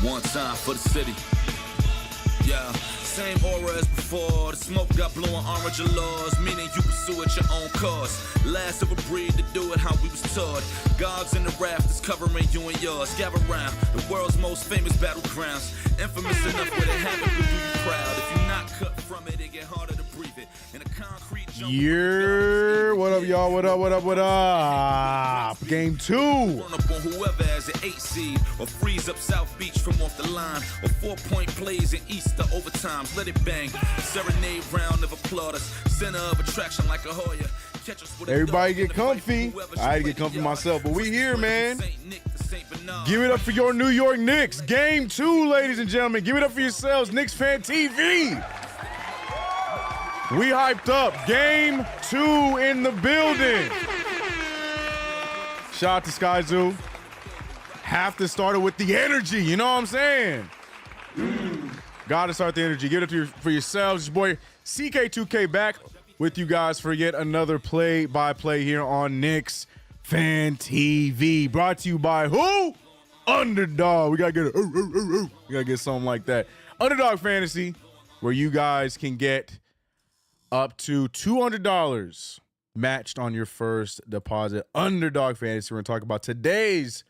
One time for the city. Yeah, same aura as before. The smoke got blowing orange laws, meaning you pursue at your own cause. Last of a breed to do it how we was taught. Gods in the rafters covering you and yours. Gather round the world's most famous battlegrounds. Infamous enough where they haven't to do you proud. If you're not cut from it, it get harder to breathe it. In a concrete jungle. Yeah, what up, y'all? What up? What up? What up? Game 2. Run up on whoever has an 8 seed, or freeze up South Beach from off the line, or 4-point plays in Easter overtimes. Let it bang. Serenade round of applauders. Center of attraction like a Hoya. Everybody get comfy. I had to get comfy myself, but we here, man. Give it up for your New York Knicks. Game 2, ladies and gentlemen. Give it up for yourselves, KnicksFanTV. We hyped up. Game 2 in the building. Shout out to Sky Zoo. Have to start it with the energy. You know what I'm saying? Got to start the energy. Give it up for yourselves. Your boy CK2K back with you guys for yet another play-by-play here on KnicksFanTV. Brought to you by who? UnderDog. We gotta get we gotta get something like that. UnderDog Fantasy, where you guys can get up to $200 matched on your first deposit. UnderDog Fantasy. We're gonna talk about today's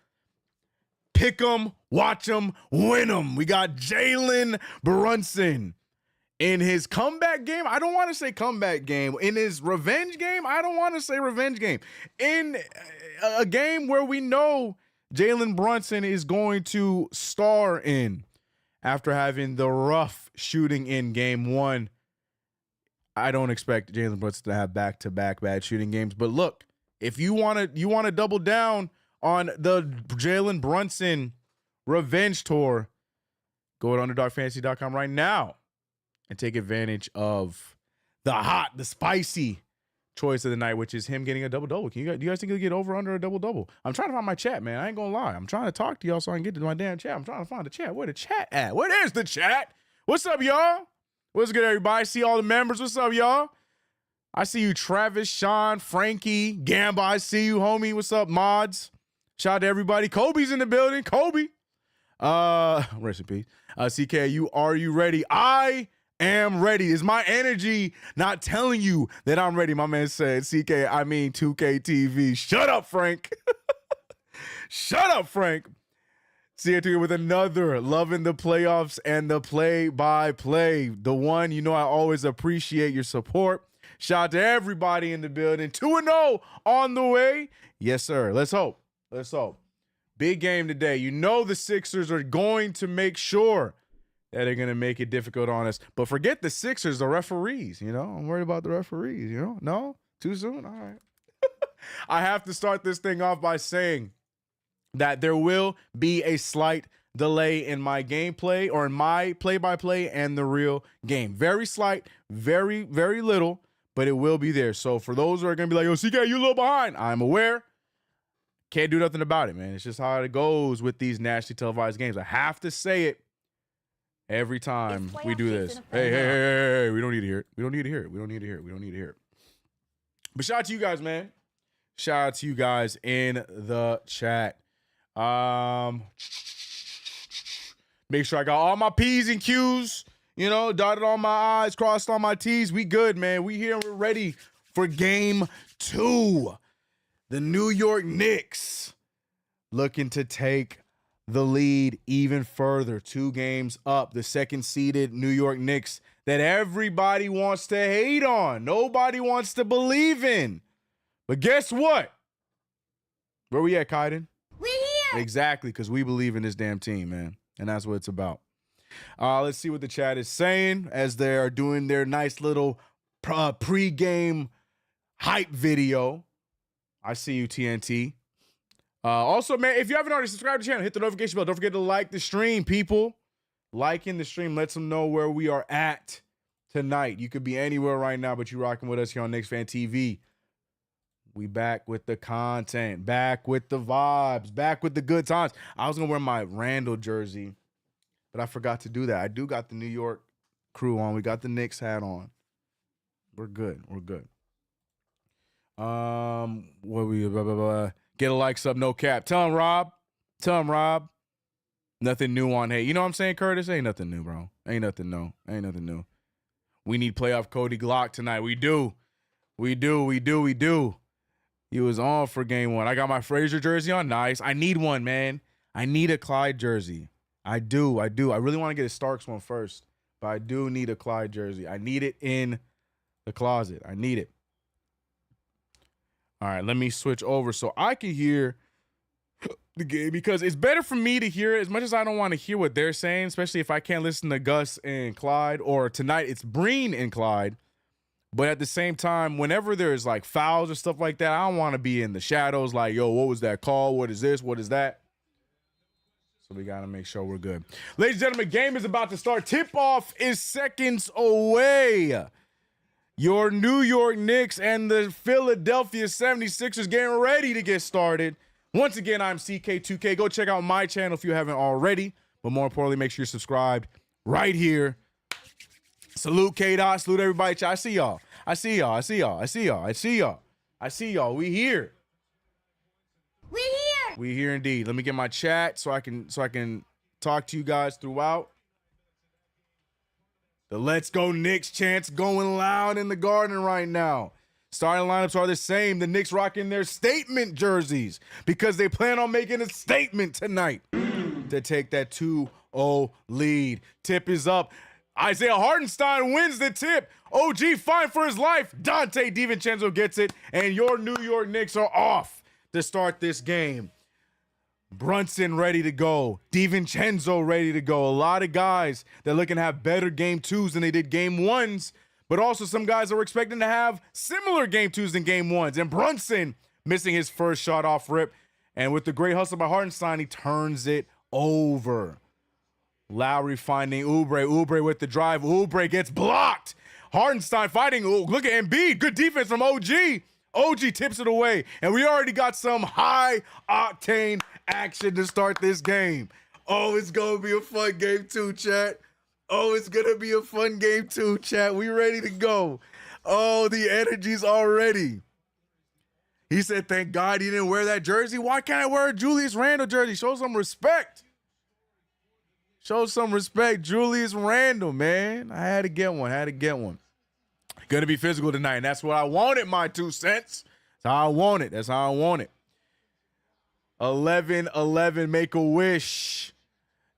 pick 'em, watch 'em, win 'em. We got Jalen Brunson in his comeback game. I don't want to say comeback game. In his revenge game, I don't want to say revenge game. In a game where we know Jalen Brunson is going to star in after having the rough shooting in game 1. I don't expect Jalen Brunson to have back-to-back bad shooting games. But look, if you want to double down on the Jalen Brunson revenge tour, go to UnderdogFantasy.com right now and take advantage of the spicy choice of the night, which is him getting a double-double. Do you guys think he'll get over under a double-double? I'm trying to find my chat, man. I ain't gonna lie. I'm trying to talk to y'all so I can get to my damn chat. I'm trying to find the chat. Where the chat at? Where is the chat? What's up, y'all? What's good, everybody? See all the members. What's up, y'all? I see you, Travis, Sean, Frankie, Gamba. I see you, homie. What's up, mods? Shout out to everybody. Kobe's in the building. Kobe. Rest in peace. CK, are you ready? I am ready. Is my energy not telling you that I'm ready? My man said, CK, I mean 2KTV. Shut up, Frank. Shut up, Frank. See you here with another loving the playoffs and the play-by-play. The one, you know, I always appreciate your support. Shout out to everybody in the building. 2-0 on the way. Yes, sir. Let's hope. Let's hope. Big game today. You know the Sixers are going to make sure that they're going to make it difficult on us. But forget the Sixers, the referees, you know. I'm worried about the referees, you know. No? Too soon? All right. I have to start this thing off by saying that there will be a slight delay in my gameplay or in my play-by-play and the real game. Very slight, very, very little, but it will be there. So for those who are going to be like, oh, CK, you a little behind. I'm aware. Can't do nothing about it, man. It's just how it goes with these nationally televised games. I have to say it every time we do this. Hey. We don't need to hear it. We don't need to hear it. We don't need to hear it. We don't need to hear it. But shout out to you guys, man. Shout out to you guys in the chat. Make sure I got all my P's and Q's, you know, dotted on my I's, crossed on my T's. We good, man. We here and we're ready for game 2. The New York Knicks looking to take the lead even further. 2 games up. The second-seeded New York Knicks that everybody wants to hate on. Nobody wants to believe in. But guess what? Where we at, Kaiden? We here. Exactly, because we believe in this damn team, man. And that's what it's about. Let's see what the chat is saying as they are doing their nice little pre-game hype video. I see you, TNT. Also, man, if you haven't already subscribed to the channel, hit the notification bell. Don't forget to like the stream, people. Liking the stream lets them know where we are at tonight. You could be anywhere right now, but you're rocking with us here on KnicksFanTV. We back with the content, back with the vibes, back with the good times. I was going to wear my Randall jersey, but I forgot to do that. I do got the New York crew on. We got the Knicks hat on. We're good. We're good. What we blah, blah, blah. Get a like, sub, no cap. Tell him, Rob. Tell him, Rob. Nothing new on hate. You know what I'm saying, Curtis? Ain't nothing new, bro. Ain't nothing new. Ain't nothing new. We need playoff Cody Glock tonight. We do. We do. We do. We do. He was on for game one. I got my Frazier jersey on. Nice. I need one, man. I need a Clyde jersey. I do. I really want to get a Starks one first, but I do need a Clyde jersey. I need it in the closet. I need it. All right, let me switch over so I can hear the game, because it's better for me to hear it, as much as I don't want to hear what they're saying, especially if I can't listen to Gus and Clyde, or tonight it's Breen and Clyde. But at the same time, whenever there's like fouls or stuff like that, I don't want to be in the shadows like, yo, what was that call? What is this? What is that? So we got to make sure we're good. Ladies and gentlemen, game is about to start. Tip-off is seconds away. Your New York Knicks and the Philadelphia 76ers getting ready to get started. Once again, I'm CK2K. Go check out my channel if you haven't already. But more importantly, make sure you're subscribed right here. Salute K-Dot. Salute everybody. I see y'all. I see y'all. I see y'all. I see y'all. I see y'all. I see y'all. We here. We here. We here indeed. Let me get my chat so I can talk to you guys throughout. The Let's Go Knicks chants going loud in the Garden right now. Starting lineups are the same. The Knicks rocking their statement jerseys because they plan on making a statement tonight to take that 2-0 lead. Tip is up. Isaiah Hartenstein wins the tip. OG fine for his life. Dante DiVincenzo gets it, and your New York Knicks are off to start this game. Brunson ready to go. DiVincenzo ready to go. A lot of guys that looking to have better game twos than they did game ones, but also some guys that were expecting to have similar game twos than game ones. And Brunson missing his first shot off rip. And with the great hustle by Hartenstein, he turns it over. Lowry finding Oubre. Oubre with the drive. Oubre gets blocked. Hartenstein fighting. Ooh, look at Embiid. Good defense from OG. OG tips it away. And we already got some high-octane action to start this game. Oh, it's going to be a fun game too, chat. Oh, it's going to be a fun game too, chat. We ready to go. Oh, the energy's already. He said, thank God he didn't wear that jersey. Why can't I wear a Julius Randle jersey? Show some respect. Show some respect. Julius Randle, man. I had to get one. Gonna be physical tonight, and that's what I wanted, my 2 cents. That's how I want it. That's how I want it. 11-11, make a wish.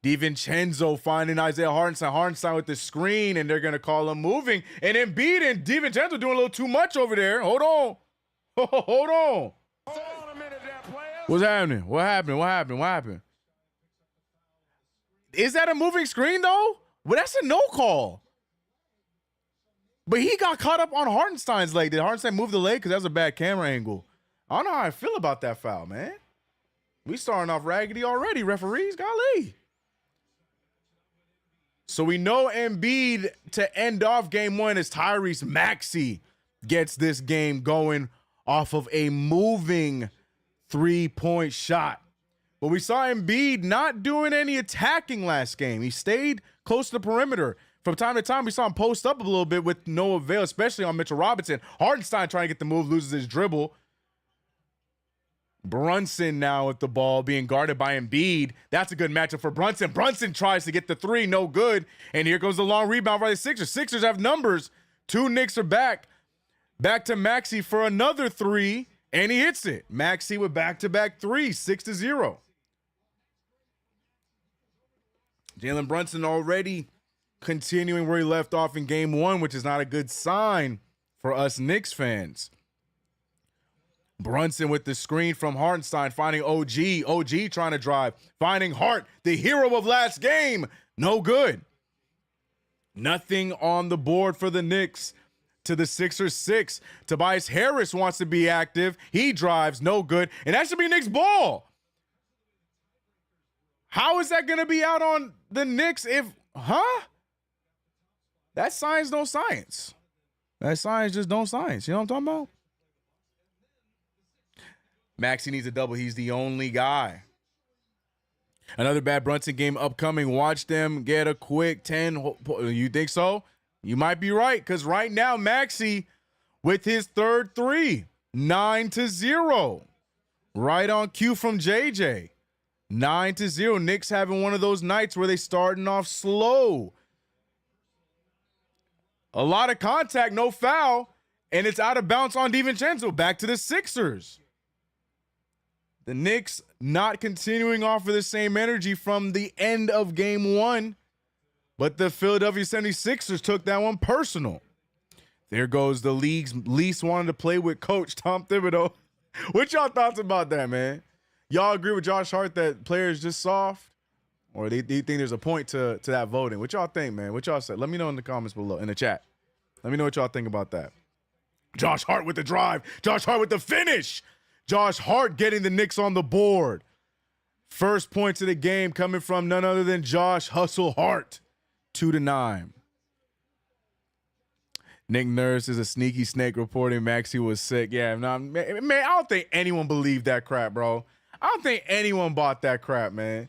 DiVincenzo finding Isaiah Hartenstein. Hartenstein with the screen, and they're going to call him moving. And Embiid and DiVincenzo doing a little too much over there. Hold on. Hold on. What's happening? What happened? Is that a moving screen, though? Well, that's a no call. But he got caught up on Hartenstein's leg. Did Hartenstein move the leg? Because that was a bad camera angle. I don't know how I feel about that foul, man. We starting off raggedy already, referees. Golly. So we know Embiid to end off game one as Tyrese Maxey gets this game going off of a moving 3-point shot. But we saw Embiid not doing any attacking last game. He stayed close to the perimeter. From time to time, we saw him post up a little bit with no avail, especially on Mitchell Robinson. Hartenstein trying to get the move, loses his dribble. Brunson now with the ball being guarded by Embiid. That's a good matchup for Brunson. Brunson tries to get the three, no good. And here goes the long rebound by the Sixers. Sixers have numbers. 2 Knicks are back. Back to Maxey for another 3, and he hits it. Maxey with back-to-back 3, 6-0. Jalen Brunson already continuing where he left off in game 1, which is not a good sign for us Knicks fans. Brunson with the screen from Hartenstein, finding OG. OG trying to drive, finding Hart, the hero of last game. No good. Nothing on the board for the Knicks. To the Sixers 6. Tobias Harris wants to be active. He drives, no good. And that should be Knicks ball. How is that going to be out on the Knicks if, That science don't science. That science just don't science. You know what I'm talking about? Maxey needs a double. He's the only guy. Another bad Brunson game upcoming. Watch them get a quick 10. You think so? You might be right, because right now, Maxey with his third 3, 9-0. Right on cue from JJ. 9-0. Knicks having one of those nights where they starting off slow. A lot of contact, no foul, and it's out of bounds on DiVincenzo. Back to the Sixers. The Knicks not continuing off of the same energy from the end of game one, but the Philadelphia 76ers took that one personal. There goes the league's least wanted to play with coach Tom Thibodeau. What y'all thoughts about that, man? Y'all agree with Josh Hart that players just soft? Or do you think there's a point to that voting? What y'all think, man? What y'all say? Let me know in the comments below, in the chat. Let me know what y'all think about that. Josh Hart with the drive. Josh Hart with the finish. Josh Hart getting the Knicks on the board. First points of the game coming from none other than Josh Hustle Hart. 2-9. Nick Nurse is a sneaky snake reporting Maxey was sick. Yeah, no, man, I don't think anyone believed that crap, bro. I don't think anyone bought that crap, man.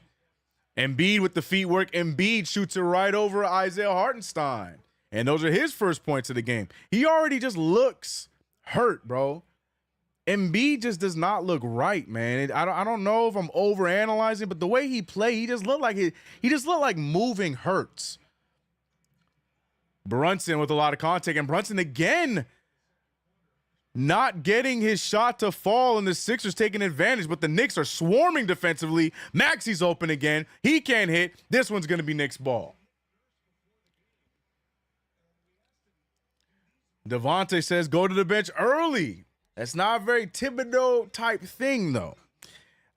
Embiid with the feet work. Embiid shoots it right over Isaiah Hartenstein. And those are his first points of the game. He already just looks hurt, bro. Embiid just does not look right, man. I don't know if I'm overanalyzing, but the way he played, he just looked like moving hurts. Brunson with a lot of contact, and Brunson again not getting his shot to fall, and the Sixers taking advantage, but the Knicks are swarming defensively. Maxey's open again. He can't hit. This one's going to be Knicks ball. Devontae says go to the bench early. That's not a very Thibodeau type thing, though.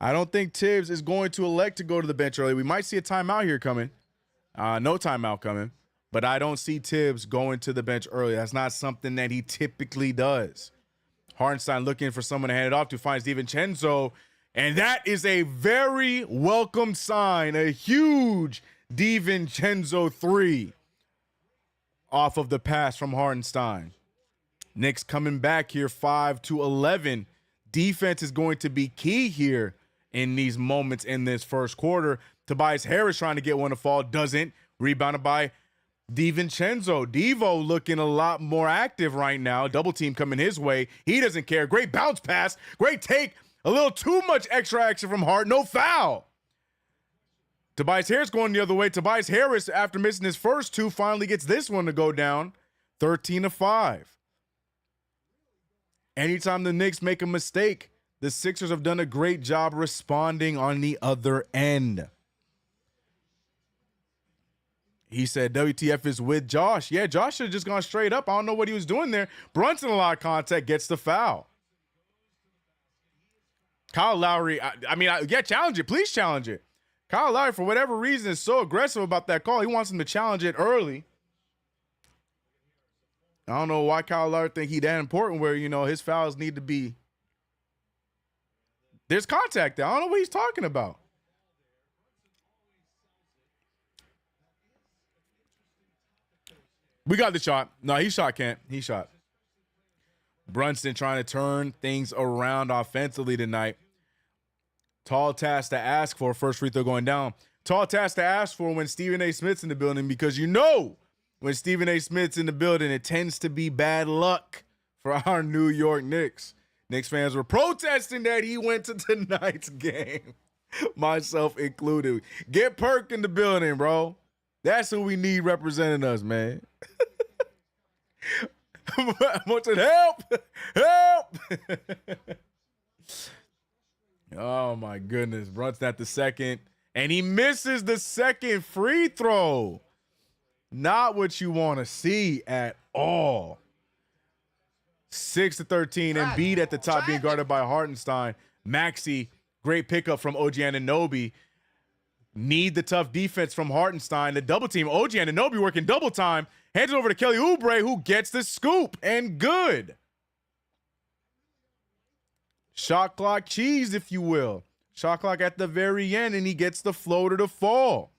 I don't think Tibbs is going to elect to go to the bench early. We might see a timeout here coming. No timeout coming. But I don't see Tibbs going to the bench early. That's not something that he typically does. Hartenstein looking for someone to hand it off to, finds DiVincenzo. And that is a very welcome sign. A huge DiVincenzo 3 off of the pass from Hartenstein. Knicks coming back here 5-11. Defense is going to be key here in these moments in this first quarter. Tobias Harris trying to get one to fall, doesn't. Rebounded by DiVincenzo. Devo looking a lot more active right now. Double team coming his way. He doesn't care. Great bounce pass. Great take. A little too much extra action from Hart. No foul. Tobias Harris going the other way. Tobias Harris, after missing his first two, finally gets this one to go down. 13-5. Anytime the Knicks make a mistake, the Sixers have done a great job responding on the other end. He said WTF is with Josh. Yeah, Josh should have just gone straight up. I don't know what he was doing there. Brunson, a lot of contact, gets the foul. Kyle Lowry, yeah, challenge it. Please challenge it. Kyle Lowry, for whatever reason, is so aggressive about that call. He wants him to challenge it early. I don't know why Kyle Lowry think he that important where, his fouls need to be. There's contact there. I don't know what he's talking about. We got the shot. No, he shot, Kent. He shot. Brunson trying to turn things around offensively tonight. Tall task to ask for. First free throw going down. Tall task to ask for when Stephen A. Smith's in the building, because when Stephen A. Smith's in the building, it tends to be bad luck for our New York Knicks. Knicks fans were protesting that he went to tonight's game, myself included. Get Perk in the building, bro. That's who we need representing us, man. Wanted help. Oh, my goodness. Brunson at the second, and he misses the second free throw. Not what you want to see at all. 6-13. Embiid at the top being guarded by Hartenstein. Maxey, great pickup from OG Anunoby. Need the tough defense from Hartenstein. The double team. OG Anunoby working double time. Hands it over to Kelly Oubre, who gets the scoop. And good. Shot clock cheese, if you will. Shot clock at the very end, and he gets the floater to fall.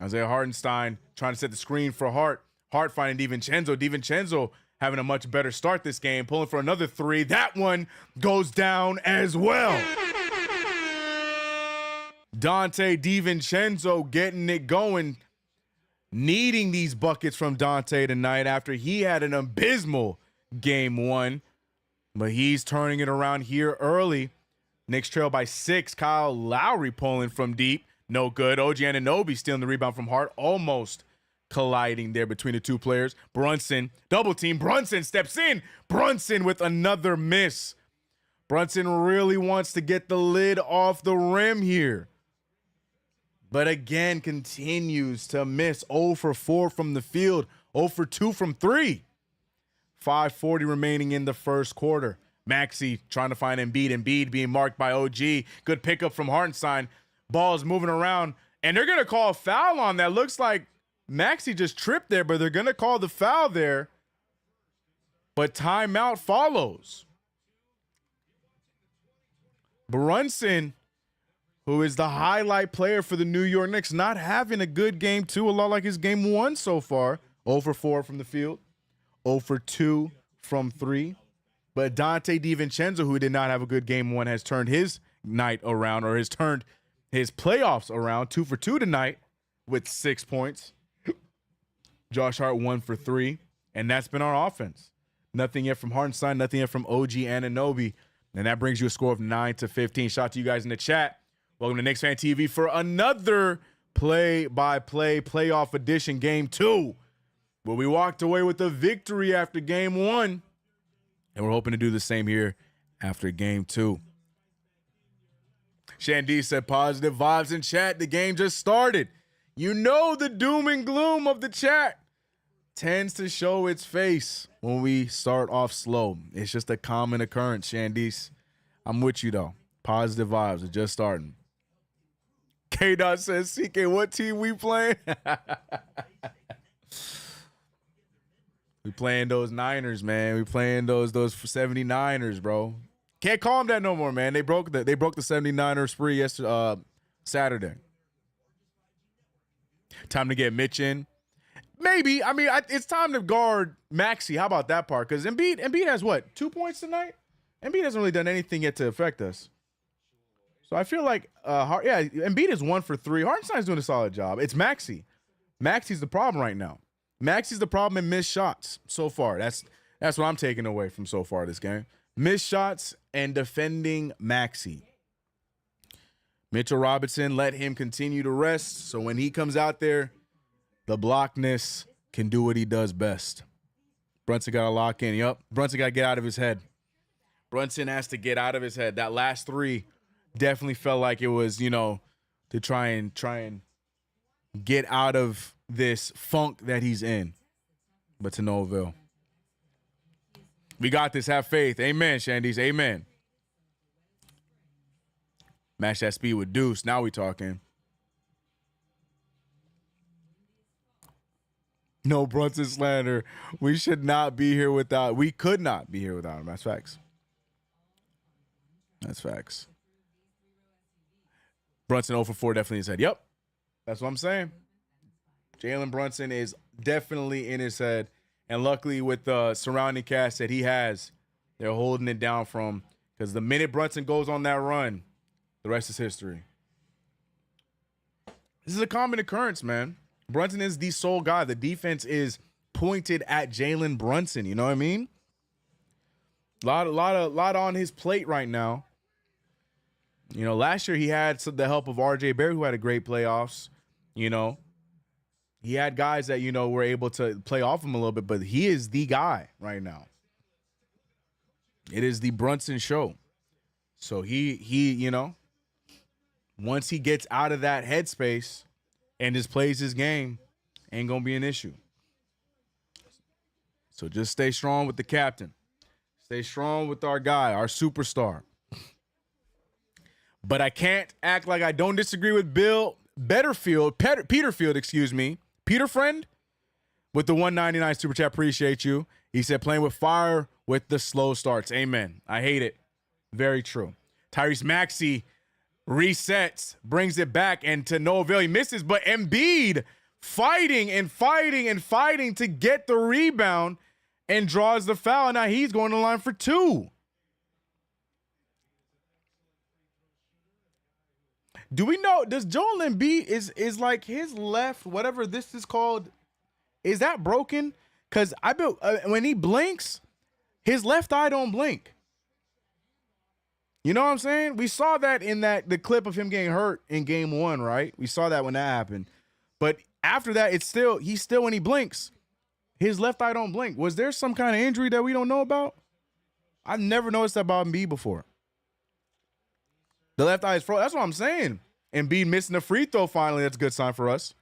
Isaiah Hartenstein trying to set the screen for Hart. Hart finding DiVincenzo. DiVincenzo having a much better start this game, pulling for another three. That one goes down as well. Dante DiVincenzo getting it going, needing these buckets from Dante tonight after he had an abysmal game one. But he's turning it around here early. Knicks trail by 6. Kyle Lowry pulling from deep. No good. OG Anunoby stealing the rebound from Hart. Almost colliding there between the two players. Brunson, double team. Brunson steps in. Brunson with another miss. Brunson really wants to get the lid off the rim here. But again, continues to miss. 0 for 4 from the field. 0 for 2 from 3. 5:40 remaining in the first quarter. Maxey trying to find Embiid. Embiid being marked by OG. Good pickup from Hartenstein. Ball's moving around. And they're going to call a foul on that. Looks like Maxey just tripped there, but they're going to call the foul there. But timeout follows. Brunson, who is the highlight player for the New York Knicks, not having a good game two, a lot like his game one so far. 0 for 4 from the field, 0 for 2 from 3. But Dante DiVincenzo, who did not have a good game one, has turned his night around, or has turned his playoffs around. 2 for 2 tonight with 6 points. Josh Hart 1 for 3. And that's been our offense. Nothing yet from Hartenstein, nothing yet from OG Anunoby. And that brings you a score of 9-15. Shout out to you guys in the chat. Welcome to KnicksFanTV for another play-by-play playoff edition, game 2. Where we walked away with a victory after game 1. And we're hoping to do the same here after game 2. Shandy said positive vibes in chat. The game just started. You know the doom and gloom of the chat tends to show its face when we start off slow. It's just a common occurrence, Shandice. I'm with you, though. Positive vibes are just starting. K-Dot says, CK, what team we playing? We playing those Niners, man. We playing those 79ers, bro. Can't call them that no more, man. They broke the 79ers spree yesterday, Saturday. Time to get Mitch in. Maybe. I mean, it's time to guard Maxey. How about that part? Because Embiid has what? 2 points tonight? Embiid hasn't really done anything yet to affect us. So I feel like, Embiid is 1 for 3. Hartenstein's doing a solid job. It's Maxey. Maxey's the problem right now. Maxey's the problem in missed shots so far. That's what I'm taking away from so far this game. Missed shots and defending Maxey. Mitchell Robinson, let him continue to rest. So when he comes out there, the blockness can do what he does best. Brunson got to lock in. Yup. Brunson got to get out of his head. Brunson has to get out of his head. That last 3 definitely felt like it was, to try and get out of this funk that he's in. But to no avail. We got this. Have faith. Amen, Shandies. Amen. Match that speed with Deuce. Now we talking. No Brunson slander. We should not be here without. We could not be here without him. That's facts. That's facts. Brunson 0 for 4 definitely said, yep. That's what I'm saying. Jalen Brunson is definitely in his head. And luckily with the surrounding cast that he has, they're holding it down from, because the minute Brunson goes on that run, the rest is history. This is a common occurrence, man. Brunson is the sole guy. The defense is pointed at Jalen Brunson. You know what I mean? Lot on his plate right now. Last year he had the help of RJ Barrett, who had a great playoffs. He had guys that, were able to play off him a little bit, but he is the guy right now. It is the Brunson show. So he once he gets out of that headspace and just plays his game, ain't going to be an issue. So just stay strong with the captain. Stay strong with our guy, our superstar. But I can't act like I don't disagree with Peterfield, excuse me. Peter Friend with the 199 super chat. Appreciate you. He said playing with fire with the slow starts. Amen. I hate it. Very true. Tyrese Maxey resets, brings it back, and to no avail. He misses, but Embiid fighting to get the rebound and draws the foul. Now he's going to the line for 2. Do we know, does Joel Embiid, is like his left, whatever this is called, is that broken? Because when he blinks, His left eye don't blink. You know what I'm saying? We saw that in the clip of him getting hurt in game 1, right? We saw that when that happened. But after that, he's still when he blinks, his left eye don't blink. Was there some kind of injury that we don't know about? I've never noticed that about Embiid before. The left eye is frozen. That's what I'm saying. Embiid missing the free throw finally. That's a good sign for us.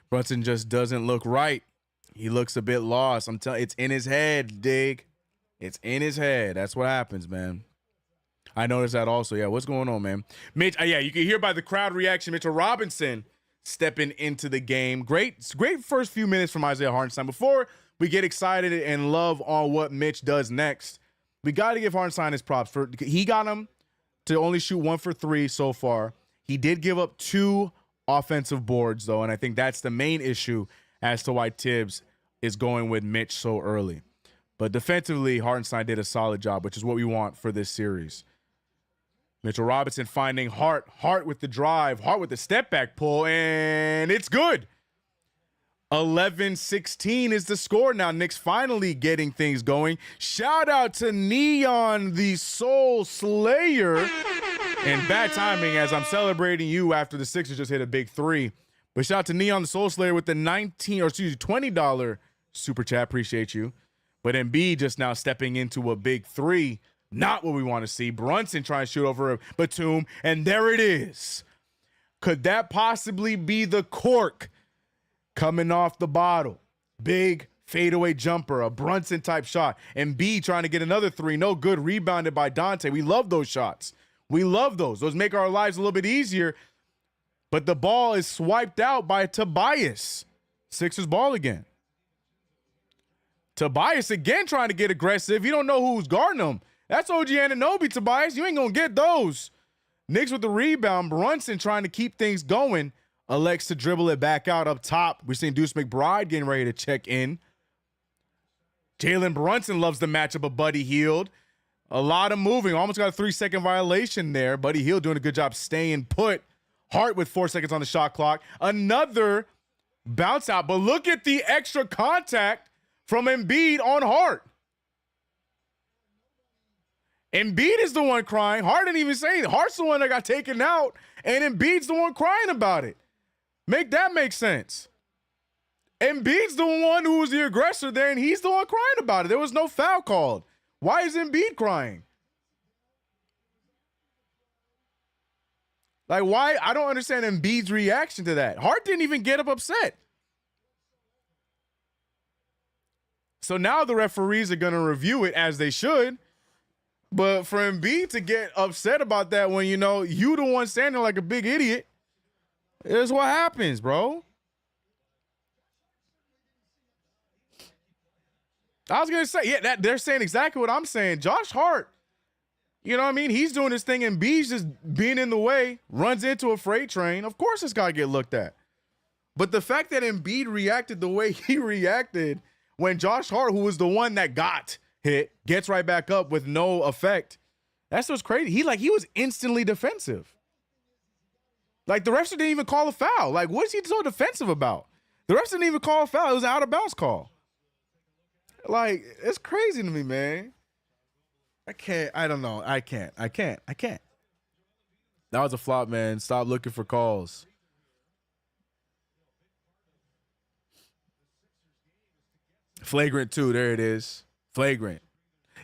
Brunson just doesn't look right. He looks a bit lost. I'm telling you, it's in his head, Dig. It's in his head. That's what happens, man. I noticed that also. Yeah, what's going on, man? Mitch, yeah, you can hear by the crowd reaction, Mitchell Robinson stepping into the game. Great first few minutes from Isaiah Hartenstein. Before we get excited and love on what Mitch does next, we got to give Hartenstein his props. He got him to only shoot 1 for 3 so far. He did give up 2 offensive boards, though, and I think that's the main issue as to why Tibbs is going with Mitch so early. But defensively, Hartenstein did a solid job, which is what we want for this series. Mitchell Robinson finding Hart. Hart with the drive. Hart with the step back pull, and it's good. 11-16 is the score now. Knicks finally getting things going. Shout out to Neon, the Soul Slayer. And bad timing as I'm celebrating you after the Sixers just hit a big 3. But shout out to Neon, the Soul Slayer with the $20 super chat. Appreciate you. But Embiid just now stepping into a big 3. Not what we want to see. Brunson trying to shoot over Batum, and there it is. Could that possibly be the cork coming off the bottle? Big fadeaway jumper, a Brunson type shot. Embiid trying to get another 3. No good. Rebounded by Dante. We love those shots. We love those. Those make our lives a little bit easier. But the ball is swiped out by Tobias. Sixers ball again. Tobias again trying to get aggressive. You don't know who's guarding him. That's OG Anunoby, Tobias. You ain't going to get those. Knicks with the rebound. Brunson trying to keep things going. Elects to dribble it back out up top. We're seeing Deuce McBride getting ready to check in. Jalen Brunson loves the matchup of Buddy Hield. A lot of moving. Almost got a 3-second violation there. Buddy Hield doing a good job staying put. Hart with 4 seconds on the shot clock. Another bounce out. But look at the extra contact from Embiid on Hart. Embiid is the one crying. Hart didn't even say it. Hart's the one that got taken out, and Embiid's the one crying about it. Make that make sense. Embiid's the one who was the aggressor there, and he's the one crying about it. There was no foul called. Why is Embiid crying? Like, why? I don't understand Embiid's reaction to that. Hart didn't even get up upset. So now the referees are going to review it as they should. But for Embiid to get upset about that when, you know, you the one standing like a big idiot, is what happens, bro. I was going to say, yeah, that they're saying exactly what I'm saying. Josh Hart, you know what I mean? He's doing his thing, and Embiid's just being in the way, runs into a freight train. Of course it's got to get looked at. But the fact that Embiid reacted the way he reacted when Josh Hart, who was the one that got hit, gets right back up with no effect, that's what's crazy. He was instantly defensive. Like, the refs didn't even call a foul. Like, what is he so defensive about? The refs didn't even call a foul. It was an out-of-bounds call. Like, it's crazy to me, man. I can't. That was a flop, man. Stop looking for calls. Flagrant 2. There it is. Flagrant.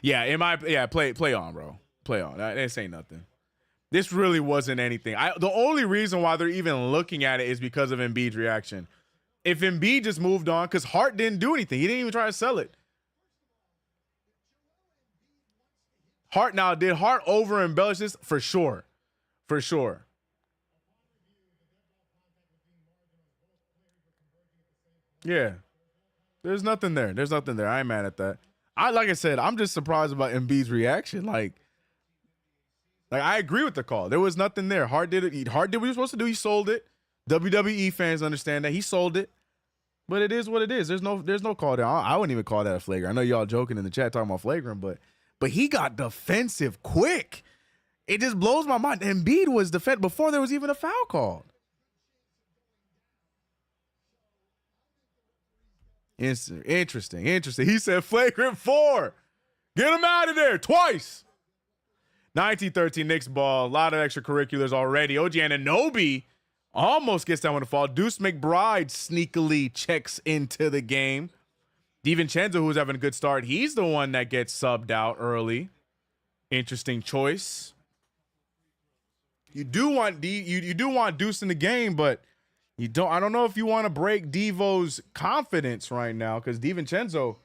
Yeah, play on, bro. Play on. This ain't nothing. This really wasn't anything. The only reason why they're even looking at it is because of Embiid's reaction. If Embiid just moved on, because Hart didn't do anything. He didn't even try to sell it. Did Hart over embellish this? For sure. For sure. Yeah. There's nothing there. I ain't mad at that. Like I said, I'm just surprised about Embiid's reaction. Like I agree with the call. There was nothing there. Hart did it. Hart did what he was supposed to do. He sold it. WWE fans understand that. He sold it. But it is what it is. There's no call there. I wouldn't even call that a flagrant. I know y'all joking in the chat talking about flagrant, but he got defensive quick. It just blows my mind. Embiid was defensive before there was even a foul called. Interesting. He said flagrant 4. Get him out of there twice. 19-13 Knicks ball. A lot of extracurriculars already. OG Anunoby almost gets that one to fall. Deuce McBride sneakily checks into the game. DiVincenzo, who's having a good start, he's the one that gets subbed out early. Interesting choice. You do want Deuce in the game, but you don't. I don't know if you want to break Devo's confidence right now, because DiVincenzo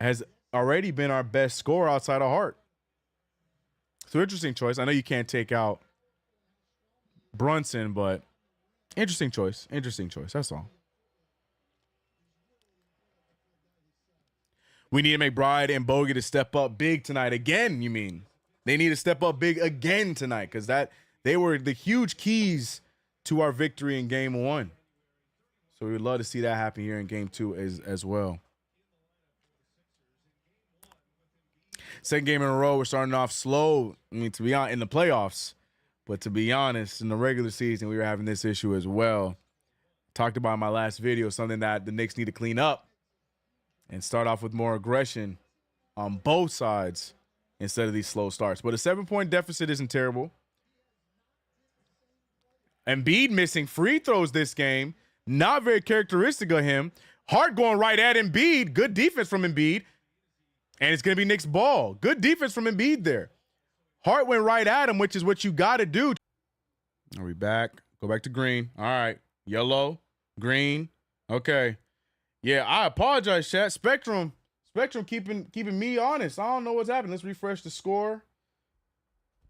has already been our best scorer outside of Hart. So interesting choice. I know you can't take out Brunson, but interesting choice. That's all. We need McBride and Bogey to step up big tonight again. You mean they need to step up big again tonight, because they were the huge keys to our victory in game 1. So we would love to see that happen here in game 2 as well. Second game in a row, we're starting off slow. I mean, to be honest, in the playoffs, but to be honest, in the regular season, we were having this issue as well. Talked about in my last video, something that the Knicks need to clean up and start off with more aggression on both sides instead of these slow starts. But a 7-point deficit isn't terrible. Embiid missing free throws this game. Not very characteristic of him. Hart going right at Embiid. Good defense from Embiid. And it's going to be Knicks ball. Good defense from Embiid there. Hart went right at him, which is what you got to do. Are we back? Go back to green. All right. Yellow, green. Okay. Yeah, I apologize, chat. Spectrum keeping me honest. I don't know what's happening. Let's refresh the score.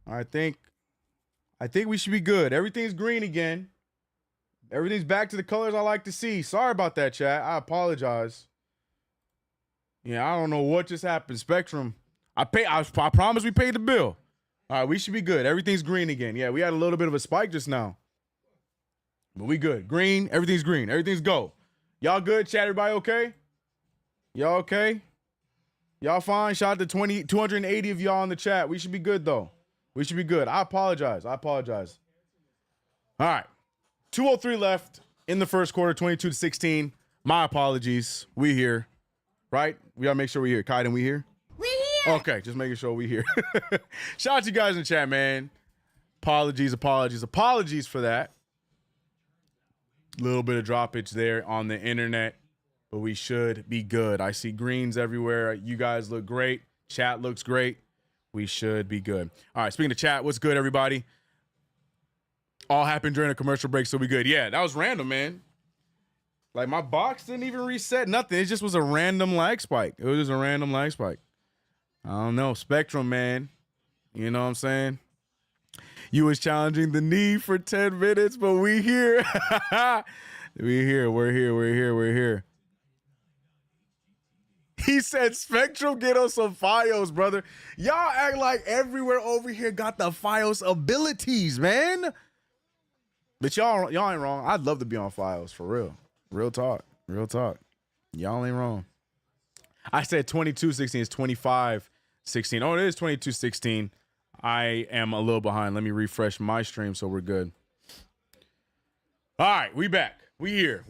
I think we should be good. Everything's green again. Everything's back to the colors I like to see. Sorry about that, chat. I apologize. Yeah, I don't know what just happened. Spectrum. I promise we paid the bill. All right, we should be good. Everything's green again. Yeah, we had a little bit of a spike just now. But we good. Green. Everything's green. Everything's go. Y'all good, chat? Everybody okay? Y'all okay? Y'all fine? Shout out to 280 of y'all in the chat. We should be good, though. We should be good. I apologize. All right. 2:03 left in the first quarter, 22-16. My apologies. We here, right? We gotta make sure we here. Kaiden, we here? We here. Okay, just making sure we here. Shout out to you guys in the chat, man. Apologies for that. Little bit of droppage there on the internet, but we should be good. I see greens everywhere. You guys look great. Chat looks great. We should be good. All right, speaking of chat, what's good, everybody? All happened during a commercial break, so we good. Yeah, that was random, man. Like, my box didn't even reset, nothing. It just was a random lag spike. It was just a random lag spike. I don't know. Spectrum, man. You know what I'm saying? You was challenging the need for 10 minutes, but we here. We're here. He said, Spectrum, get us some Fios, brother. Y'all act like everywhere over here got the Fios abilities, man. But y'all ain't wrong. I'd love to be on Fios, for real. Real talk. Y'all ain't wrong. I said 22-16 is 25-16. Oh, it is 22-16. I am a little behind. Let me refresh my stream so we're good. All right, we back. We here.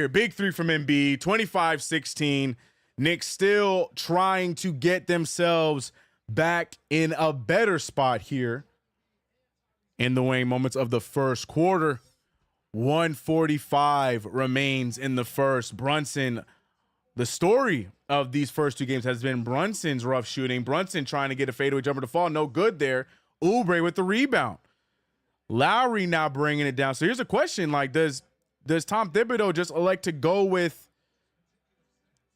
Big 3 from Embiid, 25-16. Knicks still trying to get themselves back in a better spot here in the waning moments of the first quarter. 145 remains in the first. Brunson, the story of these first 2 games has been Brunson's rough shooting. Brunson trying to get a fadeaway jumper to fall. No good there. Oubre with the rebound. Lowry now bringing it down. So here's a question. Like, does Tom Thibodeau just elect to go with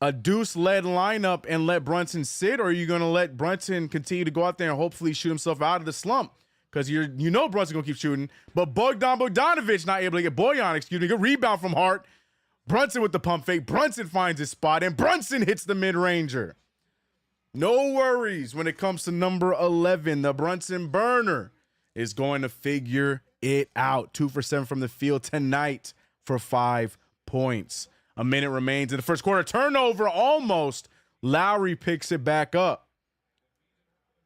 a Deuce-led lineup and let Brunson sit, or are you going to let Brunson continue to go out there and hopefully shoot himself out of the slump? Because you know Brunson going to keep shooting. But Bogdanovich not able to get good rebound from Hart. Brunson with the pump fake. Brunson finds his spot, and Brunson hits the mid-ranger. No worries when it comes to number 11. The Brunson burner is going to figure it out. 2 for 7 from the field tonight for 5 points. A minute remains in the first quarter. Turnover almost. Lowry picks it back up.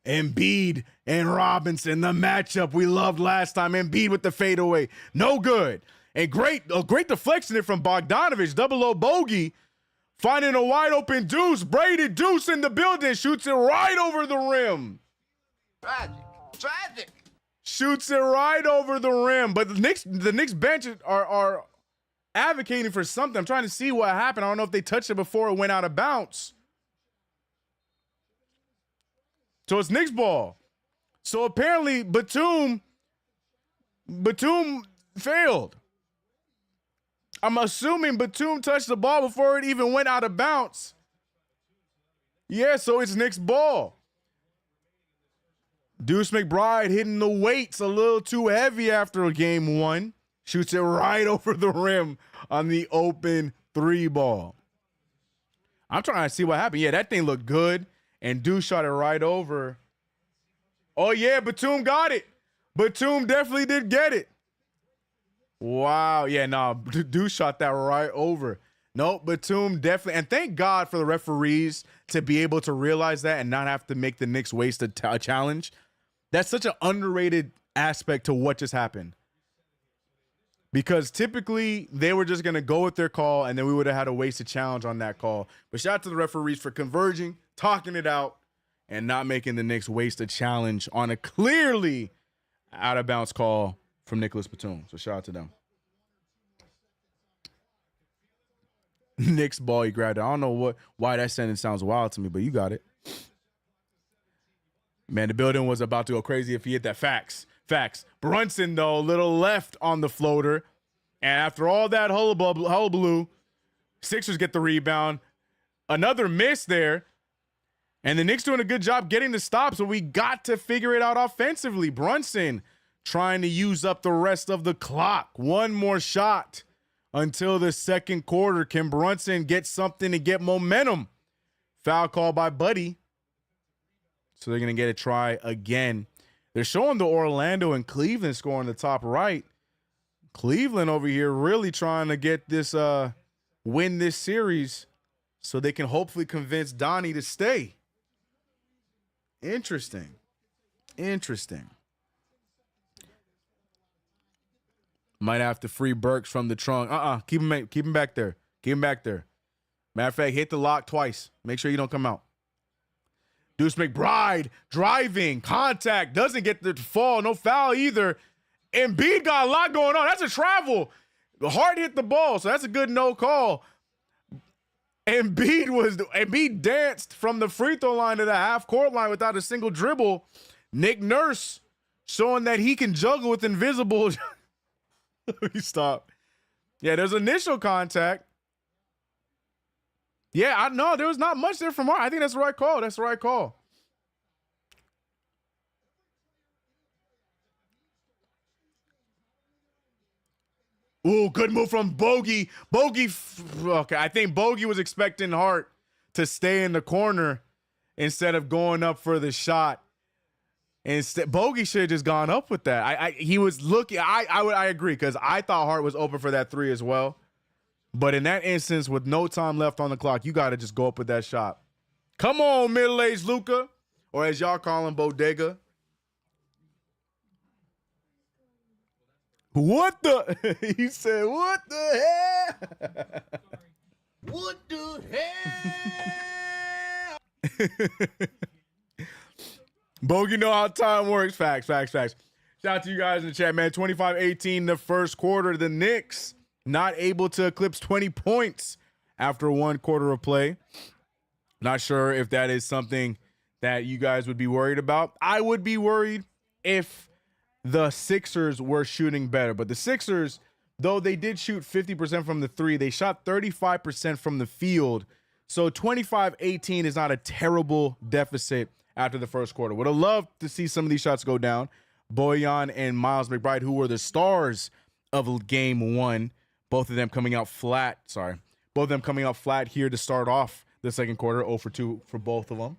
Embiid and Robinson, the matchup we loved last time. Embiid with the fadeaway. No good. And a great deflection there from Bogdanovich. Double low bogey. Finding a wide open Deuce. Brady Deuce in the building. Shoots it right over the rim. Tragic. Shoots it right over the rim. But the Knicks bench are advocating for something. I'm trying to see what happened. I don't know if they touched it before it went out of bounds. So it's Knicks ball. So apparently Batum failed. I'm assuming Batum touched the ball before it even went out of bounds. Yeah, so it's Knicks ball. Deuce McBride hitting the weights a little too heavy after game one. Shoots it right over the rim on the open 3 ball. I'm trying to see what happened. Yeah, that thing looked good. And Deuce shot it right over. Oh, yeah, Batum got it. Batum definitely did get it. Wow. Yeah, no, Deuce shot that right over. Nope, Batum definitely. And thank God for the referees to be able to realize that and not have to make the Knicks waste a challenge. That's such an underrated aspect to what just happened. Because typically they were just going to go with their call and then we would have had to waste a challenge on that call. But shout out to the referees for converging, talking it out, and not making the Knicks waste a challenge on a clearly out of bounds call from Nicholas Batum. So shout out to them. Knicks ball, he grabbed it. I don't know why that sentence sounds wild to me, but you got it. Man, the building was about to go crazy if he hit that. Facts. Brunson, though, a little left on the floater. And after all that hullabaloo, Sixers get the rebound. Another miss there. And the Knicks doing a good job getting the stop, so we got to figure it out offensively. Brunson trying to use up the rest of the clock. One more shot until the second quarter. Can Brunson get something to get momentum? Foul call by Buddy. So they're going to get a try again. They're showing the Orlando and Cleveland score on the top right. Cleveland over here really trying to get this, win this series so they can hopefully convince Donnie to stay. Interesting. Might have to free Burks from the trunk. Keep him back there. Matter of fact, hit the lock twice. Make sure you don't come out. Deuce McBride driving, contact, doesn't get the fall, no foul either. Embiid got a lot going on. That's a travel. Hart hit the ball, so that's a good no call. Embiid danced from the free throw line to the half court line without a single dribble. Nick Nurse showing that he can juggle with invisible. Let me stop. Yeah, there's initial contact. Yeah, I know there was not much there from Hart. I think that's the right call. Ooh, good move from Bogey. Okay, I think Bogey was expecting Hart to stay in the corner instead of going up for the shot. Instead, Bogey should have just gone up with that. He was looking. I agree because I thought Hart was open for that 3 as well. But in that instance, with no time left on the clock, you got to just go up with that shot. Come on, middle-aged Luka, or as y'all call him, Bodega. What the? He said, what the hell? What the hell? Bogey know how time works. Facts. Shout out to you guys in the chat, man. 25-18 the first quarter. The Knicks not able to eclipse 20 points after 1 quarter of play. Not sure if that is something that you guys would be worried about. I would be worried if the Sixers were shooting better. But the Sixers, though they did shoot 50% from the 3, they shot 35% from the field. So 25-18 is not a terrible deficit after the first quarter. Would have loved to see some of these shots go down. Bojan and Miles McBride, who were the stars of game 1, both of them coming out flat. Both of them coming out flat here to start off the second quarter. 0 for 2 for both of them.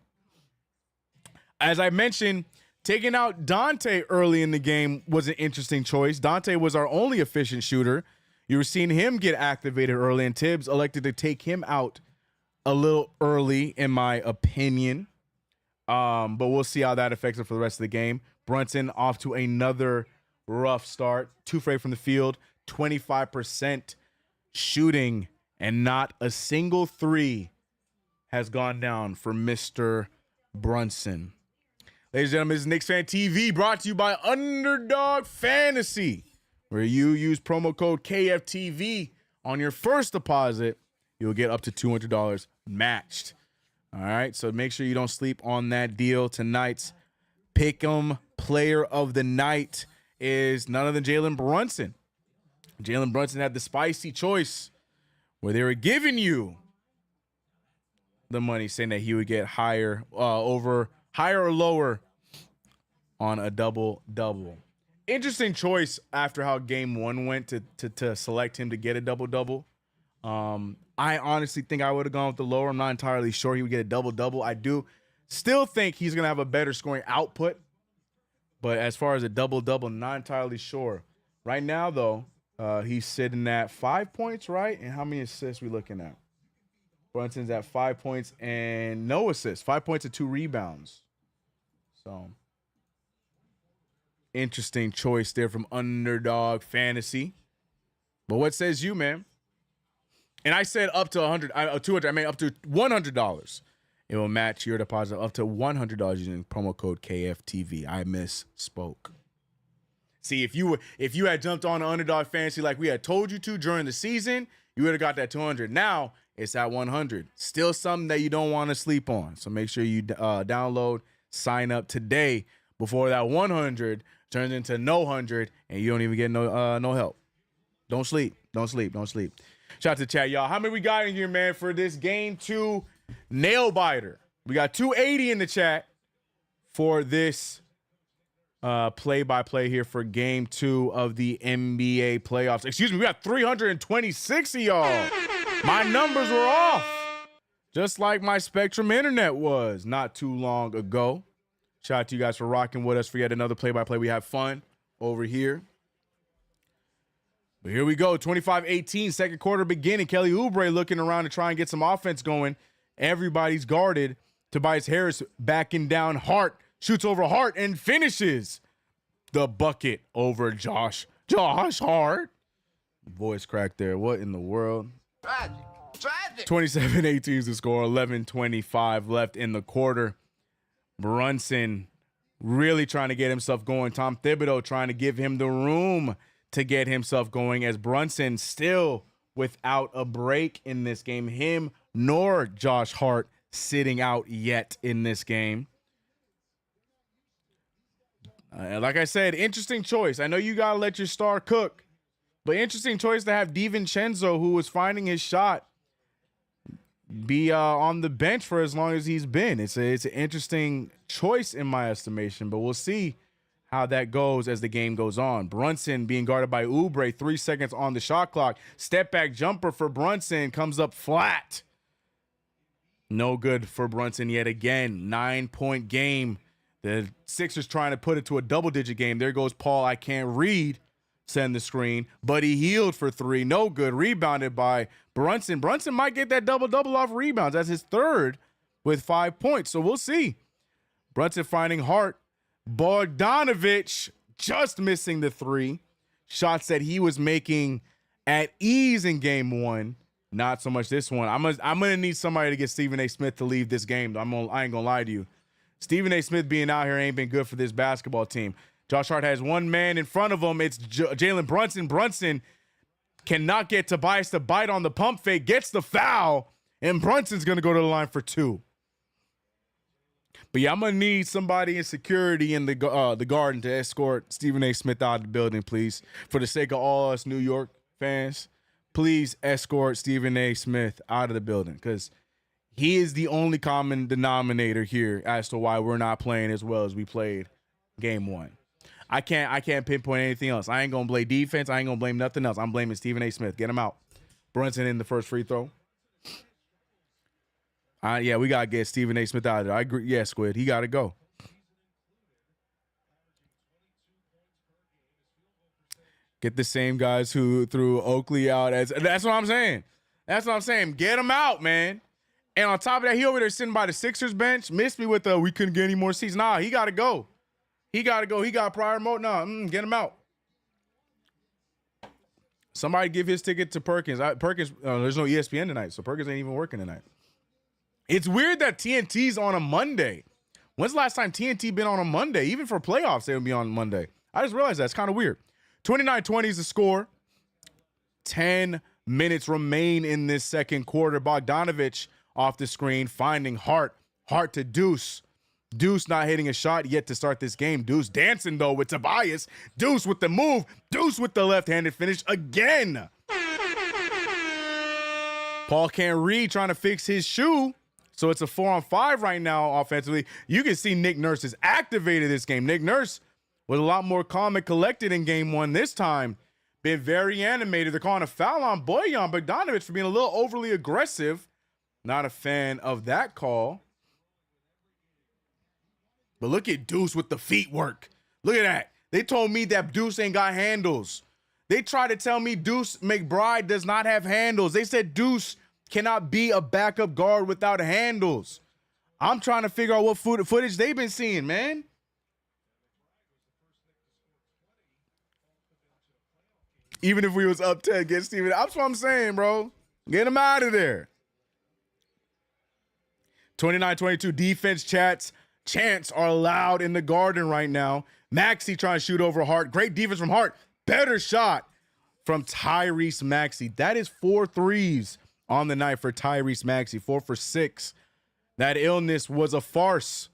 As I mentioned, taking out Dante early in the game was an interesting choice. Dante was our only efficient shooter. You were seeing him get activated early, and Tibbs elected to take him out a little early, in my opinion. But we'll see how that affects it for the rest of the game. Brunson off to another rough start. 2 for 8 from the field, 25% shooting, and not a single three has gone down for Mr. Brunson. Ladies and gentlemen, this is Knicks Fan TV, brought to you by UnderDog Fantasy, where you use promo code KFTV on your first deposit. You'll get up to $200 matched. All right, so make sure you don't sleep on that deal. Tonight's Pick'em Player of the Night is none other than Jalen Brunson. Jalen Brunson had the spicy choice where they were giving you the money, saying that he would get higher or lower on a double-double. Interesting choice after how game one went to select him to get a double-double. I honestly think I would have gone with the lower. I'm not entirely sure he would get a double-double. I do still think he's going to have a better scoring output. But as far as a double-double, not entirely sure. Right now, though, he's sitting at 5 points, right? And how many assists we looking at? Brunson's at 5 points and no assists. 5 points and 2 rebounds. So, interesting choice there from UnderDog Fantasy. But what says you, man? And I said up to $200. I mean up to $100. It will match your deposit up to $100 using promo code KFTV. I misspoke. See, if you had jumped on UnderDog Fantasy like we had told you to during the season, you would have got that $200. Now it's at $100. Still something that you don't want to sleep on. So make sure you download, sign up today before that $100 turns into no $100 and you don't even get no help. Don't sleep. Don't sleep. Don't sleep. Shout out to chat, y'all. How many we got in here, man, for this game 2 nail biter? We got 280 in the chat for this play-by-play here for game 2 of the NBA playoffs. Excuse me, we got 326 of y'all. My numbers were off, just like my Spectrum internet was not too long ago. Shout out to you guys for rocking with us for yet another play-by-play. We have fun over here. But here we go, 25-18, second quarter beginning. Kelly Oubre looking around to try and get some offense going. Everybody's guarded. Tobias Harris backing down Hart, shoots over Hart and finishes the bucket over Josh Hart. Voice crack there. What in the world? Tragic. 27-18 is the score. 11:25 left in the quarter. Brunson really trying to get himself going. Tom Thibodeau trying to give him the room to get himself going, as Brunson still without a break in this game. Him nor Josh Hart sitting out yet in this game. Like I said, interesting choice. I know you got to let your star cook, but interesting choice to have DiVincenzo, who was finding his shot, be on the bench for as long as he's been. It's an interesting choice in my estimation, but we'll see how that goes as the game goes on. Brunson being guarded by Oubre, 3 seconds on the shot clock. Step back jumper for Brunson comes up flat. No good for Brunson yet again. 9-point game. The Sixers trying to put it to a double-digit game. There goes Paul. I can't read. Send the screen. But he healed for 3. No good. Rebounded by Brunson. Brunson might get that double-double off rebounds. That's his third with 5 points. So we'll see. Brunson finding Hart. Bogdanovich just missing the 3. Shots that he was making at ease in game 1. Not so much this one. I'm gonna need somebody to get Stephen A. Smith to leave this game. I ain't gonna lie to you. Stephen A. Smith being out here ain't been good for this basketball team. Josh Hart has one man in front of him. It's Jalen Brunson. Brunson cannot get Tobias to bite on the pump fake. Gets the foul, and Brunson's gonna go to the line for 2. But yeah, I'm gonna need somebody in security in the garden to escort Stephen A. Smith out of the building, please. For the sake of all us New York fans, please escort Stephen A. Smith out of the building, because he is the only common denominator here as to why we're not playing as well as we played game 1. I can't pinpoint anything else. I ain't gonna blame defense. I ain't gonna blame nothing else. I'm blaming Stephen A. Smith. Get him out. Brunson in the first free throw. Yeah, we got to get Stephen A. Smith out of there. I agree. Yeah, Squid. He got to go. Get the same guys who threw Oakley out. That's what I'm saying. That's what I'm saying. Get him out, man. And on top of that, he over there sitting by the Sixers bench. Missed me with we couldn't get any more seats. Nah, he got to go. He got to go. He got prior remote. Nah, get him out. Somebody give his ticket to Perkins. Perkins, there's no ESPN tonight, so Perkins ain't even working tonight. It's weird that TNT's on a Monday. When's the last time TNT been on a Monday? Even for playoffs, they would be on Monday. I just realized that's kind of weird. 29-20 is the score. 10 minutes remain in this second quarter. Bogdanovich off the screen, finding Hart. Hart to Deuce. Deuce not hitting a shot yet to start this game. Deuce dancing, though, with Tobias. Deuce with the move. Deuce with the left-handed finish again. Paul can't read, trying to fix his shoe. So it's a 4-on-5 right now offensively. You can see Nick Nurse is activated this game. Nick Nurse was a lot more calm and collected in game one this time. Been very animated. They're calling a foul on Bojan Bogdanovic for being a little overly aggressive. Not a fan of that call. But look at Deuce with the feet work. Look at that. They told me that Deuce ain't got handles. They tried to tell me Deuce McBride does not have handles. They said Deuce cannot be a backup guard without handles. I'm trying to figure out what footage they've been seeing, man. Even if we was up 10 against Steven, that's what I'm saying, bro. Get him out of there. 29-22 defense chants are allowed in the Garden right now. Maxey trying to shoot over Hart. Great defense from Hart. Better shot from Tyrese Maxey. That is 4 threes on the night for Tyrese Maxey. 4 for 6. That illness was a farce.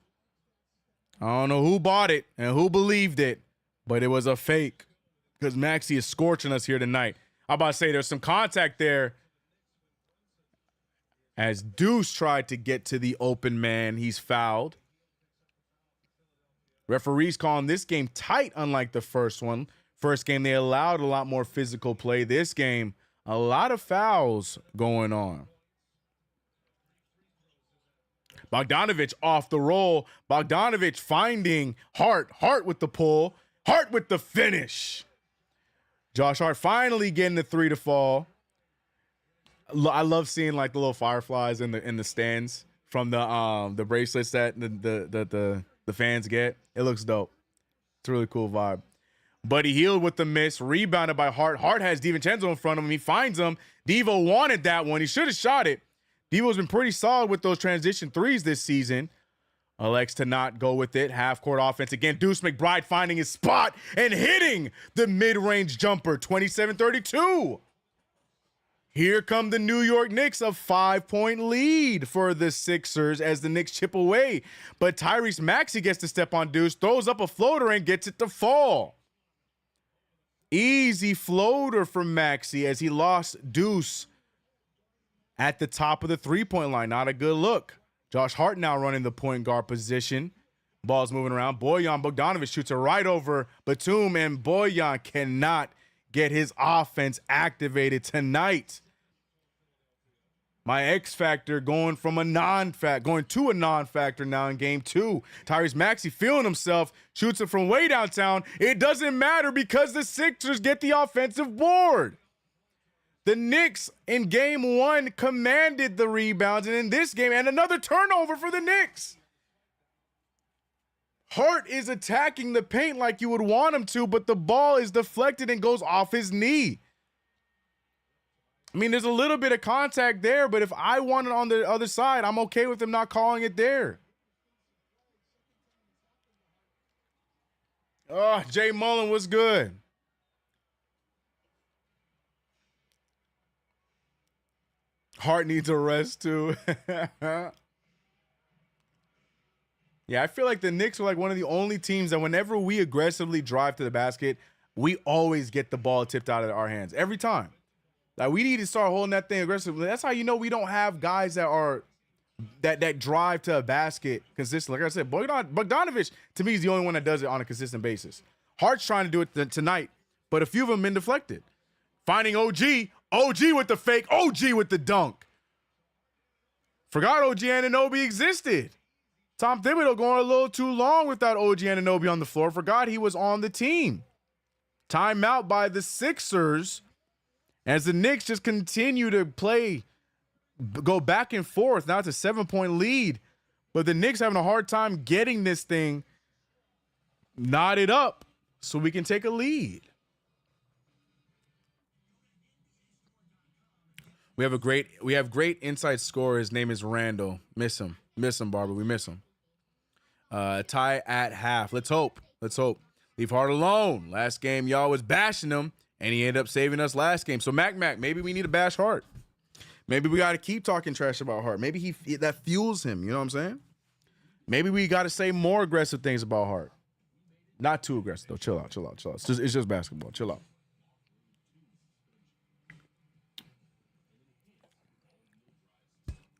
I don't know who bought it and who believed it, but it was a fake. Because Maxey is scorching us here tonight. I'm about to say there's some contact there. As Deuce tried to get to the open man, he's fouled. Referees calling this game tight, unlike the first one. First game, they allowed a lot more physical play. This game, a lot of fouls going on. Bogdanovich off the roll. Bogdanovich finding Hart. Hart with the pull. Hart with the finish. Josh Hart finally getting the 3 to fall. I love seeing like the little fireflies in the stands from the bracelets that the fans get. It looks dope. It's a really cool vibe. Buddy Hield with the miss, rebounded by Hart. Hart has DiVincenzo in front of him. He finds him. Devo wanted that one. He should have shot it. Devo's been pretty solid with those transition threes this season. Elects to not go with it. Half-court offense. Again, Deuce McBride finding his spot and hitting the mid-range jumper. 27-32. Here come the New York Knicks, a 5-point lead for the Sixers as the Knicks chip away. But Tyrese Maxey gets to step on Deuce, throws up a floater, and gets it to fall. Easy floater from Maxey as he lost Deuce at the top of the three-point line. Not a good look. Josh Hart now running the point guard position. Ball's moving around. Bojan Bogdanovic shoots it right over Batum, and Bojan cannot get his offense activated tonight. My X factor going to a non-factor now in game 2. Tyrese Maxey feeling himself, shoots it from way downtown. It doesn't matter because the Sixers get the offensive board. The Knicks in game 1 commanded the rebounds, and in this game, and another turnover for the Knicks. Hart is attacking the paint like you would want him to, but the ball is deflected and goes off his knee. I mean, there's a little bit of contact there, but if I want it on the other side, I'm okay with him not calling it there. Oh, Jay Mullen was good. Hart needs a rest too. Yeah, I feel like the Knicks are like one of the only teams that whenever we aggressively drive to the basket, we always get the ball tipped out of our hands every time. Like we need to start holding that thing aggressively. That's how you know we don't have guys that are that drive to a basket consistently. Like I said, Bogdanovich to me is the only one that does it on a consistent basis. Hart's trying to do it tonight, but a few of them been deflected. Finding OG with the fake, OG with the dunk. Forgot OG Anunoby existed. Tom Thibodeau going a little too long without OG Anunoby on the floor. Forgot he was on the team. Timeout by the Sixers as the Knicks just continue to go back and forth. Now it's a 7-point lead, but the Knicks having a hard time getting this thing knotted up so we can take a lead. We have great inside scorer. His name is Randall. Miss him, Barber. We miss him. Tie at half. Let's hope. Leave Hart alone. Last game, y'all was bashing him, and he ended up saving us last game. So Mac, maybe we need to bash Hart. Maybe we got to keep talking trash about Hart. Maybe that fuels him. You know what I'm saying? Maybe we got to say more aggressive things about Hart. Not too aggressive though. Chill out. It's just basketball. Chill out.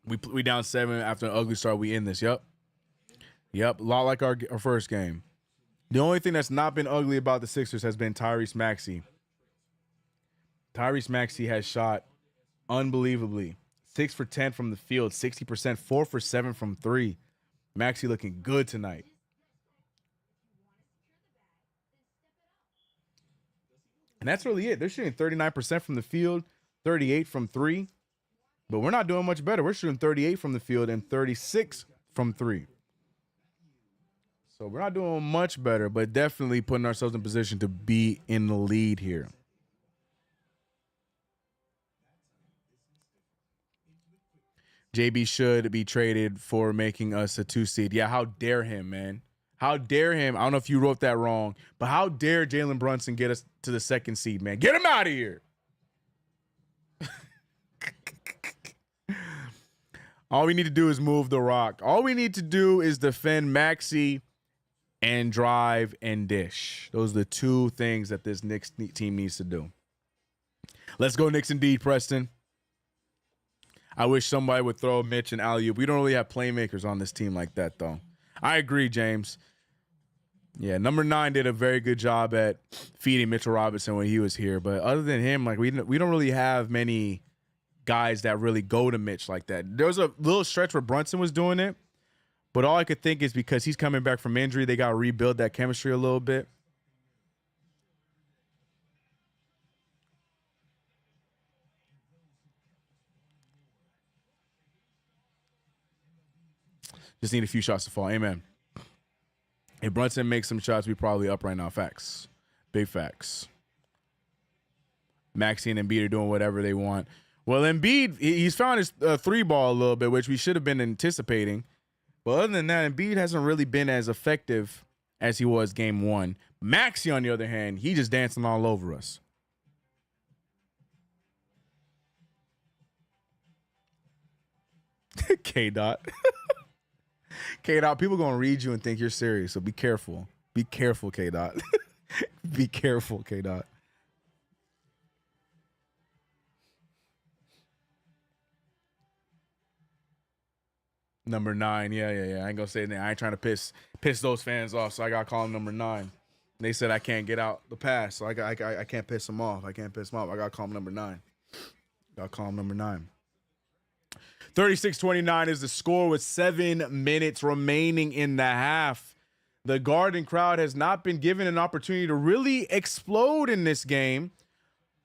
We down 7 after an ugly start. We end this. Yep. A lot like our first game. The only thing that's not been ugly about the Sixers has been Tyrese Maxey. Tyrese Maxey has shot unbelievably. 6 for 10 from the field, 60%, 4 for 7 from 3. Maxey looking good tonight. And that's really it. They're shooting 39% from the field, 38 from 3. But we're not doing much better. We're shooting 38 from the field and 36 from 3. So we're not doing much better, but definitely putting ourselves in position to be in the lead here. JB should be traded for making us a 2 seed. Yeah, how dare him, man. How dare him. I don't know if you wrote that wrong, but how dare Jalen Brunson get us to the 2nd seed, man. Get him out of here. All we need to do is move the rock. All we need to do is defend Maxey and drive and dish. Those are the 2 things that this Knicks team needs to do. Let's go Knicks indeed, Preston. I wish somebody would throw Mitch and alley-oop. We don't really have playmakers on this team like that, though. I agree, James. Yeah, number 9 did a very good job at feeding Mitchell Robinson when he was here. But other than him, like we don't really have many guys that really go to Mitch like that. There was a little stretch where Brunson was doing it, but all I could think is because he's coming back from injury, they got to rebuild that chemistry a little bit. Just need a few shots to fall. Amen. If Brunson makes some shots, we probably up right now. Facts. Big facts. Maxey and Embiid are doing whatever they want. Well, Embiid, he's found his 3-ball a little bit, which we should have been anticipating. But other than that, Embiid hasn't really been as effective as he was game 1. Maxey, on the other hand, he just dancing all over us. K-Dot. K-Dot, people going to read you and think you're serious, so be careful. Be careful, K-Dot. Be careful, K-Dot. Number 9, yeah. I ain't gonna say anything. I ain't trying to piss those fans off, so I gotta call him number 9. They said I can't get out the pass, so I can't piss them off. I gotta call him number 9. 36-29 is the score with 7 minutes remaining in the half. The Garden crowd has not been given an opportunity to really explode in this game.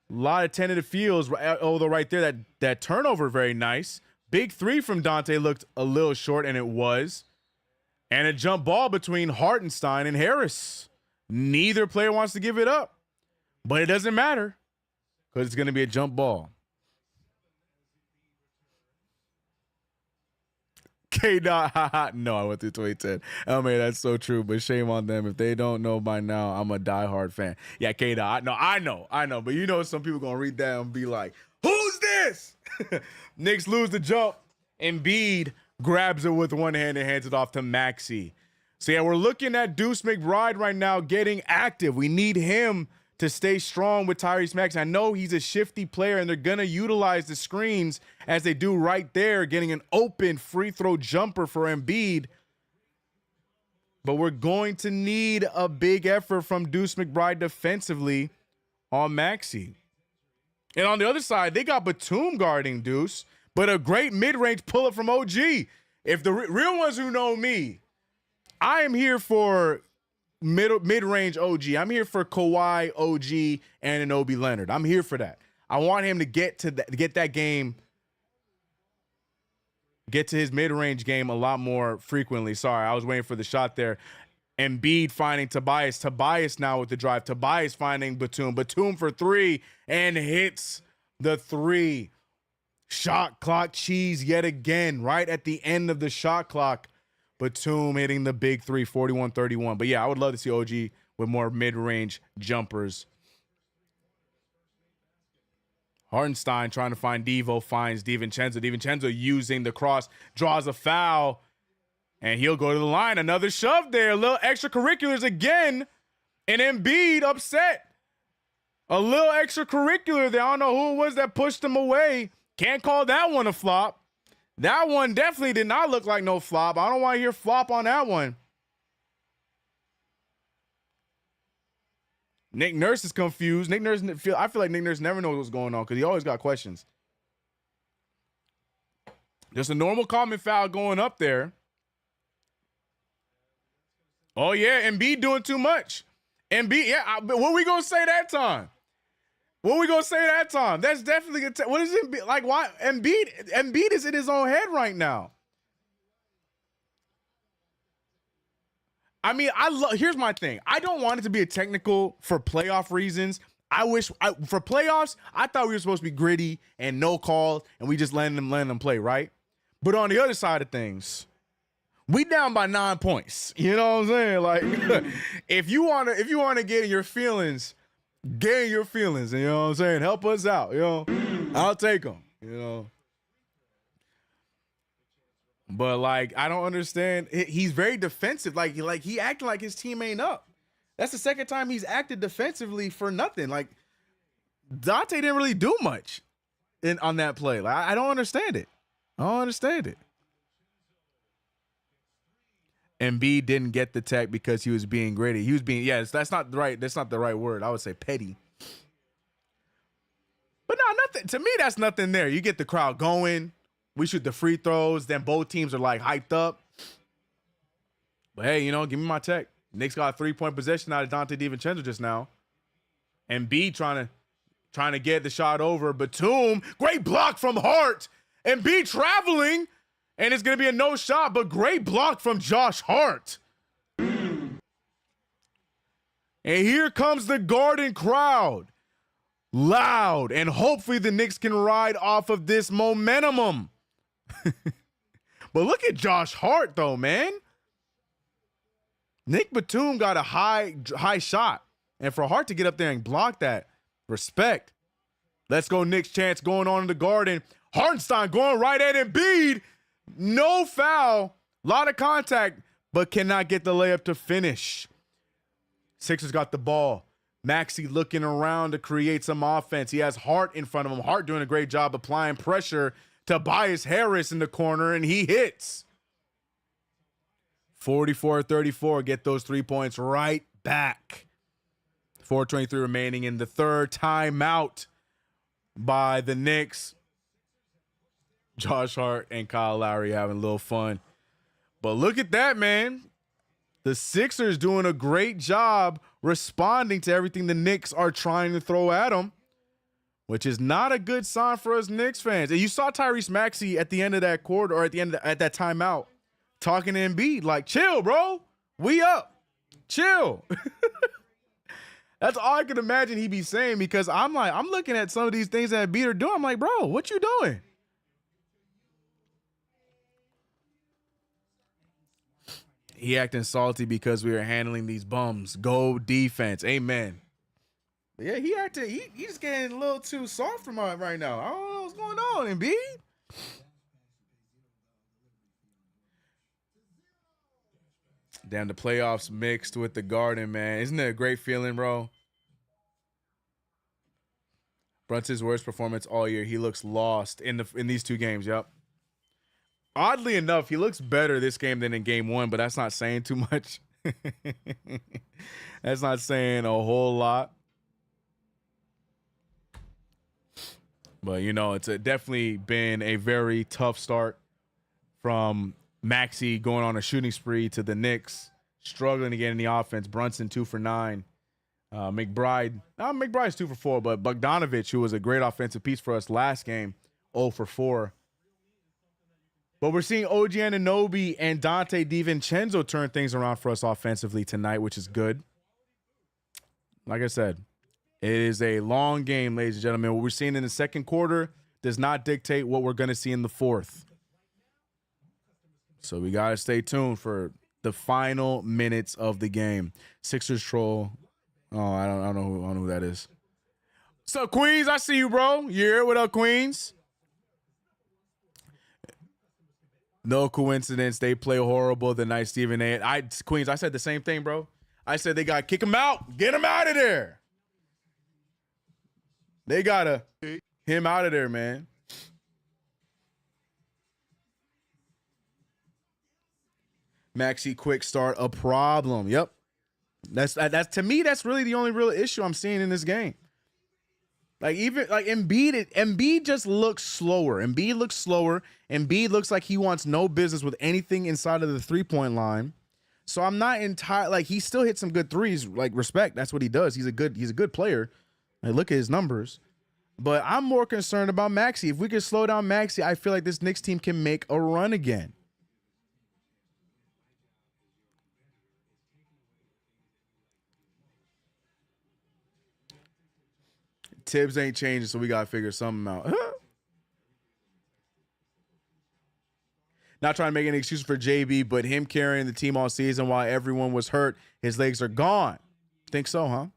A lot of tentative feels, although right there, that turnover, very nice. Big 3 from Dante looked a little short, and it was. And a jump ball between Hartenstein and Harris. Neither player wants to give it up. But it doesn't matter because it's going to be a jump ball. K-Dot, no, I went through 2010. Oh, man, that's so true, but shame on them. If they don't know by now, I'm a diehard fan. Yeah, K-Dot, I know. But you know some people going to read that and be like, who's this? Knicks lose the jump. Embiid grabs it with one hand and hands it off to Maxey. So, yeah, we're looking at Deuce McBride right now getting active. We need him to stay strong with Tyrese Maxey. I know he's a shifty player, and they're going to utilize the screens as they do right there, getting an open free throw jumper for Embiid. But we're going to need a big effort from Deuce McBride defensively on Maxey. And on the other side, they got Batum guarding Deuce, but a great mid-range pull-up from OG. If the real ones who know me, I am here for mid-range OG. I'm here for Kawhi, OG, and an Obi Leonard. I'm here for that. I want him to get to his mid-range game a lot more frequently. Sorry, I was waiting for the shot there. Embiid finding Tobias. Tobias now with the drive. Tobias finding Batum. Batum for 3 and hits the 3. Shot clock cheese yet again, right at the end of the shot clock. Batum hitting the big three, 41-31. But yeah, I would love to see OG with more mid-range jumpers. Hartenstein trying to find Devo, finds DiVincenzo. DiVincenzo using the cross, draws a foul, and he'll go to the line. Another shove there. A little extracurriculars again. And Embiid upset. A little extracurricular there. I don't know who it was that pushed him away. Can't call that one a flop. That one definitely did not look like no flop. I don't want to hear flop on that one. Nick Nurse is confused. I feel like Nick Nurse never knows what's going on because he always got questions. Just a normal common foul going up there. Oh, yeah, Embiid doing too much. Embiid, yeah, what we going to say that time? What we gonna say that time? That's definitely what is it like? Why Embiid is in his own head right now. I mean, here's my thing. I don't want it to be a technical for playoff reasons. For playoffs, I thought we were supposed to be gritty and no calls, and we just letting them play, right? But on the other side of things, we down by 9 points. You know what I'm saying? Like, if you wanna get in your feelings. Gain your feelings, you know what I'm saying? Help us out, you know? I'll take them, you know? But, like, I don't understand. He's very defensive. Like he acting like his team ain't up. That's the second time he's acted defensively for nothing. Like, Dante didn't really do much on that play. Like, I don't understand it. I don't understand it. Embiid didn't get the tech because he was being gritty. He was being, that's not the right word. I would say petty. But no, nothing. To me, that's nothing there. You get the crowd going. We shoot the free throws. Then both teams are like hyped up. But hey, give me my tech. Knicks got a 3-point possession out of Dante DiVincenzo just now. Embiid trying to get the shot over. Batum, great block from Hart. Embiid traveling. And it's going to be a no shot, but great block from Josh Hart. And here comes the Garden crowd. Loud. And hopefully the Knicks can ride off of this momentum. But look at Josh Hart, though, man. Nick Batum got a high shot. And for Hart to get up there and block that, respect. Let's go Knicks chance going on in the Garden. Hartenstein going right at Embiid. No foul, a lot of contact, but cannot get the layup to finish. Sixers got the ball. Maxey looking around to create some offense. He has Hart in front of him. Hart doing a great job applying pressure to Tobias Harris in the corner, and he hits. 44-34, get those 3 points right back. 4:23 remaining in the third. Timeout by the Knicks. Josh Hart and Kyle Lowry having a little fun. But look at that, man. The Sixers doing a great job responding to everything the Knicks are trying to throw at them, which is not a good sign for us Knicks fans. And you saw Tyrese Maxey at the end of that quarter, or at that timeout, talking to Embiid, like, chill, bro. We up. Chill. That's all I can imagine he be saying, because I'm looking at some of these things that Embiid are doing. I'm like, bro, what you doing? He acting salty because we were handling these bums. Go defense. Amen. But yeah, he just getting a little too soft for my right now. I don't know what's going on, Embiid. Damn, the playoffs mixed with the Garden, man. Isn't it a great feeling, bro? Brunson's worst performance all year. He looks lost in these two games. Yep. Oddly enough, he looks better this game than in game one, but that's not saying too much. That's not saying a whole lot. But, it's definitely been a very tough start from Maxey going on a shooting spree to the Knicks struggling to get in the offense. Brunson 2 for 9. McBride's 2 for 4, but Bogdanovich, who was a great offensive piece for us last game, 0 for 4. But we're seeing OG Anunoby and Dante DiVincenzo turn things around for us offensively tonight, which is good. Like I said, it is a long game, ladies and gentlemen. What we're seeing in the second quarter, does not dictate what we're going to see in the fourth. So we got to stay tuned for the final minutes of the game. Sixers troll. Oh, I don't know who that is. What's up, Queens? I see you, bro. Yeah, what up, Queens? No coincidence. They play horrible the night Stephen A. Queens, I said the same thing, bro. I said they got to kick him out. Get him out of there. They got to him out of there, man. Maxey quick start a problem. Yep. That's to me, that's really the only real issue I'm seeing in this game. Like even like Embiid just looks slower. Embiid looks slower. Embiid looks like he wants no business with anything inside of the 3-point line. So I'm not entirely like he still hits some good threes. Like respect, that's what he does. He's a good player. Like, look at his numbers. But I'm more concerned about Maxey. If we can slow down Maxey, I feel like this Knicks team can make a run again. Tibbs ain't changing, so we got to figure something out. Not trying to make any excuses for JB, but him carrying the team all season while everyone was hurt, his legs are gone. Think so, huh?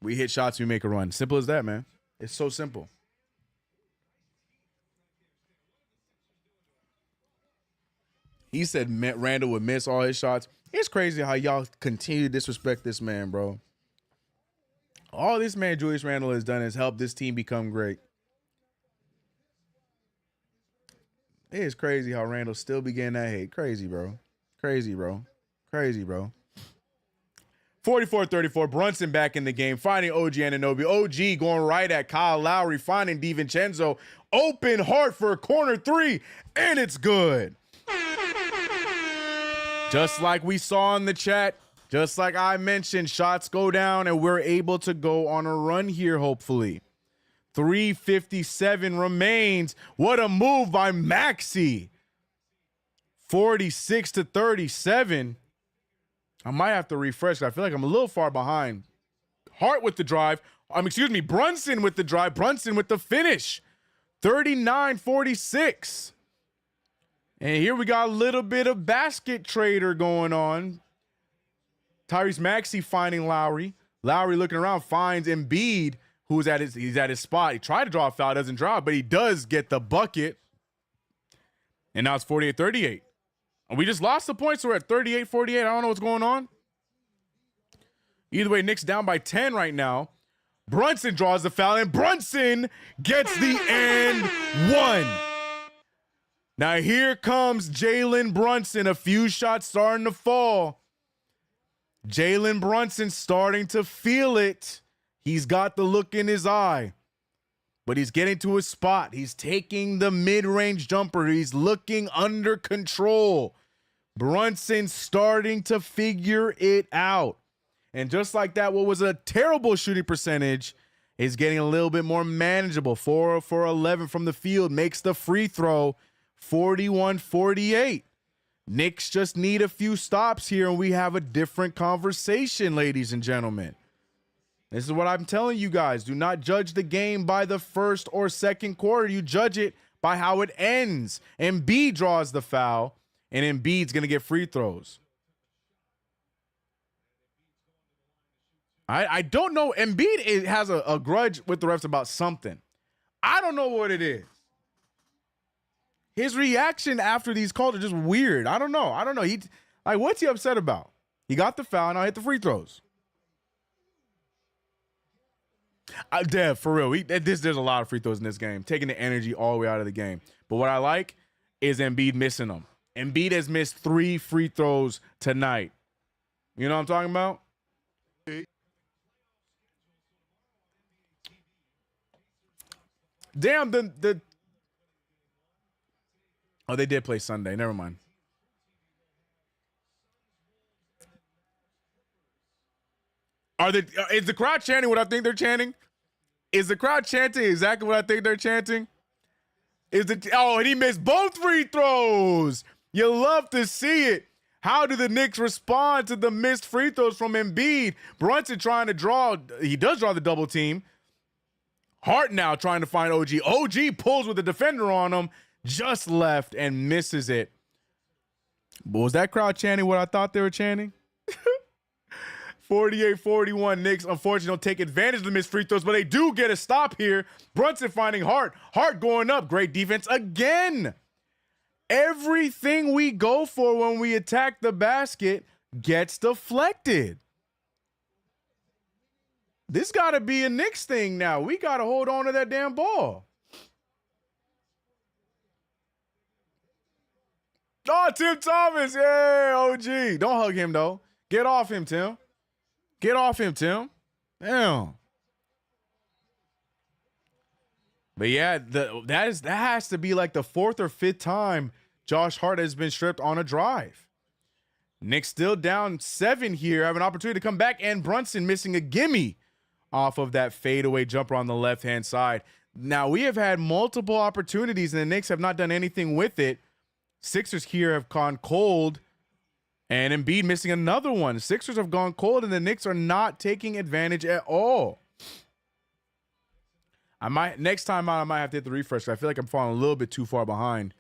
We hit shots, we make a run. Simple as that, man. It's so simple. He said Randall would miss all his shots. It's crazy how y'all continue to disrespect this man, bro. All this man Julius Randle has done is help this team become great. It is crazy how Randall still be getting that hate. Crazy, bro. Crazy, bro. Crazy, bro. 44-34, Brunson back in the game, finding OG Anunoby. OG going right at Kyle Lowry, finding DiVincenzo. Open Hart for a corner three, and it's good. Just like we saw in the chat, just like I mentioned, shots go down and we're able to go on a run here, hopefully. 3:57 remains. What a move by Maxey. 46-37. I might have to refresh. I feel like I'm a little far behind. Hart with the drive. Brunson with the drive. Brunson with the finish. 39-46. And here we got a little bit of basket trader going on. Tyrese Maxey finding Lowry. Lowry looking around, finds Embiid, he's at his spot. He tried to draw a foul, doesn't draw, but he does get the bucket. And now it's 48-38. And we just lost the points, so we're at 38-48. I don't know what's going on. Either way, Knicks down by 10 right now. Brunson draws the foul, and Brunson gets the and one. Now here comes Jalen Brunson. A few shots starting to fall. Jalen Brunson starting to feel it. He's got the look in his eye. But he's getting to his spot. He's taking the mid-range jumper. He's looking under control. Brunson starting to figure it out. And just like that, what was a terrible shooting percentage is getting a little bit more manageable. 4 for 11 from the field. Makes the free throw. 41-48. Knicks just need a few stops here, and we have a different conversation, ladies and gentlemen. This is what I'm telling you guys. Do not judge the game by the first or second quarter. You judge it by how it ends. Embiid draws the foul, and Embiid's going to get free throws. I don't know. Embiid has a grudge with the refs about something. I don't know what it is. His reaction after these calls are just weird. I don't know. What's he upset about? He got the foul, and I hit the free throws. Dev, for real, there's a lot of free throws in this game, taking the energy all the way out of the game. But what I like is Embiid missing them. Embiid has missed 3 free throws tonight. You know what I'm talking about? Damn, oh, they did play Sunday. Never mind. Is the crowd chanting what I think they're chanting? Is the crowd chanting exactly what I think they're chanting? And he missed both free throws. You love to see it. How do the Knicks respond to the missed free throws from Embiid? Brunson trying to draw. He does draw the double team. Hart now trying to find OG. OG pulls with the defender on him. Just left and misses it. But was that crowd chanting what I thought they were chanting? 48-41 Knicks, unfortunately, don't take advantage of the missed free throws, but they do get a stop here. Brunson finding Hart. Hart going up. Great defense again. Everything we go for when we attack the basket gets deflected. This got to be a Knicks thing now. We got to hold on to that damn ball. Oh, Tim Thomas. Yeah, OG. Don't hug him, though. Get off him, Tim. Get off him, Tim. Damn. But yeah, that has to be like the 4th or 5th time Josh Hart has been stripped on a drive. Knicks still down 7 here. Have an opportunity to come back, and Brunson missing a gimme off of that fadeaway jumper on the left-hand side. Now, we have had multiple opportunities, and the Knicks have not done anything with it. Sixers here have gone cold, and Embiid missing another one. Sixers have gone cold, and the Knicks are not taking advantage at all. Next time out, I might have to hit the refresh. I feel like I'm falling a little bit too far behind.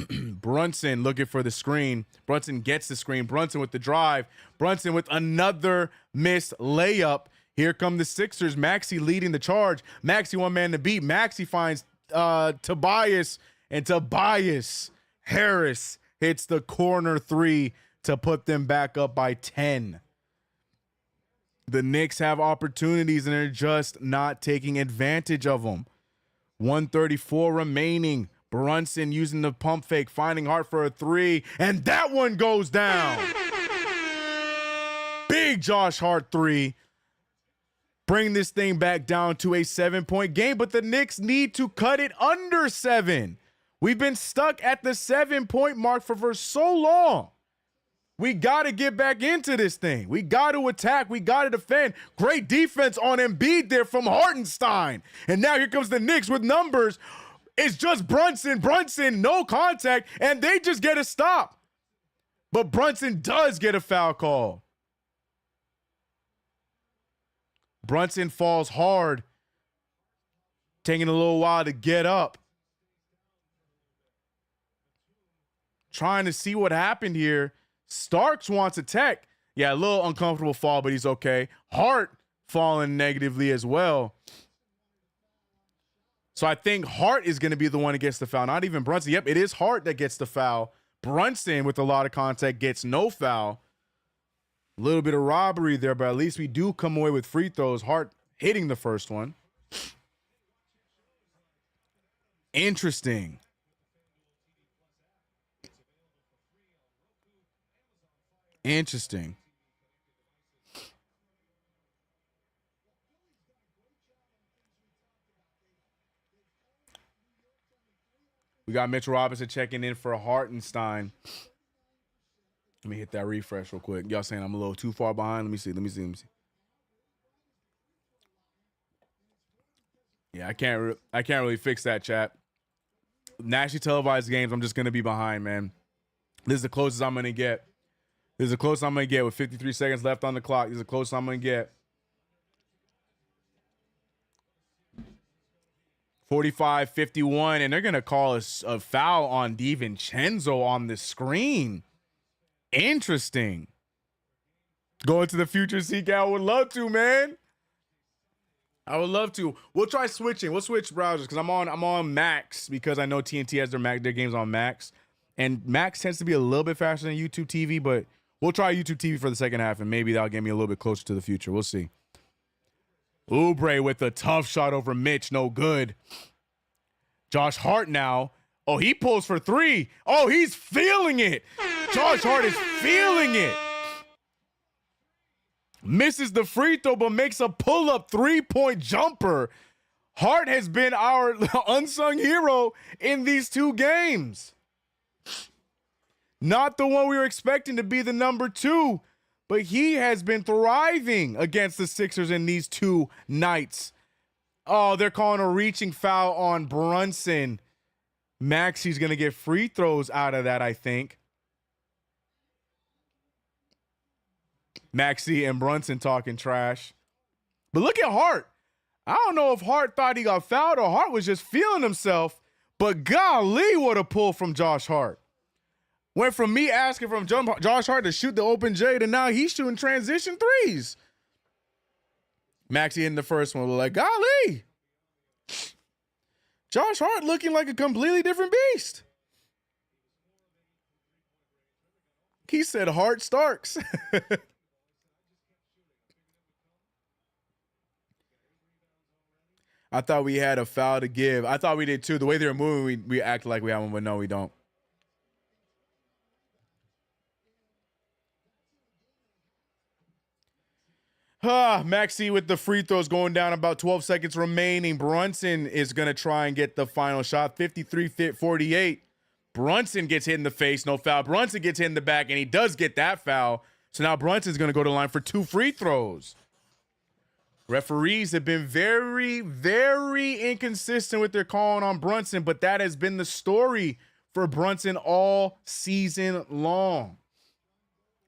Brunson looking for the screen. Brunson gets the screen. Brunson with the drive. Brunson with another missed layup. Here come the Sixers. Maxey leading the charge. Maxey one man to beat. Maxey finds Tobias, and Tobias Harris hits the corner 3 to put them back up by 10. The Knicks have opportunities, and they're just not taking advantage of them. 1:34 remaining. Brunson using the pump fake, finding Hart for a 3, and that one goes down. Big Josh Hart 3. Bring this thing back down to a 7-point game, but the Knicks need to cut it under 7. We've been stuck at the 7-point mark for so long. We got to get back into this thing. We got to attack. We got to defend. Great defense on Embiid there from Hartenstein. And now here comes the Knicks with numbers. It's just Brunson, no contact, and they just get a stop. But Brunson does get a foul call. Brunson falls hard, taking a little while to get up. Trying to see what happened here. Starks wants a tech. Yeah, a little uncomfortable fall, but he's okay. Hart falling negatively as well. So I think Hart is going to be the one that gets the foul, not even Brunson. Yep, it is Hart that gets the foul. Brunson, with a lot of contact, gets no foul. A little bit of robbery there, but at least we do come away with free throws. Hart hitting the first one. Interesting. Interesting. We got Mitchell Robinson checking in for Hartenstein. Let me hit that refresh real quick. Y'all saying I'm a little too far behind? Let me see. Yeah, I can't really fix that, chat. Nationally televised games, I'm just gonna be behind, man. This is the closest I'm gonna get. With 53 seconds left on the clock. This is the closest I'm gonna get. 45-51, and they're going to call a foul on DiVincenzo on the screen. Interesting. Going to the future, CK. I would love to, man. I would love to. We'll try switching. We'll switch browsers because I'm on Max because I know TNT has their games on Max. And Max tends to be a little bit faster than YouTube TV, but we'll try YouTube TV for the second half, and maybe that'll get me a little bit closer to the future. We'll see. Oubre with a tough shot over Mitch. No good. Josh Hart now. Oh, he pulls for 3. Oh, he's feeling it. Josh Hart is feeling it. Misses the free throw, but makes a pull-up 3-point jumper. Hart has been our unsung hero in these 2 games. Not the one we were expecting to be the number 2. But he has been thriving against the Sixers in these 2 nights. Oh, they're calling a reaching foul on Brunson. Maxey's going to get free throws out of that, I think. Maxey and Brunson talking trash. But look at Hart. I don't know if Hart thought he got fouled or Hart was just feeling himself, but golly, what a pull from Josh Hart. Went from me asking from Josh Hart to shoot the open J to now he's shooting transition threes. Maxey in the first one was like, golly. Josh Hart looking like a completely different beast. He said Hart Starks. I thought we had a foul to give. I thought we did too. The way they were moving, we acted like we have one, but no, we don't. Maxey with the free throws going down, about 12 seconds remaining. Brunson is going to try and get the final shot, 53-48. Brunson gets hit in the face, no foul. Brunson gets hit in the back, and he does get that foul. So now Brunson's going to go to the line for 2 free throws. Referees have been very, very inconsistent with their calling on Brunson, but that has been the story for Brunson all season long.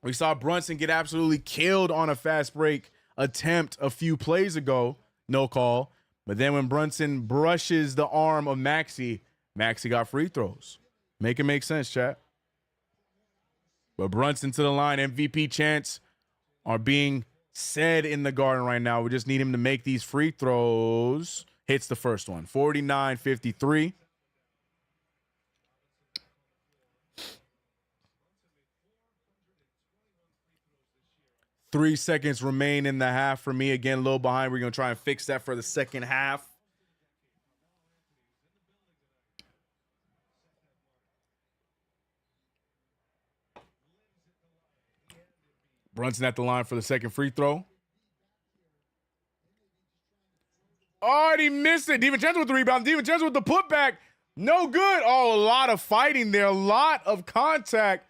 We saw Brunson get absolutely killed on a fast break attempt a few plays ago, no call. But then when Brunson brushes the arm of Maxey, Maxey got free throws. Make it make sense, chat. But Brunson to the line, MVP chants are being said in the Garden right now. We just need him to make these free throws. Hits the first one, 49-53. Three seconds remain in the half for me. Again, a little behind. We're going to try and fix that for the second half. Brunson at the line for the second free throw. Oh, he missed it. DiVincenzo with the rebound. DiVincenzo with the putback. No good. Oh, a lot of fighting there. A lot of contact.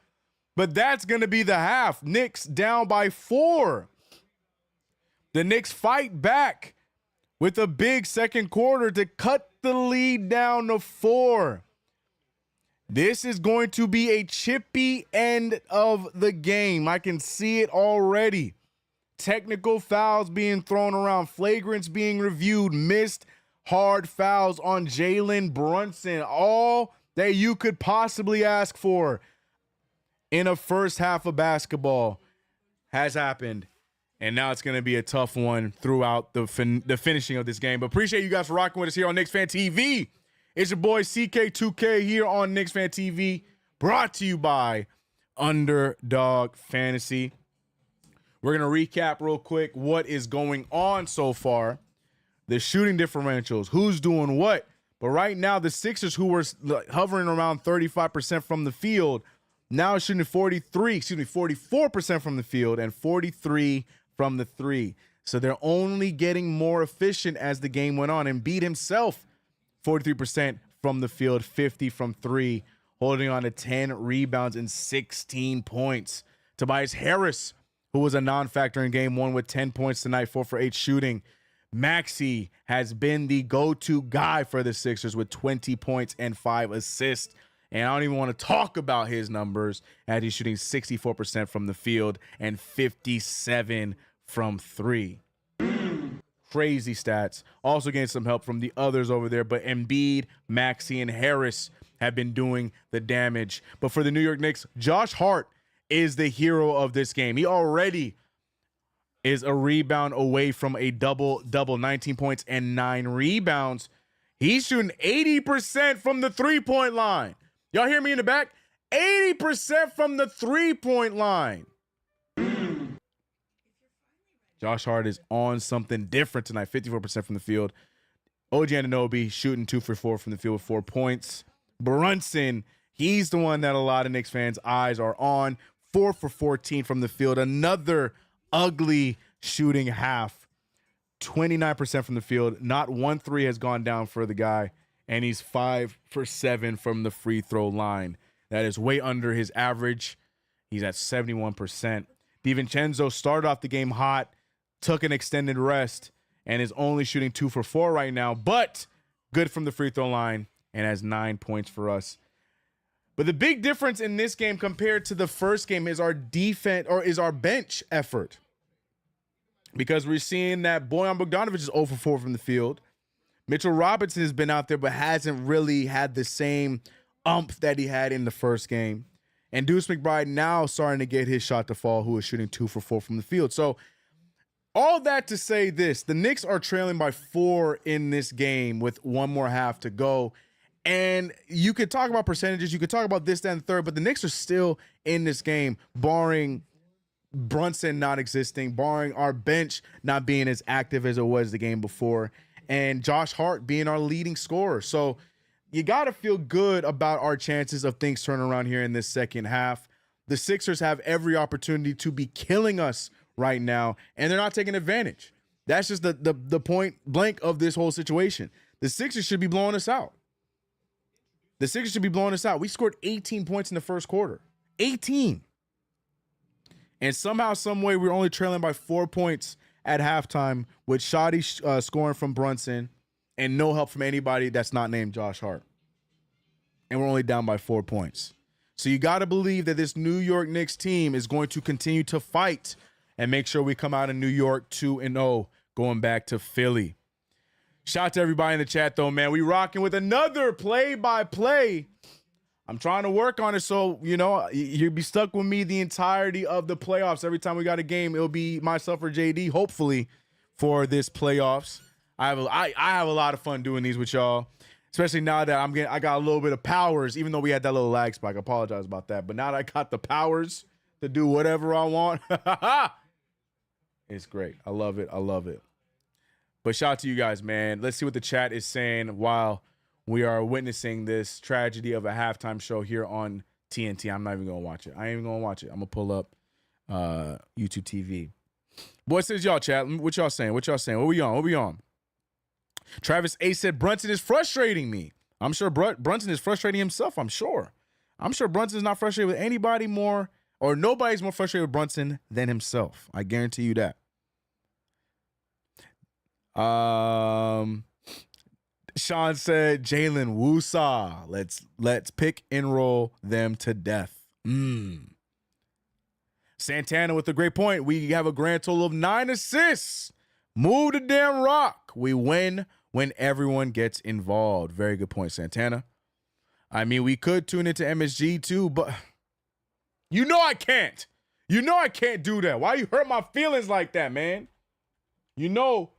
But that's going to be the half. Knicks down by 4. The Knicks fight back with a big second quarter to cut the lead down to 4. This is going to be a chippy end of the game. I can see it already. Technical fouls being thrown around, flagrants being reviewed, missed hard fouls on Jalen Brunson. All that you could possibly ask for in a first half of basketball has happened. And now it's going to be a tough one throughout the finishing of this game. But appreciate you guys for rocking with us here on KnicksFanTV. It's your boy CK2K here on KnicksFanTV, brought to you by UnderDog Fantasy. We're going to recap real quick what is going on so far. The shooting differentials, who's doing what. But right now, the Sixers, who were hovering around 35% from the field, now shooting 44% from the field and 43% from the three. So they're only getting more efficient as the game went on. Embiid himself, 43% from the field, 50% from three, holding on to 10 rebounds and 16 points. Tobias Harris, who was a non-factor in game one with 10 points tonight, 4 for 8 shooting. Maxey has been the go-to guy for the Sixers with 20 points and 5 assists. And I don't even want to talk about his numbers as he's shooting 64% from the field and 57% from three. Crazy stats. Also getting some help from the others over there, but Embiid, Maxey, and Harris have been doing the damage. But for the New York Knicks, Josh Hart is the hero of this game. He already is a rebound away from a double-double, 19 points and 9 rebounds. He's shooting 80% from the three-point line. Y'all hear me in the back? 80% from the three-point line. Josh Hart is on something different tonight. 54% from the field. OG Anunoby shooting 2 for 4 from the field with 4 points. Brunson, he's the one that a lot of Knicks fans' eyes are on. 4 for 14 from the field. Another ugly shooting half. 29% from the field. Not 1 3 has gone down for the guy. And he's 5 for 7 from the free throw line. That is way under his average. He's at 71%. DiVincenzo started off the game hot, took an extended rest, and is only shooting 2 for 4 right now, but good from the free throw line and has 9 points for us. But the big difference in this game compared to the first game is our defense, or is our bench effort. because we're seeing that Bojan Bogdanovic is 0 for 4 from the field. Mitchell Robinson has been out there but hasn't really had the same umph that he had in the first game. And Deuce McBride now starting to get his shot to fall, who is shooting 2 for 4 from the field. So all that to say this, the Knicks are trailing by 4 in this game with one more half to go. And you could talk about percentages, you could talk about this, that, and third, but the Knicks are still in this game, barring Brunson not existing, barring our bench not being as active as it was the game before, and Josh Hart being our leading scorer. So you got to feel good about our chances of things turning around here in this second half. The Sixers have every opportunity to be killing us right now, and they're not taking advantage. That's just the point blank of this whole situation. The Sixers should be blowing us out. The Sixers should be blowing us out. We scored 18 points in the first quarter. 18. And somehow, some way, we're only trailing by 4 points at halftime with shoddy scoring from Brunson and no help from anybody that's not named Josh Hart. And we're only down by 4 points. So you got to believe that this New York Knicks team is going to continue to fight and make sure we come out in New York 2-0 going back to Philly. Shout out to everybody in the chat, though, man. We rocking with another play-by-play. I'm trying to work on it so, you know, you'll be stuck with me the entirety of the playoffs. Every time we got a game, it'll be myself or JD, hopefully, for this playoffs. I have a lot of fun doing these with y'all, especially now that I got a little bit of powers, even though we had that little lag spike. I apologize about that. But now that I got the powers to do whatever I want, it's great. I love it. I love it. But shout out to you guys, man. Let's see what the chat is saying while we are witnessing this tragedy of a halftime show here on TNT. I'm not even going to watch it. I ain't even going to watch it. I'm going to pull up YouTube TV. What says y'all, chat? What y'all saying? What y'all saying? What we on? What we on? Travis A said, Brunson is frustrating me. I'm sure Brunson is frustrating himself, I'm sure. I'm sure Brunson's not frustrated with anybody more, or nobody's more frustrated with Brunson than himself. I guarantee you that. Sean said, Jalen Woosaw. Let's pick and roll them to death. Santana with a great point. We have a grand total of 9 assists. Move the damn rock. We win when everyone gets involved. Very good point, Santana. I mean, we could tune into MSG too, but you know I can't. You know I can't do that. Why you hurt my feelings like that, man? You know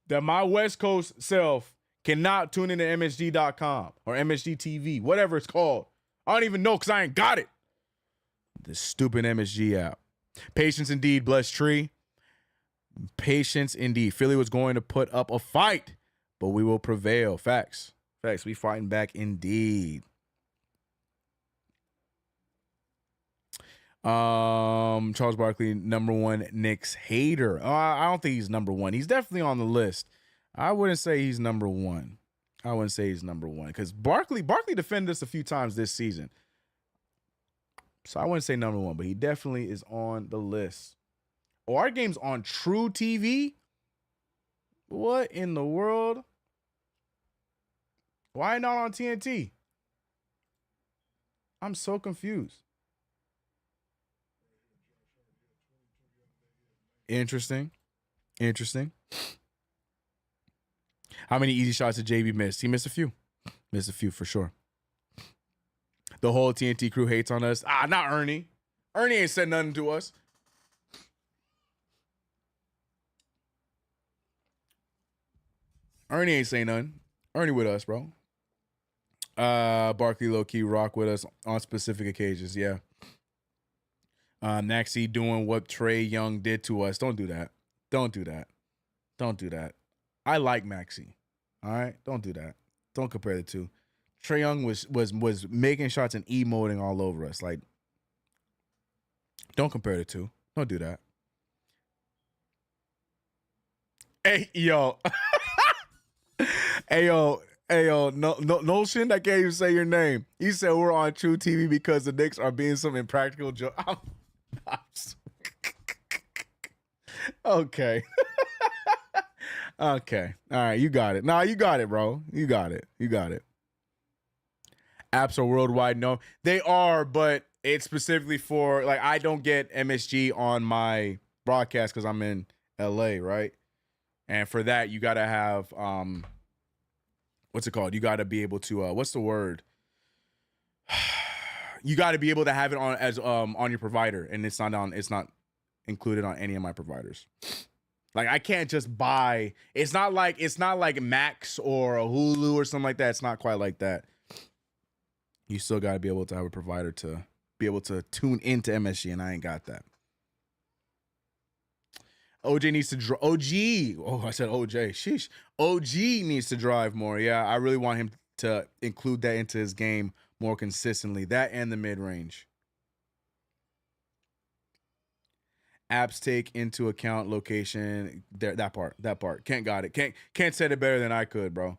that my West Coast self cannot tune into MSG.com or MSG TV, whatever it's called. I don't even know because I ain't got it. The stupid MSG app. Patience indeed, blessed tree. Patience indeed. Philly was going to put up a fight, but we will prevail. Facts. Facts. We fighting back indeed. Charles Barkley, #1 Knicks hater. I don't think he's #1. He's definitely on the list. I wouldn't say he's #1. I wouldn't say he's #1 because Barkley defended us a few times this season. So I wouldn't say #1, but he definitely is on the list. Oh, our game's on True TV? What in the world? Why not on TNT? I'm so confused. Interesting. How many easy shots did JB miss? He missed a few. Missed a few for sure. The whole TNT crew hates on us. Not Ernie. Ernie ain't said nothing to us. Ernie ain't saying nothing. Ernie with us, bro. Barkley low-key rock with us on specific occasions, yeah. Maxey doing what Trae Young did to us. Don't do that. Don't do that. Don't do that. I like Maxey. All right? Don't do that. Don't compare the two. Trae Young was making shots and emoting all over us. Like, don't compare the two. Don't do that. Hey, yo. Hey, yo, Notion, I can't even say your name. He said we're on True TV because the Knicks are being some impractical joke. Okay. Okay. All right, you got it. Nah, you got it, bro. You got it. Apps are worldwide. No, they are, but it's specifically for, like, I don't get MSG on my broadcast because I'm in LA, right? And for that, you got to have, what's it called? You got to be able to, what's the word? You got to be able to have it on as on your provider, and it's not included on any of my providers. Like, I can't just buy. It's not like Max or a Hulu or something like that. It's not quite like that. You still got to be able to have a provider to be able to tune into MSG, and I ain't got that. OJ needs to drive. OG. Oh, I said OJ. Sheesh. OG needs to drive more. Yeah, I really want him to include that into his game more consistently. That and the mid-range. Apps take into account location. There, that part. Can't got it. Can't say it better than I could, bro.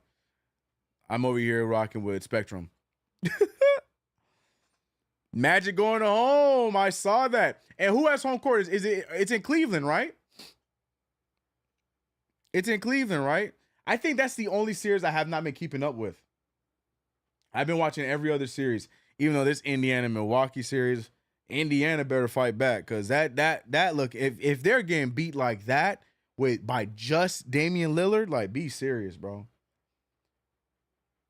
I'm over here rocking with Spectrum. Magic going home. I saw that. And who has home court? It's in Cleveland, right? It's in Cleveland, right? I think that's the only series I have not been keeping up with. I've been watching every other series, even though this Indiana-Milwaukee series, Indiana better fight back, because that look, if they're getting beat like that by just Damian Lillard, like, be serious, bro.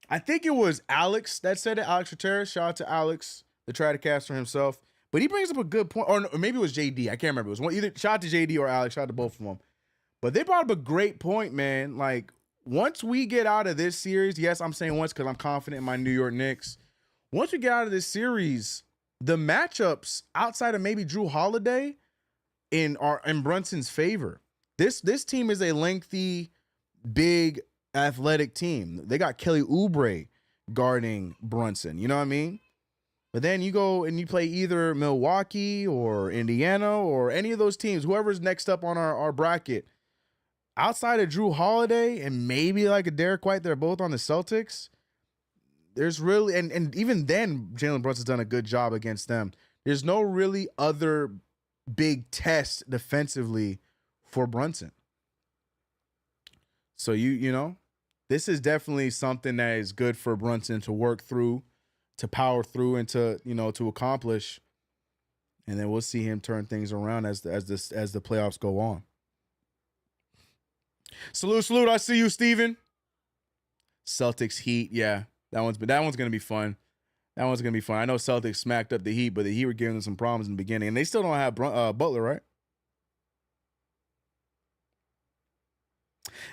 I think it was Alex that said it, Alex Raterra. Shout out to Alex, the Tradacaster himself. But he brings up a good point, or maybe it was JD. I can't remember. It was one, either shout out to JD or Alex. Shout out to both of them. But they brought up a great point, man. Like, once we get out of this series, yes, I'm saying once because I'm confident in my New York Knicks. Once we get out of this series, the matchups outside of maybe Drew Holiday are in Brunson's favor. This team is a lengthy, big, athletic team. They got Kelly Oubre guarding Brunson. You know what I mean? But then you go and you play either Milwaukee or Indiana or any of those teams, whoever's next up on our bracket. Outside of Drew Holiday and maybe like a Derek White, they're both on the Celtics. There's really, and even then, Jalen Brunson's done a good job against them. There's no really other big test defensively for Brunson. So you know, this is definitely something that is good for Brunson to work through, to power through, and to accomplish. And then we'll see him turn things around as the playoffs go on. Salute. I see you, Steven. Celtics Heat, yeah. That one's gonna be fun. I know Celtics smacked up the Heat, but the Heat were giving them some problems in the beginning, and they still don't have Butler, right?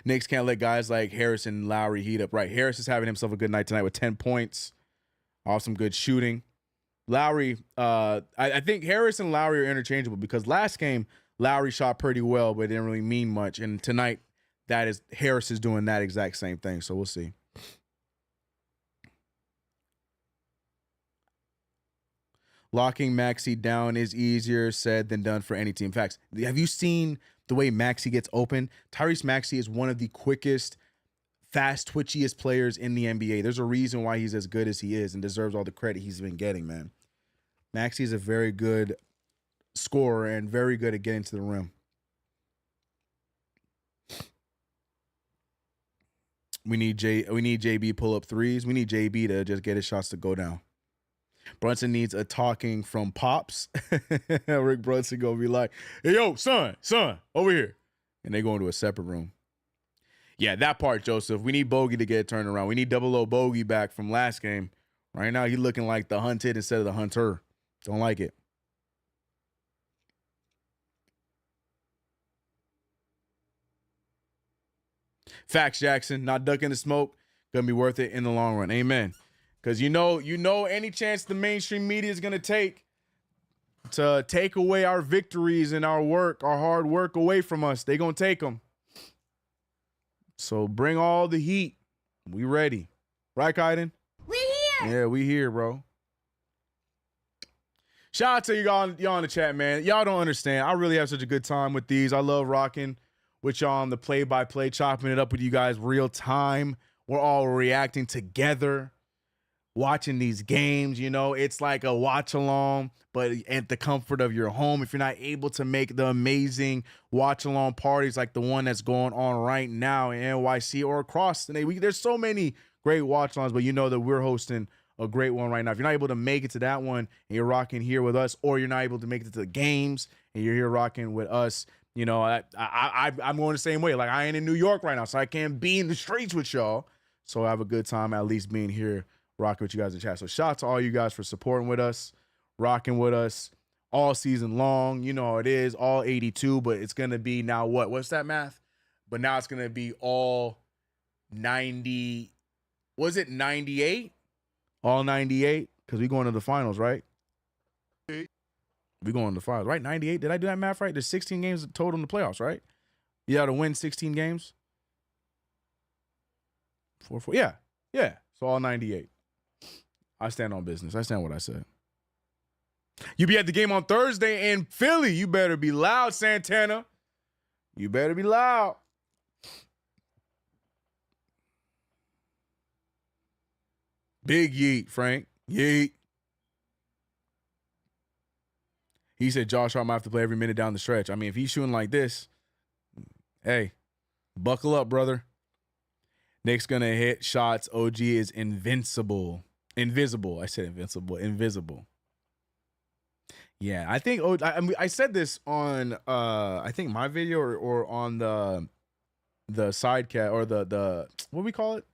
Knicks can't let guys like Harris and Lowry heat up, right? Harris is having himself a good night tonight with 10 points, off some good shooting. Lowry, I think Harris and Lowry are interchangeable because last game Lowry shot pretty well, but it didn't really mean much, and tonight Harris is doing that exact same thing. So we'll see. Locking Maxey down is easier said than done for any team. Facts. Have you seen the way Maxey gets open? Tyrese Maxey is one of the quickest, fast, twitchiest players in the NBA. There's a reason why he's as good as he is and deserves all the credit he's been getting, man. Maxey is a very good scorer and very good at getting to the rim. We need JB pull up threes. We need JB to just get his shots to go down. Brunson needs a talking from Pops. Rick Brunson gonna be like, "Hey, yo, son, over here." And they go into a separate room. Yeah, that part, Joseph. We need Bogey to get it turned around. We need 00 Bogey back from last game. Right now, he's looking like the hunted instead of the hunter. Don't like it. Facts, Jackson. Not ducking the smoke. Gonna be worth it in the long run. Amen. Because you know any chance the mainstream media is gonna take to take away our victories and our work, our hard work away from us, they gonna take them. So bring all the heat. We ready. Right, Kaiden? We here. Yeah, we here, bro. Shout out to y'all in the chat, man. Y'all don't understand. I really have such a good time with these. I love rocking with y'all on the play-by-play, chopping it up with you guys real time. We're all reacting together, watching these games. You know, it's like a watch along, but at the comfort of your home. If you're not able to make the amazing watch along parties like the one that's going on right now in NYC or across the nation, there's so many great watch alongs, but you know that we're hosting a great one right now. If you're not able to make it to that one and you're rocking here with us, or you're not able to make it to the games and you're here rocking with us, You know, I'm going the same way. Like, I ain't in New York right now, so I can't be in the streets with y'all. So I have a good time at least being here, rocking with you guys in chat. So shout out to all you guys for supporting with us, rocking with us all season long. You know how it is, all 82, but it's going to be now what? What's that math? But now it's going to be all 90. Was it 98? All 98? Because we going to the finals, right? We going to the finals, right? 98. Did I do that math right? There's 16 games total in the playoffs, right? You got to win 16 games. 4-4. Yeah. Yeah. So all 98. I stand on business. I stand what I said. You be at the game on Thursday in Philly. You better be loud, Santana. You better be loud. Big yeet, Frank. Yeet. He said Josh Hart might have to play every minute down the stretch. I mean, if he's shooting like this, hey, buckle up, brother. Nick's going to hit shots. OG is invincible. Invisible. I said invincible. Invisible. Yeah, I think I said this on I think my video or on the sidecast or the what do we call it?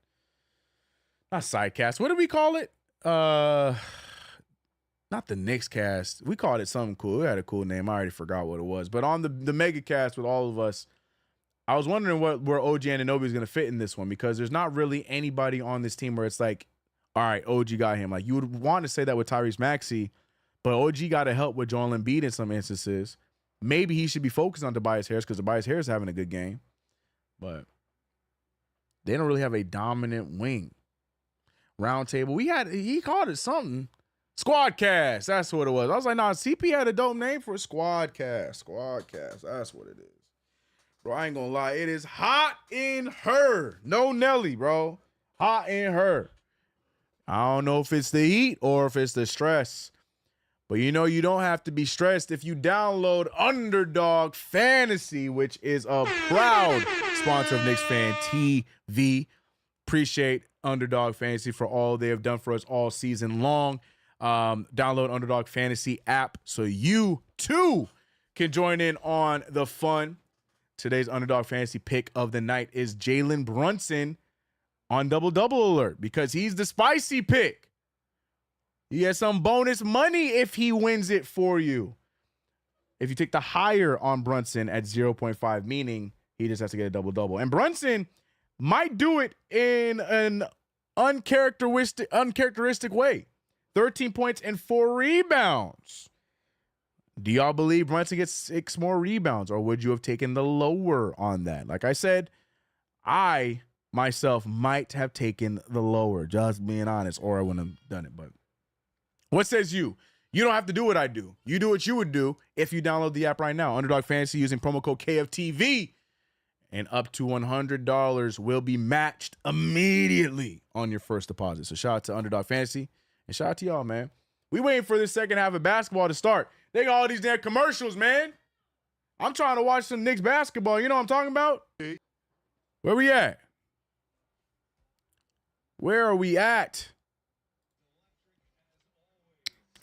Not sidecast. What do we call it? Not the Knicks cast. We called it something cool. We had a cool name. I already forgot what it was. But on the mega cast with all of us, I was wondering where OG Anunoby is going to fit in this one, because there's not really anybody on this team where it's like, all right, OG got him. Like, you would want to say that with Tyrese Maxey, but OG got to help with Joel Embiid in some instances. Maybe he should be focused on Tobias Harris, because Tobias Harris is having a good game. But they don't really have a dominant wing. Round table. He called it something. Squadcast. That's what it was. I was like, nah, CP had a dope name for a Squadcast. Squadcast. That's what it is. Bro, I ain't gonna lie. It is hot in her. No Nelly, bro. Hot in her. I don't know if it's the heat or if it's the stress. But you know, you don't have to be stressed if you download UnderDog Fantasy, which is a proud sponsor of KnicksFanTV. Appreciate UnderDog Fantasy for all they have done for us all season long. Download UnderDog Fantasy app so you too can join in on the fun. Today's UnderDog Fantasy pick of the night is Jalen Brunson on double-double alert, because he's the spicy pick. He has some bonus money if he wins it for you. If you take the higher on Brunson at 0.5, meaning he just has to get a double-double. And Brunson might do it in an uncharacteristic way. 13 points and 4 rebounds. Do y'all believe Brunson gets 6 more rebounds, or would you have taken the lower on that? Like I said, I myself might have taken the lower, just being honest, or I wouldn't have done it. But what says you? You don't have to do what I do. You do what you would do if you download the app right now. UnderDog Fantasy using promo code KFTV. And up to $100 will be matched immediately on your first deposit. So shout out to UnderDog Fantasy. And shout out to y'all, man. We waiting for this second half of basketball to start. They got all these damn commercials, man. I'm trying to watch some Knicks basketball. You know what I'm talking about? Where we at? Where are we at?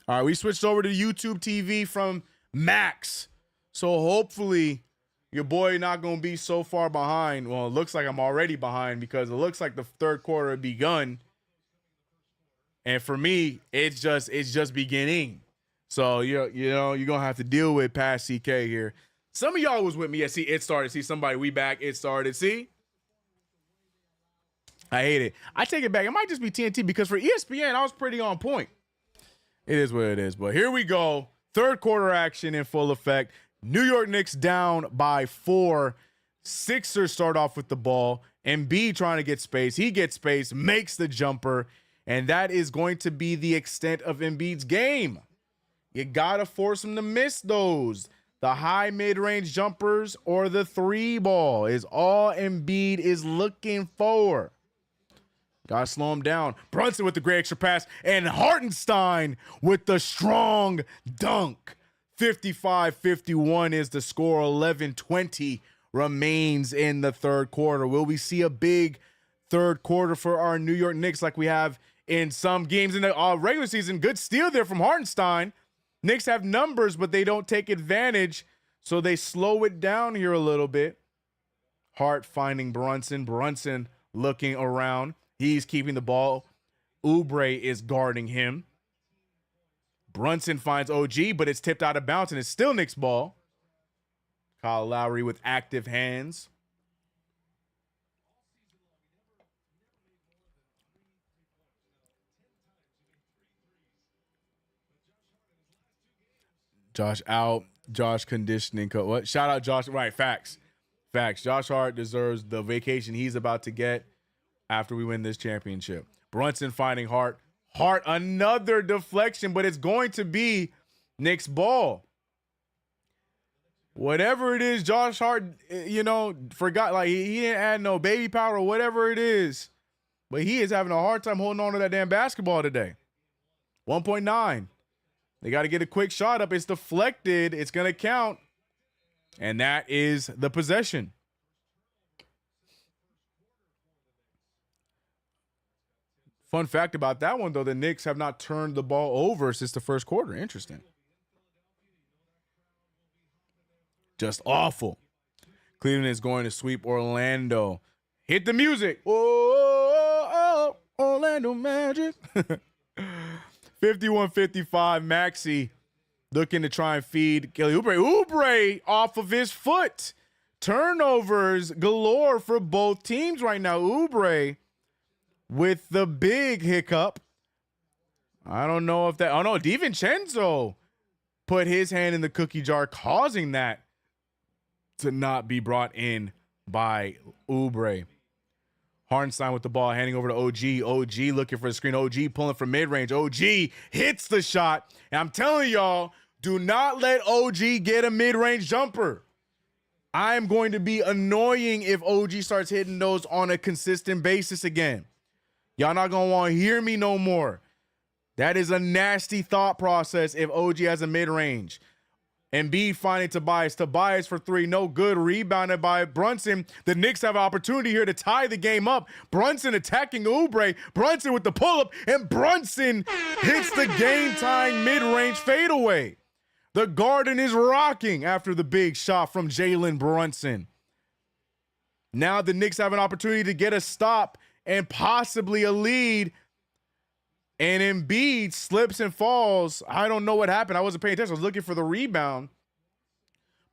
All right, we switched over to YouTube TV from Max. So hopefully your boy not going to be so far behind. Well, it looks like I'm already behind, because it looks like the third quarter had begun. And for me, it's just beginning. So, you know, you're going to have to deal with past CK here. Some of y'all was with me. Yeah, see, it started. See, somebody, we back. It started. See? I hate it. I take it back. It might just be TNT, because for ESPN, I was pretty on point. It is what it is. But here we go. Third quarter action in full effect. New York Knicks down by 4. Sixers start off with the ball. Embiid trying to get space. He gets space, makes the jumper. And that is going to be the extent of Embiid's game. You got to force him to miss those. The high mid-range jumpers or the 3-ball is all Embiid is looking for. Got to slow him down. Brunson with the great extra pass. And Hartenstein with the strong dunk. 55-51 is the score. 11-20 remains in the third quarter. Will we see a big third quarter for our New York Knicks like we have in some games in the regular season? Good steal there from Hartenstein. Knicks have numbers, but they don't take advantage. So they slow it down here a little bit. Hart finding Brunson. Brunson looking around. He's keeping the ball. Oubre is guarding him. Brunson finds OG, but it's tipped out of bounds, and it's still Knicks ball. Kyle Lowry with active hands. Josh out. Josh conditioning coach. What? Shout out Josh. Right, facts. Facts. Josh Hart deserves the vacation he's about to get after we win this championship. Brunson finding Hart. Hart, another deflection, but it's going to be Knicks ball. Whatever it is, Josh Hart, forgot, like he didn't add no baby powder or whatever it is, but he is having a hard time holding on to that damn basketball today. 1.9. They got to get a quick shot up. It's deflected. It's going to count. And that is the possession. Fun fact about that one, though, the Knicks have not turned the ball over since the first quarter. Interesting. Just awful. Cleveland is going to sweep Orlando. Hit the music. Oh, Orlando Magic. 51-55. Maxey looking to try and feed Kelly Oubre. Oubre off of his foot. Turnovers galore for both teams right now. Oubre with the big hiccup. I don't know if that. Oh, no. DiVincenzo put his hand in the cookie jar, causing that to not be brought in by Oubre. Hartenstein with the ball, handing over to OG. OG looking for the screen. OG pulling from mid-range. OG hits the shot. And I'm telling y'all, do not let OG get a mid-range jumper. I am going to be annoying if OG starts hitting those on a consistent basis again. Y'all not going to want to hear me no more. That is a nasty thought process if OG has a mid-range. Embiid finding Tobias. Tobias for three. No good. Rebounded by Brunson. The Knicks have an opportunity here to tie the game up. Brunson attacking Oubre. Brunson with the pull-up. And Brunson hits the game-tying mid-range fadeaway. The Garden is rocking after the big shot from Jalen Brunson. Now the Knicks have an opportunity to get a stop and possibly a lead. And Embiid slips and falls. I don't know what happened. I wasn't paying attention. I was looking for the rebound.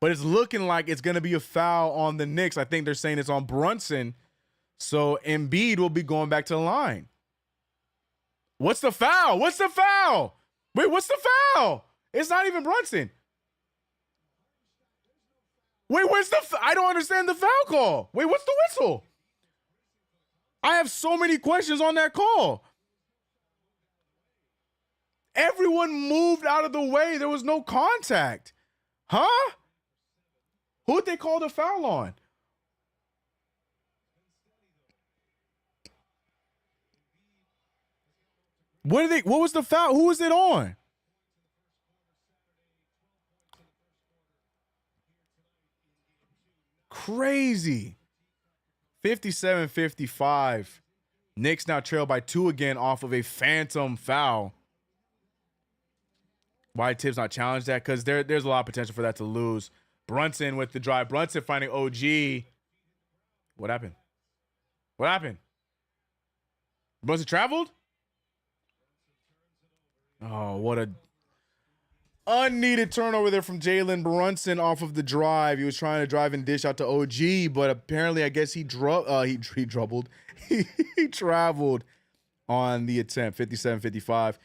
But it's looking like it's going to be a foul on the Knicks. I think they're saying it's on Brunson. So Embiid will be going back to the line. What's the foul? What's the foul? Wait, what's the foul? It's not even Brunson. Wait, where's the I don't understand the foul call. Wait, what's the whistle? I have so many questions on that call. Everyone moved out of the way. There was no contact. Huh? Who'd they call the foul on? What was the foul? Who was it on? Crazy. 57-55. Knicks now trail by 2 again off of a phantom foul. Why Tibbs not challenge that? Because there's a lot of potential for that to lose. Brunson with the drive. Brunson finding OG. What happened? What happened? Brunson traveled? Oh, what a unneeded turnover there from Jalen Brunson off of the drive. He was trying to drive and dish out to OG, but apparently I guess he traveled on the attempt. 57-55.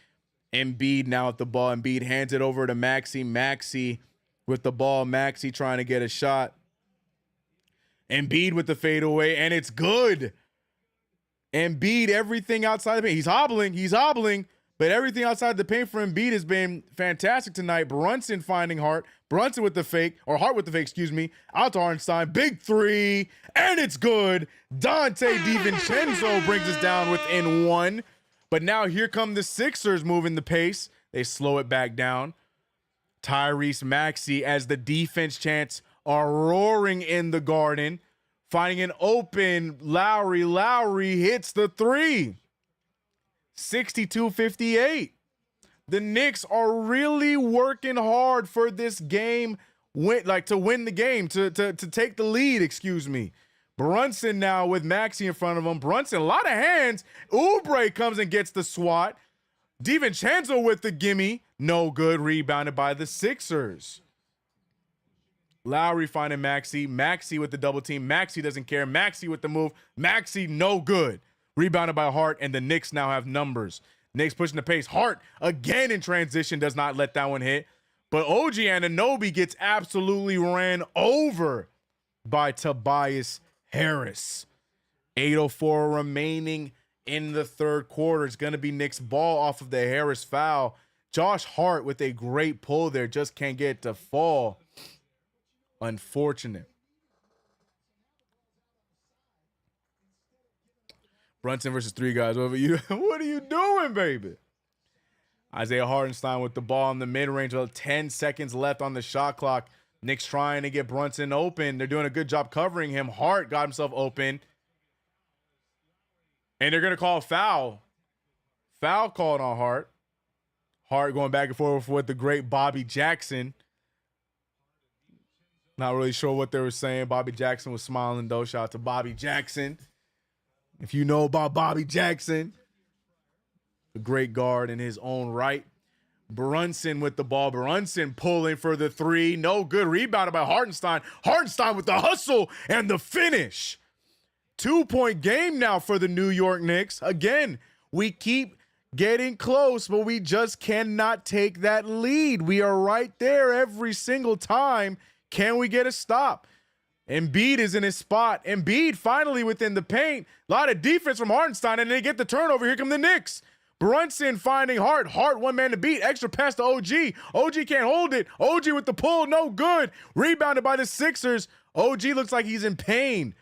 Embiid now at the ball. Embiid hands it over to Maxey. Maxey with the ball. Maxey trying to get a shot. Embiid with the fadeaway, and it's good. Embiid, everything outside the paint. He's hobbling, but everything outside the paint for Embiid has been fantastic tonight. Brunson finding Hart. Brunson with the fake, or Hart with the fake, excuse me. Out to Hartenstein. Big three, and it's good. Dante DiVincenzo brings us down within 1. But now here come the Sixers moving the pace. They slow it back down. Tyrese Maxey, as the defense chants are roaring in the Garden, finding an open Lowry. Lowry hits the 3. 62-58. The Knicks are really working hard for this game to win the game, to take the lead, excuse me. Brunson now with Maxey in front of him. Brunson, a lot of hands. Oubre comes and gets the swat. DiVincenzo with the gimme. No good. Rebounded by the Sixers. Lowry finding Maxey. Maxey with the double team. Maxey doesn't care. Maxey with the move. Maxey, no good. Rebounded by Hart, and the Knicks now have numbers. Knicks pushing the pace. Hart, again in transition, does not let that one hit. But OG Anunoby gets absolutely ran over by Tobias Harris. 8:04 remaining in the third quarter. It's going to be Knicks ball off of the Harris foul. Josh Hart with a great pull there. Just can't get it to fall. Unfortunate. Brunson versus three guys. What are you doing, baby? Isaiah Hartenstein with the ball in the mid-range. 10 seconds left on the shot clock. Knicks trying to get Brunson open. They're doing a good job covering him. Hart got himself open. And they're going to call a foul. Foul called on Hart. Hart going back and forth with the great Bobby Jackson. Not really sure what they were saying. Bobby Jackson was smiling, though. Shout out to Bobby Jackson. If you know about Bobby Jackson, a great guard in his own right. Brunson with the ball. Brunson pulling for the three. No good. Rebounded by Hartenstein. Hartenstein with the hustle and the finish. 2-point game now for the New York Knicks. Again, we keep getting close, but we just cannot take that lead. We are right there every single time. Can we get a stop? Embiid is in his spot. Embiid finally within the paint. A lot of defense from Hartenstein, and they get the turnover. Here come the Knicks. Brunson finding Hart. Hart one man to beat. Extra pass to OG. OG can't hold it. OG with the pull. No good. Rebounded by the Sixers. OG looks like he's in pain.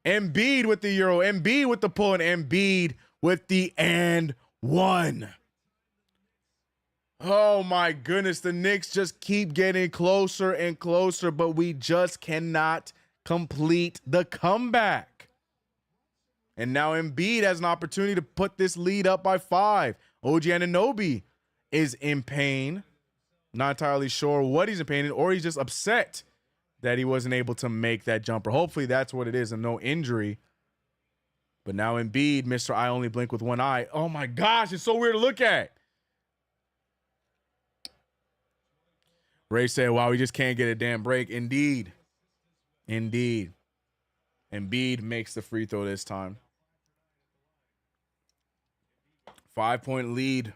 Embiid with the Euro. Embiid with the pull, and Embiid with the and one. Oh my goodness. The Knicks just keep getting closer and closer, but we just cannot complete the comeback. And now Embiid has an opportunity to put this lead up by 5. OG Anunoby is in pain. Not entirely sure what he's in pain in, or he's just upset that he wasn't able to make that jumper. Hopefully that's what it is and no injury. But now Embiid, Mr. I only blink with one eye. Oh my gosh, it's so weird to look at. Ray said, wow, we just can't get a damn break. Indeed. Indeed. Embiid makes the free throw this time. 5-point lead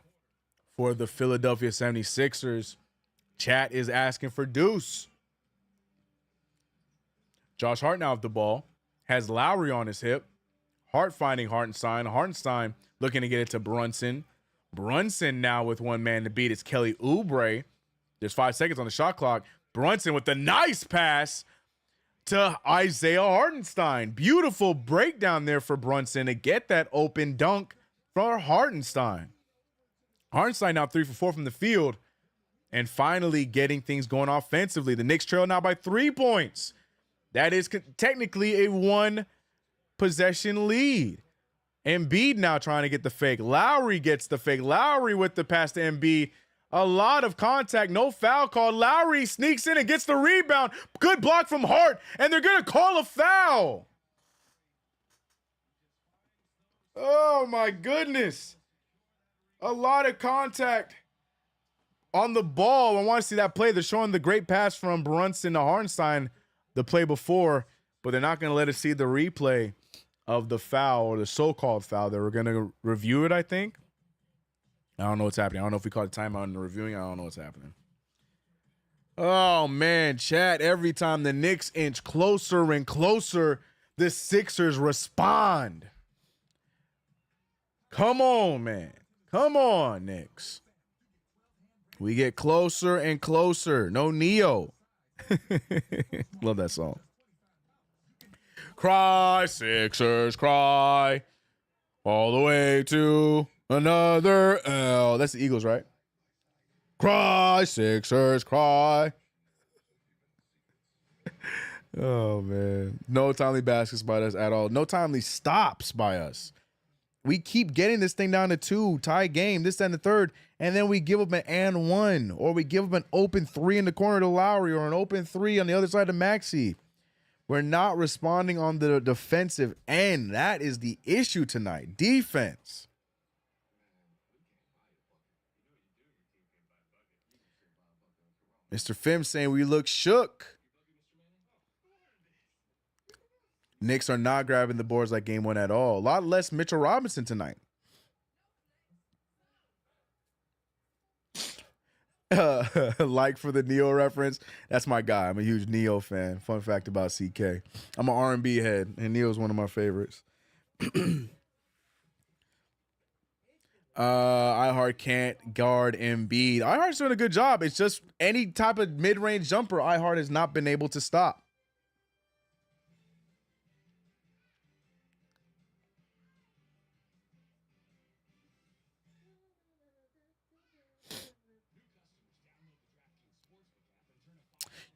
for the Philadelphia 76ers. Chat is asking for deuce. Josh Hart now with the ball. Has Lowry on his hip. Hart finding Hartenstein. Hartenstein looking to get it to Brunson. Brunson now with one man to beat. It's Kelly Oubre. There's 5 seconds on the shot clock. Brunson with the nice pass to Isaiah Hartenstein. Beautiful breakdown there for Brunson to get that open dunk for Hartenstein. Hartenstein now 3 for 4 from the field and finally getting things going offensively. The Knicks trail now by 3 points. That is technically a 1-possession lead. Embiid now trying to get the fake. Lowry gets the fake. Lowry with the pass to Embiid. A lot of contact, no foul call. Lowry sneaks in and gets the rebound. Good block from Hart, and they're going to call a foul. Oh, my goodness. A lot of contact on the ball. I want to see that play. They're showing the great pass from Brunson to Hartenstein the play before, but they're not going to let us see the replay of the foul or the so-called foul. They were going to review it, I think. I don't know what's happening. I don't know if we call it timeout in the reviewing. I don't know what's happening. Oh, man, chat. Every time the Knicks inch closer and closer, the Sixers respond. Come on, man. Come on, Knicks. We get closer and closer. No Neo. Love that song. Cry, Sixers, cry. All the way to another L. That's the Eagles, right? Cry, Sixers, cry. Oh, man. No timely baskets by us at all. No timely stops by us. we keep getting this thing down to 2, tie game, this, and the third, and then we give up an and 1, or we give up an open 3 in the corner to Lowry, or an open 3 on the other side to Maxey. We're not responding on the defensive end. That is the issue tonight. Defense. Mr. Fim saying we look shook. Knicks are not grabbing the boards like game 1 at all. A lot less Mitchell Robinson tonight. Like for the Neo reference, that's my guy. I'm a huge Neo fan. Fun fact about CK. I'm an R&B head, and Neo's one of my favorites. Hart can't guard Embiid. Hart's doing a good job. It's just any type of mid-range jumper Hart has not been able to stop.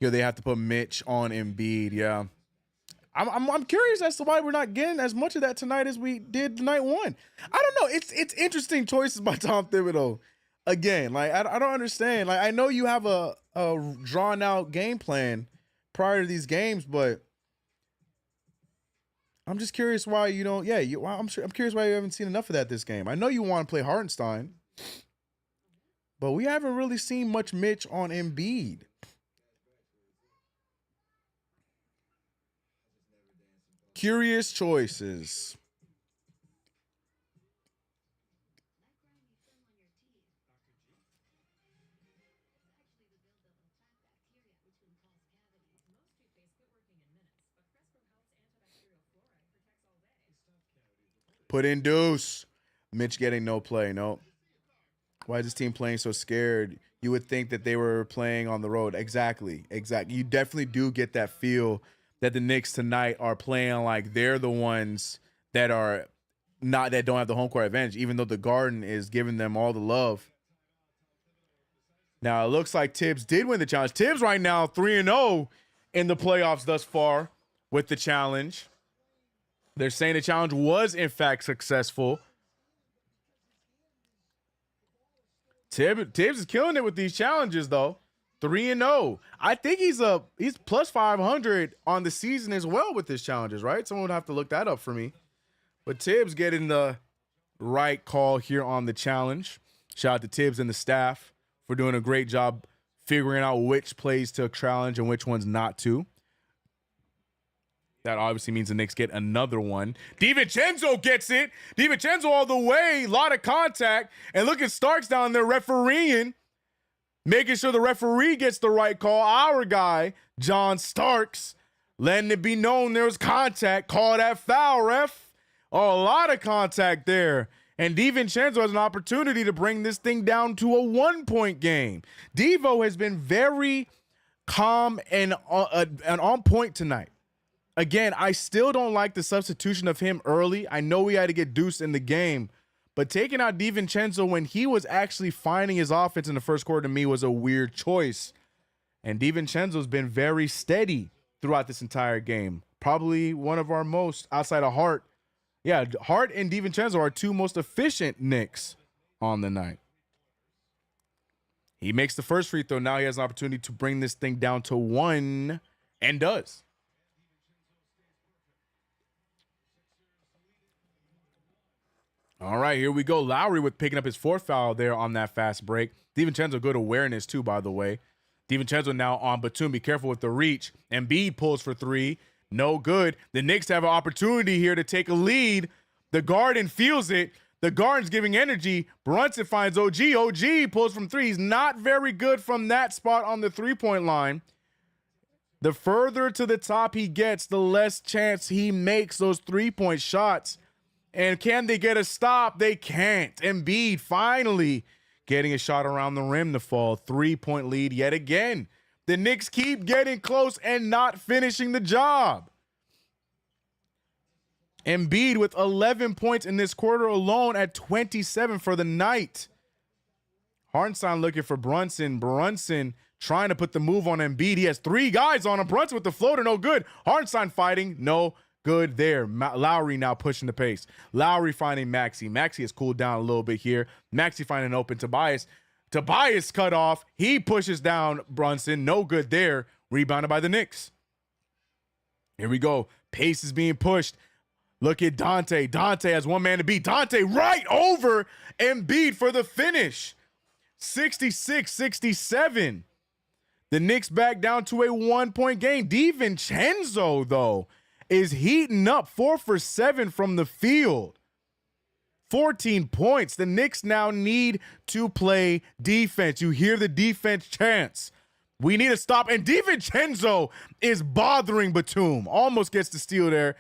They have to put Mitch on Embiid. Yeah, I'm curious as to why we're not getting as much of that tonight as we did night 1. I don't know. It's interesting choices by Tom Thibodeau. Again, like I don't understand. Like I know you have a drawn out game plan prior to these games, but I'm just curious why you don't. Yeah, I'm curious why you haven't seen enough of that this game. I know you want to play Hartenstein, but we haven't really seen much Mitch on Embiid. Curious choices. Put in Deuce. Mitch getting no play. No. Why is this team playing so scared? You would think that they were playing on the road. Exactly. You definitely do get that feel that the Knicks tonight are playing like they're the ones that don't have the home court advantage, even though the Garden is giving them all the love. Now, it looks like Tibbs did win the challenge. Tibbs right now 3-0 in the playoffs thus far with the challenge. They're saying the challenge was, in fact, successful. Tibbs is killing it with these challenges, though. 3-0. I think he's plus 500 on the season as well with his challenges, right? Someone would have to look that up for me. But Tibbs getting the right call here on the challenge. Shout out to Tibbs and the staff for doing a great job figuring out which plays to challenge and which ones not to. That obviously means the Knicks get another one. DiVincenzo gets it. DiVincenzo all the way. A lot of contact. And look at Starks down there refereeing. Making sure the referee gets the right call. Our guy, John Starks, letting it be known there was contact. Call that foul, ref. Oh, a lot of contact there. And DiVincenzo has an opportunity to bring this thing down to a 1-point game. Devo has been very calm and on point tonight. Again, I still don't like the substitution of him early. I know we had to get Deuce in the game, but taking out DiVincenzo when he was actually finding his offense in the first quarter to me was a weird choice. And DiVincenzo's been very steady throughout this entire game. Probably one of our most, outside of Hart. Yeah, Hart and DiVincenzo are two most efficient Knicks on the night. He makes the first free throw. Now he has an opportunity to bring this thing down to 1, and does. All right, here we go. Lowry with picking up his 4th foul there on that fast break. DiVincenzo, good awareness too, by the way. DiVincenzo now on Batum. Be careful with the reach. Embiid pulls for 3. No good. The Knicks have an opportunity here to take a lead. The Garden feels it. The Garden's giving energy. Brunson finds OG. OG pulls from 3. He's not very good from that spot on the 3-point line. The further to the top he gets, the less chance he makes those 3-point shots. And can they get a stop? They can't. Embiid finally getting a shot around the rim to fall. 3-point lead yet again. The Knicks keep getting close and not finishing the job. Embiid with 11 points in this quarter alone at 27 for the night. Hartenstein looking for Brunson. Brunson trying to put the move on Embiid. He has 3 guys on him. Brunson with the floater, no good. Hartenstein fighting, no good there. Lowry now pushing the pace. Lowry finding Maxey. Maxey has cooled down a little bit here. Maxey finding open Tobias. Tobias cut off. He pushes down Brunson. No good there. Rebounded by the Knicks. Here we go. Pace is being pushed. Look at Dante. Dante has one man to beat. Dante right over Embiid for the finish. 66-67. The Knicks back down to a 1-point game. DiVincenzo, though, is heating up. 4 for 7 from the field. 14 points. The Knicks now need to play defense. You hear the defense chants. We need to stop. And DiVincenzo is bothering Batum. Almost gets the steal there.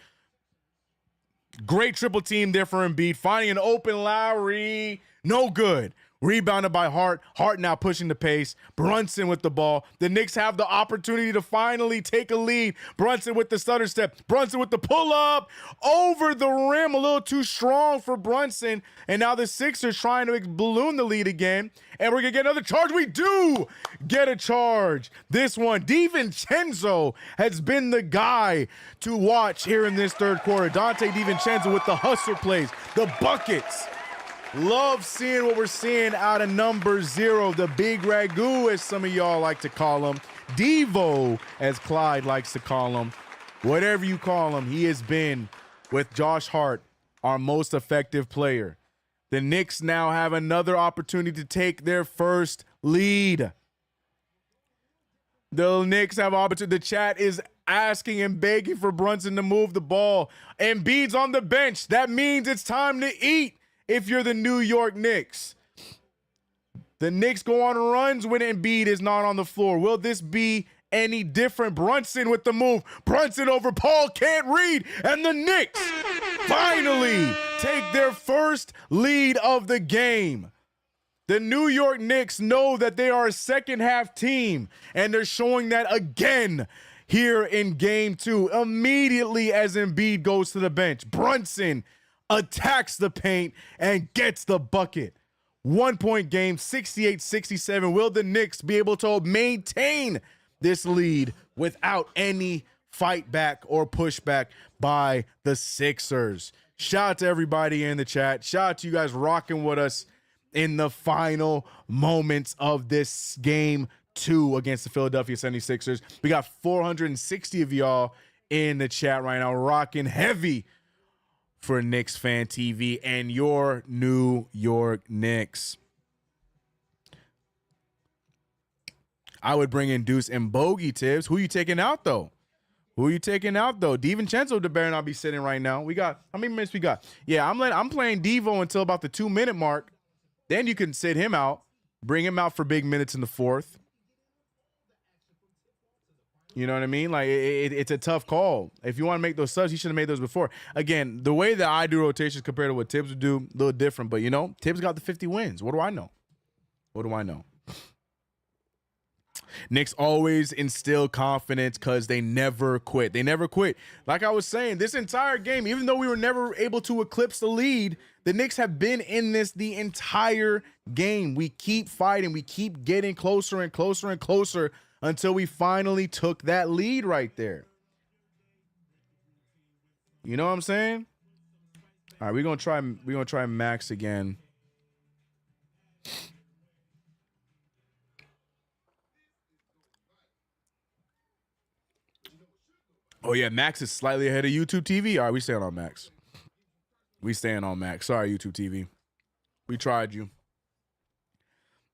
Great triple team there for Embiid. Finding an open Lowry. No good. Rebounded by Hart. Hart now pushing the pace. Brunson with the ball. The Knicks have the opportunity to finally take a lead. Brunson with the stutter step. Brunson with the pull-up. Over the rim. A little too strong for Brunson. And now the Sixers trying to balloon the lead again. And we're going to get another charge. We do get a charge. This one, DiVincenzo has been the guy to watch here in this third quarter. Dante DiVincenzo with the hustle plays. The buckets. Love seeing what we're seeing out of number 0, the big ragu, as some of y'all like to call him. Devo, as Clyde likes to call him. Whatever you call him, he has been, with Josh Hart, our most effective player. The Knicks now have another opportunity to take their first lead. The Knicks have opportunity. The chat is asking and begging for Brunson to move the ball. Embiid's on the bench. That means it's time to eat. If you're the New York Knicks. The Knicks go on runs when Embiid is not on the floor. Will this be any different? Brunson with the move. Brunson over Paul, can't read. And the Knicks finally take their first lead of the game. The New York Knicks know that they are a second half team, and they're showing that again here in game 2. Immediately as Embiid goes to the bench, Brunson attacks the paint and gets the bucket. 1-point game, 68-67. Will the Knicks be able to maintain this lead without any fight back or pushback by the Sixers? Shout out to everybody in the chat. Shout out to you guys rocking with us in the final moments of this game 2 against the Philadelphia 76ers. We got 460 of y'all in the chat right now, rocking heavy for KnicksFanTV and your New York Knicks. I would bring in Deuce and Bogey Tibbs. Who you taking out, though? DiVincenzo better not be sitting right now. We got, how many minutes we got? Yeah, I'm playing Devo until about the 2-minute mark. Then you can sit him out. Bring him out for big minutes in the fourth. You know what I mean? Like, it's a tough call. If you want to make those subs, you should have made those before. Again, the way that I do rotations compared to what Tibbs would do, a little different. But, you know, Tibbs got the 50 wins. What do I know? Knicks always instill confidence because they never quit. Like I was saying, this entire game, even though we were never able to eclipse the lead, the Knicks have been in this the entire game. We keep fighting. We keep getting closer and closer and closer until we finally took that lead right there. You know what I'm saying? All right, we're gonna try Max again. Oh yeah, Max is slightly ahead of YouTube TV. All right, we staying on Max. Sorry, YouTube TV. We tried you.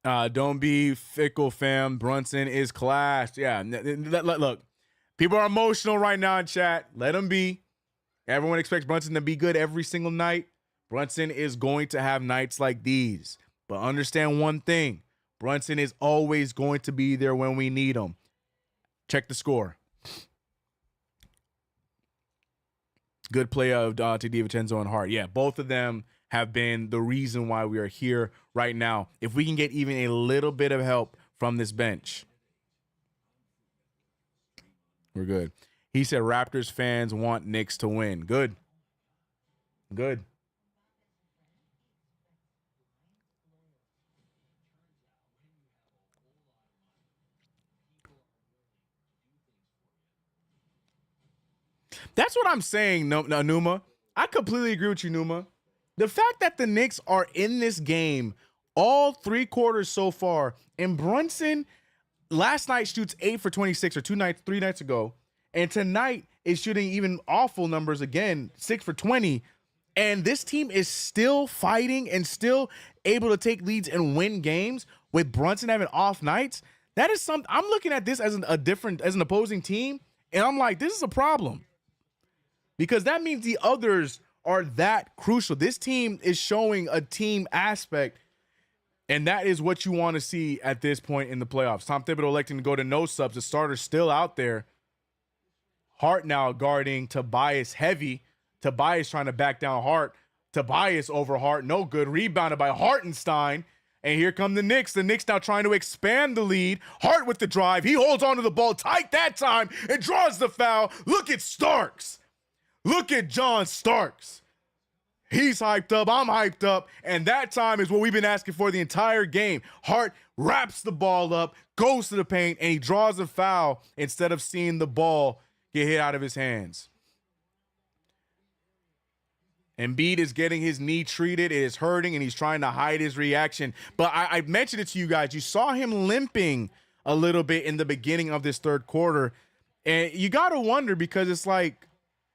Don't be fickle, fam. Brunson is class. Yeah, look, people are emotional right now in chat. Let them be. Everyone expects Brunson to be good every single night. Brunson is going to have nights like these. But understand one thing. Brunson is always going to be there when we need him. Check the score. Good play of Dante DiVincenzo and Hart. Yeah, both of them have been the reason why we are here right now. If we can get even a little bit of help from this bench, we're good. He said Raptors fans want Knicks to win. Good. That's what I'm saying, Numa. I completely agree with you, Numa. The fact that the Knicks are in this game all 3 quarters so far, and Brunson last night shoots 8 for 26 or 3 nights ago, and tonight is shooting even awful numbers again, 6 for 20, and this team is still fighting and still able to take leads and win games with Brunson having off nights. That is something I'm looking at this as an opposing team, and I'm like, this is a problem. Because that means the others are that crucial. This team is showing a team aspect, and that is what you want to see at this point in the playoffs. Tom Thibodeau electing to go to no subs. The starter's still out there. Hart now guarding Tobias heavy. Tobias trying to back down Hart. Tobias over Hart. No good. Rebounded by Hartenstein. And here come the Knicks. The Knicks now trying to expand the lead. Hart with the drive. He holds onto the ball tight that time and draws the foul. Look at Starks. Look at John Starks. He's hyped up. I'm hyped up. And that time is what we've been asking for the entire game. Hart wraps the ball up, goes to the paint, and he draws a foul instead of seeing the ball get hit out of his hands. Embiid is getting his knee treated. It is hurting, and he's trying to hide his reaction. But I mentioned it to you guys. You saw him limping a little bit in the beginning of this third quarter. And you got to wonder, because it's like,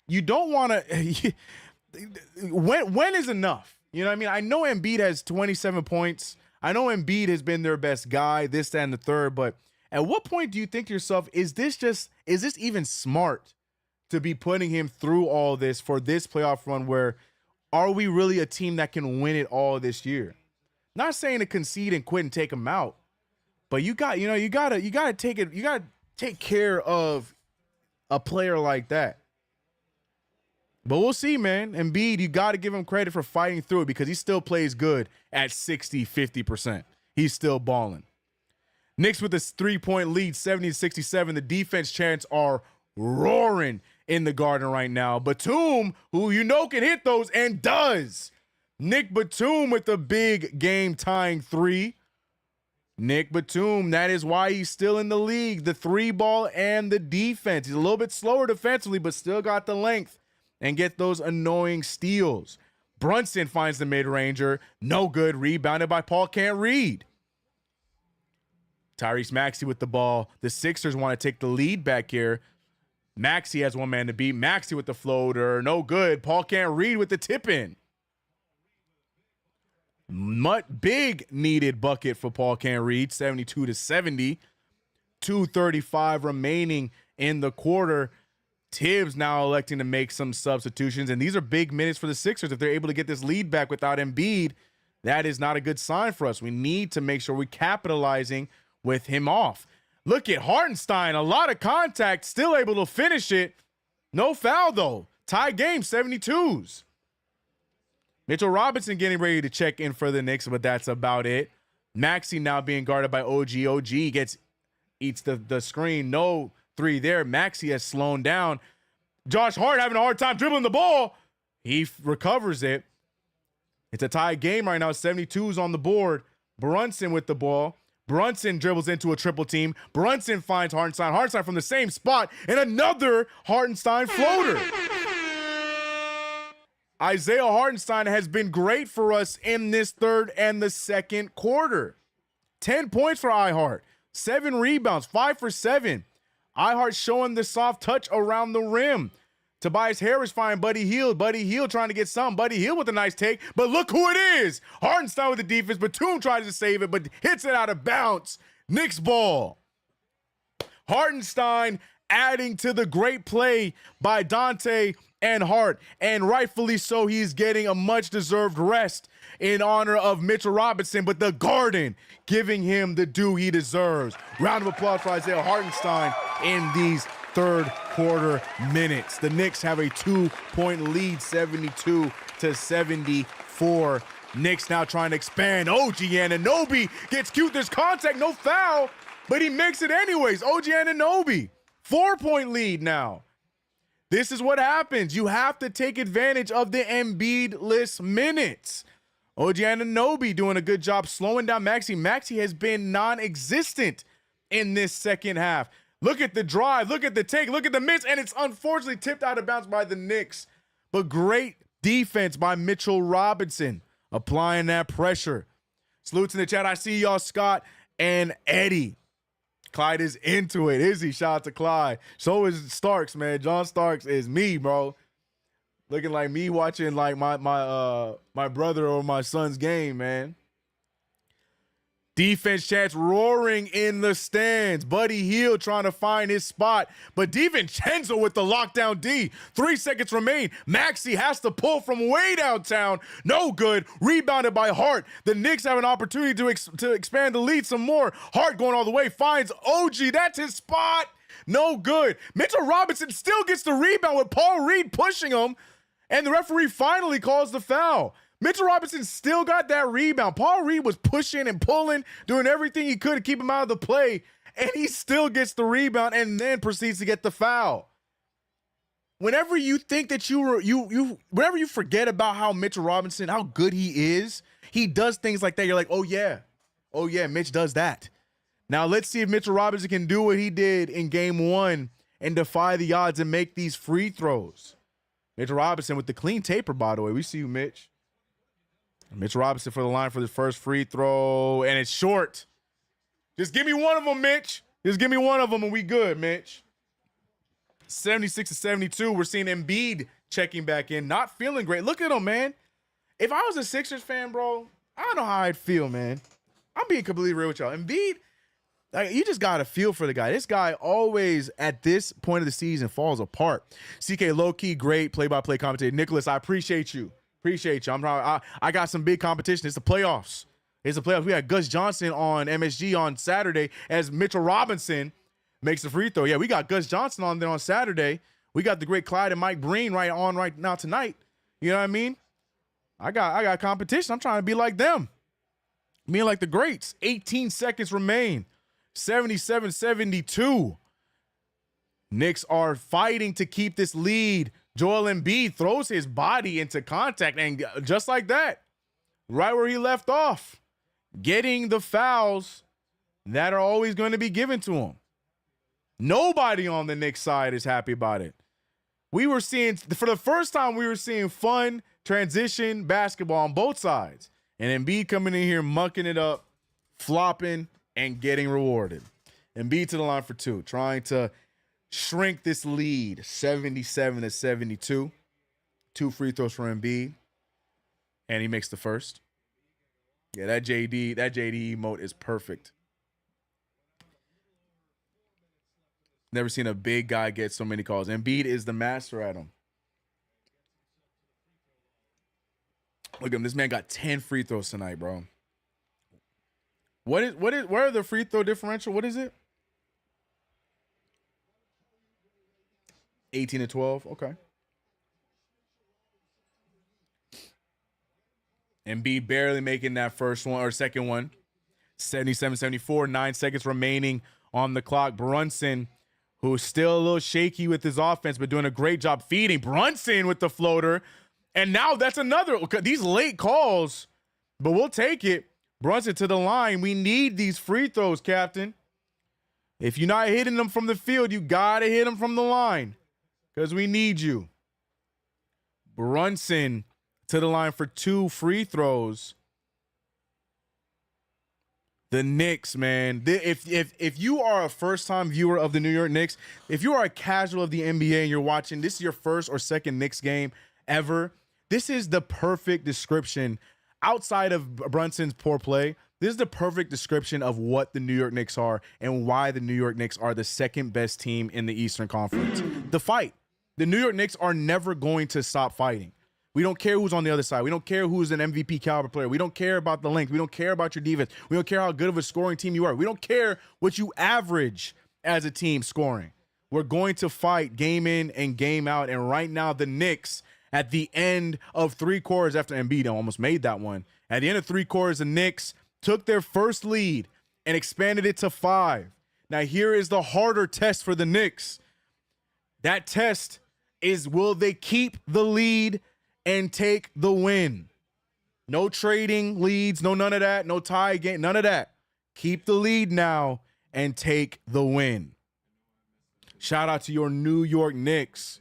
you don't want to when is enough? You know what I mean? I know Embiid has 27 points. I know Embiid has been their best guy, this, that, and the third. But at what point do you think to yourself, is this even smart to be putting him through all this for this playoff run? Where are we really a team that can win it all this year? Not saying to concede and quit and take him out, but you gotta take care of a player like that. But we'll see, man. Embiid, you got to give him credit for fighting through it, because he still plays good at 60, 50%. He's still balling. Knicks with this 3-point lead, 70-67. The defense chants are roaring in the Garden right now. Batum, who you know can hit those, and does. Nick Batum with the big game-tying 3. Nick Batum, that is why he's still in the league. The 3-ball and the defense. He's a little bit slower defensively, but still got the length and get those annoying steals. Brunson finds the mid-ranger. No good. Rebounded by Paul Can't Read. Tyrese Maxey with the ball. The Sixers want to take the lead back here. Maxey has one man to beat. Maxey with the floater. No good. Paul Can't Read with the tip-in. Big needed bucket for Paul Can't Read. 72-70. 2:35 remaining in the quarter. Tibbs now electing to make some substitutions, and these are big minutes for the Sixers. If they're able to get this lead back without Embiid, that is not a good sign for us. We need to make sure we're capitalizing with him off. Look at Hartenstein, a lot of contact, still able to finish it. No foul, though. Tie game, 72s. Mitchell Robinson getting ready to check in for the Knicks, but that's about it. Maxey now being guarded by OG. OG eats the screen. No 3 there. Maxey has slowed down. Josh Hart having a hard time dribbling the ball. He recovers it. It's a tie game right now. 72s on the board. Brunson with the ball. Brunson dribbles into a triple team. Brunson finds Hartenstein. Hartenstein from the same spot. And another Hartenstein floater. Isaiah Hartenstein has been great for us in this third and the second quarter. 10 points for iHart. 7 rebounds. 5 for 7. iHart showing the soft touch around the rim. Tobias Harris find Buddy Hield. Buddy Hield trying to get some. Buddy Hield with a nice take. But look who it is. Hartenstein with the defense. Batum tries to save it, but hits it out of bounds. Knicks ball. Hartenstein adding to the great play by Dante and Hart. And rightfully so, he's getting a much-deserved rest in honor of Mitchell Robinson. But the Garden giving him the due he deserves. Round of applause for Isaiah Hartenstein in these third quarter minutes. The Knicks have a 2-point lead, 72-74. Knicks now trying to expand. OG Anunoby gets cute. There's contact, no foul, but he makes it anyways. OG Anunoby, 4-point lead now. This is what happens. You have to take advantage of the Embiid-less minutes. OG Anunoby doing a good job slowing down Maxey. Maxey has been non-existent in this second half. Look at the drive. Look at the take. Look at the miss. And it's unfortunately tipped out of bounds by the Knicks. But great defense by Mitchell Robinson, applying that pressure. Salutes in the chat. I see y'all, Scott and Eddie. Clyde is into it. Izzy, shout out to Clyde. So is Starks, man. John Starks is me, bro. Looking like me watching like my brother or my son's game, man. Defense chats roaring in the stands. Buddy Hield trying to find his spot. But DiVincenzo with the lockdown D. 3 seconds remain. Maxey has to pull from way downtown. No good. Rebounded by Hart. The Knicks have an opportunity to expand the lead some more. Hart going all the way. Finds OG. That's his spot. No good. Mitchell Robinson still gets the rebound with Paul Reed pushing him. And the referee finally calls the foul. Mitchell Robinson still got that rebound. Paul Reed was pushing and pulling, doing everything he could to keep him out of the play, and he still gets the rebound and then proceeds to get the foul. Whenever you think that whenever you forget about how Mitchell Robinson, how good he is, he does things like that. You're like, oh yeah, Mitch does that. Now let's see if Mitchell Robinson can do what he did in game 1 and defy the odds and make these free throws. Mitchell Robinson with the clean taper, by the way. We see you, Mitch. Mitch Robinson for the line for the first free throw, and it's short. Just give me one of them, Mitch. Just give me one of them, and we good, Mitch. 76-72. We're seeing Embiid checking back in, not feeling great. Look at him, man. If I was a Sixers fan, bro, I don't know how I'd feel, man. I'm being completely real with y'all. Embiid, like, you just got to feel for the guy. This guy always, at this point of the season, falls apart. CK low-key, great play-by-play commentator. Nicholas, I appreciate you. Appreciate you. I got some big competition. It's the playoffs. It's the playoffs. We had Gus Johnson on MSG on Saturday as Mitchell Robinson makes the free throw. Yeah, we got Gus Johnson on there on Saturday. We got the great Clyde and Mike Breen right now tonight. You know what I mean? I got competition. I'm trying to be like them. Being like the greats. 18 seconds remain. 77-72. Knicks are fighting to keep this lead. Joel Embiid throws his body into contact, and just like that, right where he left off, getting the fouls that are always going to be given to him. Nobody on the Knicks side is happy about it. We were seeing, for the first time, we were seeing fun transition basketball on both sides. And Embiid coming in here, mucking it up, flopping, and getting rewarded. Embiid to the line for 2, trying to shrink this lead, 77-72. 2 free throws for Embiid, and he makes the first. Yeah, that JD emote is perfect. Never seen a big guy get so many calls. Embiid is the master at him. Look at him. This man got 10 free throws tonight, bro. Where are the free throw differential? What is it? 18-12. Okay. Embiid barely making that first one or second one. 77-74. 9 seconds remaining on the clock. Brunson, who's still a little shaky with his offense, but doing a great job feeding. Brunson with the floater. And now that's another. These late calls, but we'll take it. Brunson to the line. We need these free throws, Captain. If you're not hitting them from the field, you got to hit them from the line. Because we need you. Brunson to the line for 2 free throws. The Knicks, man. If you are a first-time viewer of the New York Knicks, if you are a casual of the NBA and you're watching, this is your first or second Knicks game ever, this is the perfect description. Outside of Brunson's poor play, this is the perfect description of what the New York Knicks are and why the New York Knicks are the second best team in the Eastern Conference. The fight. The New York Knicks are never going to stop fighting. We don't care who's on the other side. We don't care who's an MVP caliber player. We don't care about the length. We don't care about your defense. We don't care how good of a scoring team you are. We don't care what you average as a team scoring. We're going to fight game in and game out. And right now, the Knicks, at the end of 3 quarters after Embiid almost made that one, at the end of 3 quarters, the Knicks took their first lead and expanded it to 5. Now, here is the harder test for the Knicks. That test is, will they keep the lead and take the win? No trading leads, no none of that, no tie game, none of that. Keep the lead now and take the win. Shout out to your New York Knicks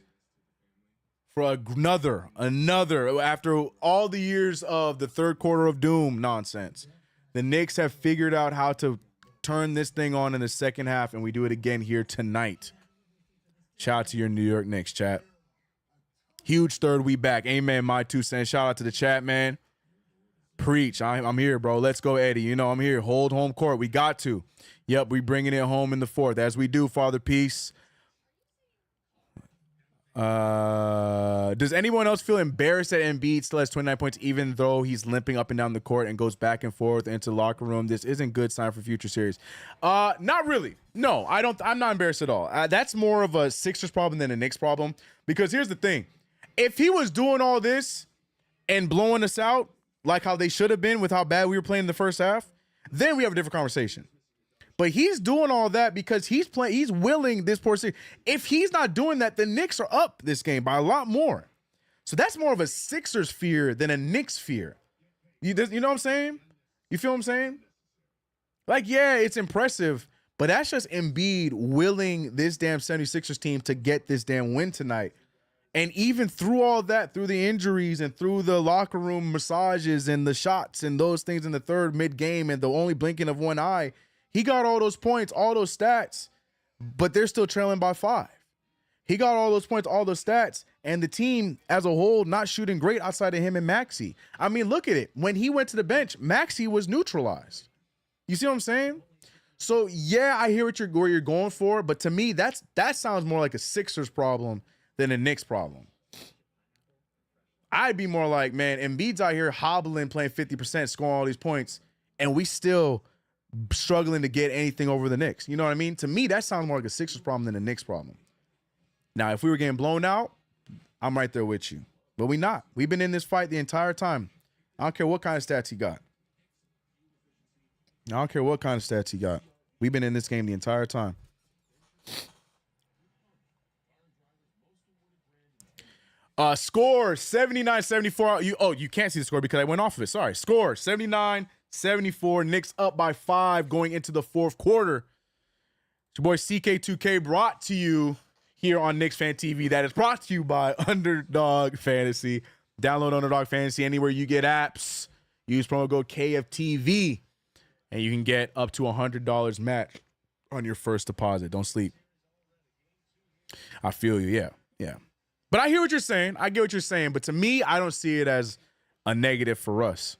for another, after all the years of the third quarter of doom nonsense. The Knicks have figured out how to turn this thing on in the second half, and we do it again here tonight. Shout out to your New York Knicks, chat. Huge third week back. Amen, my 2 cents. Shout out to the chat, man. Preach. I'm here, bro. Let's go, Eddie. You know I'm here. Hold home court. We got to. Yep, we bringing it home in the fourth. As we do, Father Peace. Does anyone else feel embarrassed that Embiid still has 29 points even though he's limping up and down the court and goes back and forth into the locker room? This isn't good sign for future series. Not really. No, I'm not embarrassed at all. That's more of a Sixers problem than a Knicks problem, because here's the thing. If he was doing all this and blowing us out like how they should have been with how bad we were playing in the first half, then we have a different conversation. But he's doing all that because he's willing this poor series. If he's not doing that, the Knicks are up this game by a lot more. So that's more of a Sixers fear than a Knicks fear. You know what I'm saying? You feel what I'm saying? Like, yeah, it's impressive, but that's just Embiid willing this damn 76ers team to get this damn win tonight. And even through all that, through the injuries and through the locker room massages and the shots and those things in the third mid-game and the only blinking of one eye, he got all those points, all those stats, but they're still trailing by 5. He got all those points, all those stats, and the team as a whole not shooting great outside of him and Maxey. I mean, look at it. When he went to the bench, Maxey was neutralized. You see what I'm saying? So, yeah, I hear where you're going for, but to me, that sounds more like a Sixers problem than a Knicks problem. I'd be more like, man, Embiid's out here hobbling, playing 50%, scoring all these points, and we still struggling to get anything over the Knicks. You know what I mean? To me, that sounds more like a Sixers problem than a Knicks problem. Now, if we were getting blown out, I'm right there with you. But we not. We've been in this fight the entire time. I don't care what kind of stats he got. We've been in this game the entire time. Score 79-74. You can't see the score because I went off of it. Sorry. Score 79-74. Knicks up by 5 going into the fourth quarter. It's your boy CK2K brought to you here on KnicksFanTV. That is brought to you by UnderDog Fantasy. Download UnderDog Fantasy anywhere you get apps. Use promo code KFTV and you can get up to $100 match on your first deposit. Don't sleep. I feel you. Yeah. But I hear what you're saying. I get what you're saying. But to me, I don't see it as a negative for us.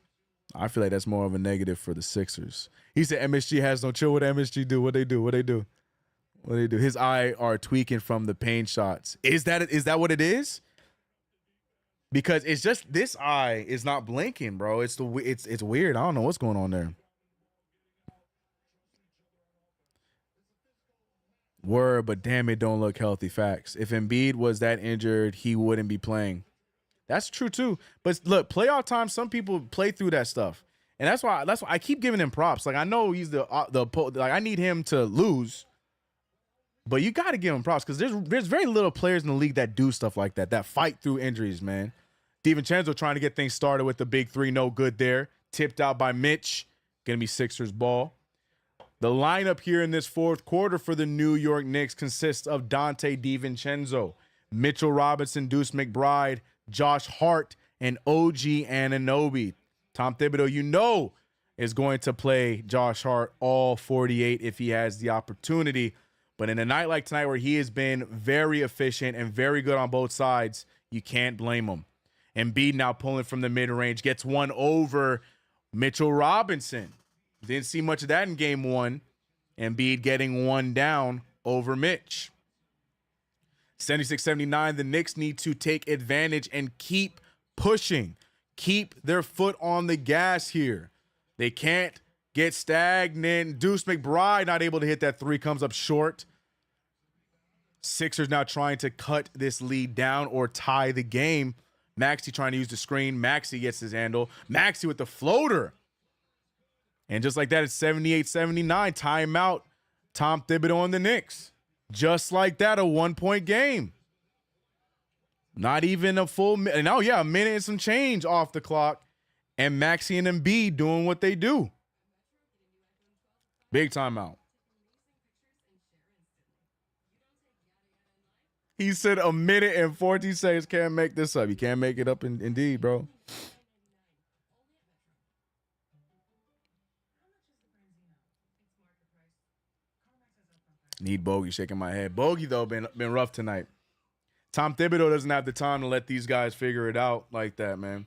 I feel like that's more of a negative for the Sixers. He said MSG has no chill. What MSG do? What they do? His eye are tweaking from the pain shots. Is that what it is? Because it's just this eye is not blinking, bro. It's weird. I don't know what's going on there. Word, but damn, it don't look healthy. Facts. If Embiid was that injured, he wouldn't be playing. That's true too. But look, playoff time, some people play through that stuff, and that's why I keep giving him props. Like I know he's like I need him to lose, but you got to give him props because there's very little players in the league that do stuff like that fight through injuries, man. DiVincenzo trying to get things started with the big three, no good there. Tipped out by Mitch. Gonna be Sixers ball. The lineup here in this fourth quarter for the New York Knicks consists of Dante DiVincenzo, Mitchell Robinson, Deuce McBride, Josh Hart, and OG Anunoby. Tom Thibodeau, is going to play Josh Hart all 48 if he has the opportunity. But in a night like tonight where he has been very efficient and very good on both sides, you can't blame him. Embiid now pulling from the mid-range, gets one over Mitchell Robinson. Didn't see much of that in game one. Embiid getting one down over Mitch. 76-79, the Knicks need to take advantage and keep pushing. Keep their foot on the gas here. They can't get stagnant. Deuce McBride not able to hit that three, comes up short. Sixers now trying to cut this lead down or tie the game. Maxey trying to use the screen. Maxey gets his handle. Maxey with the floater. And just like that, it's 78-79. Timeout. Tom Thibodeau on the Knicks. Just like that, a 1-point game. Not even a full minute. Oh, yeah, a minute and some change off the clock. And Maxey and Embiid doing what they do. Big timeout. He said a minute and 14 seconds. Can't make this up. You can't make it up indeed, bro. Need Bogey shaking my head. Bogey, though, been rough tonight. Tom Thibodeau doesn't have the time to let these guys figure it out like that, man.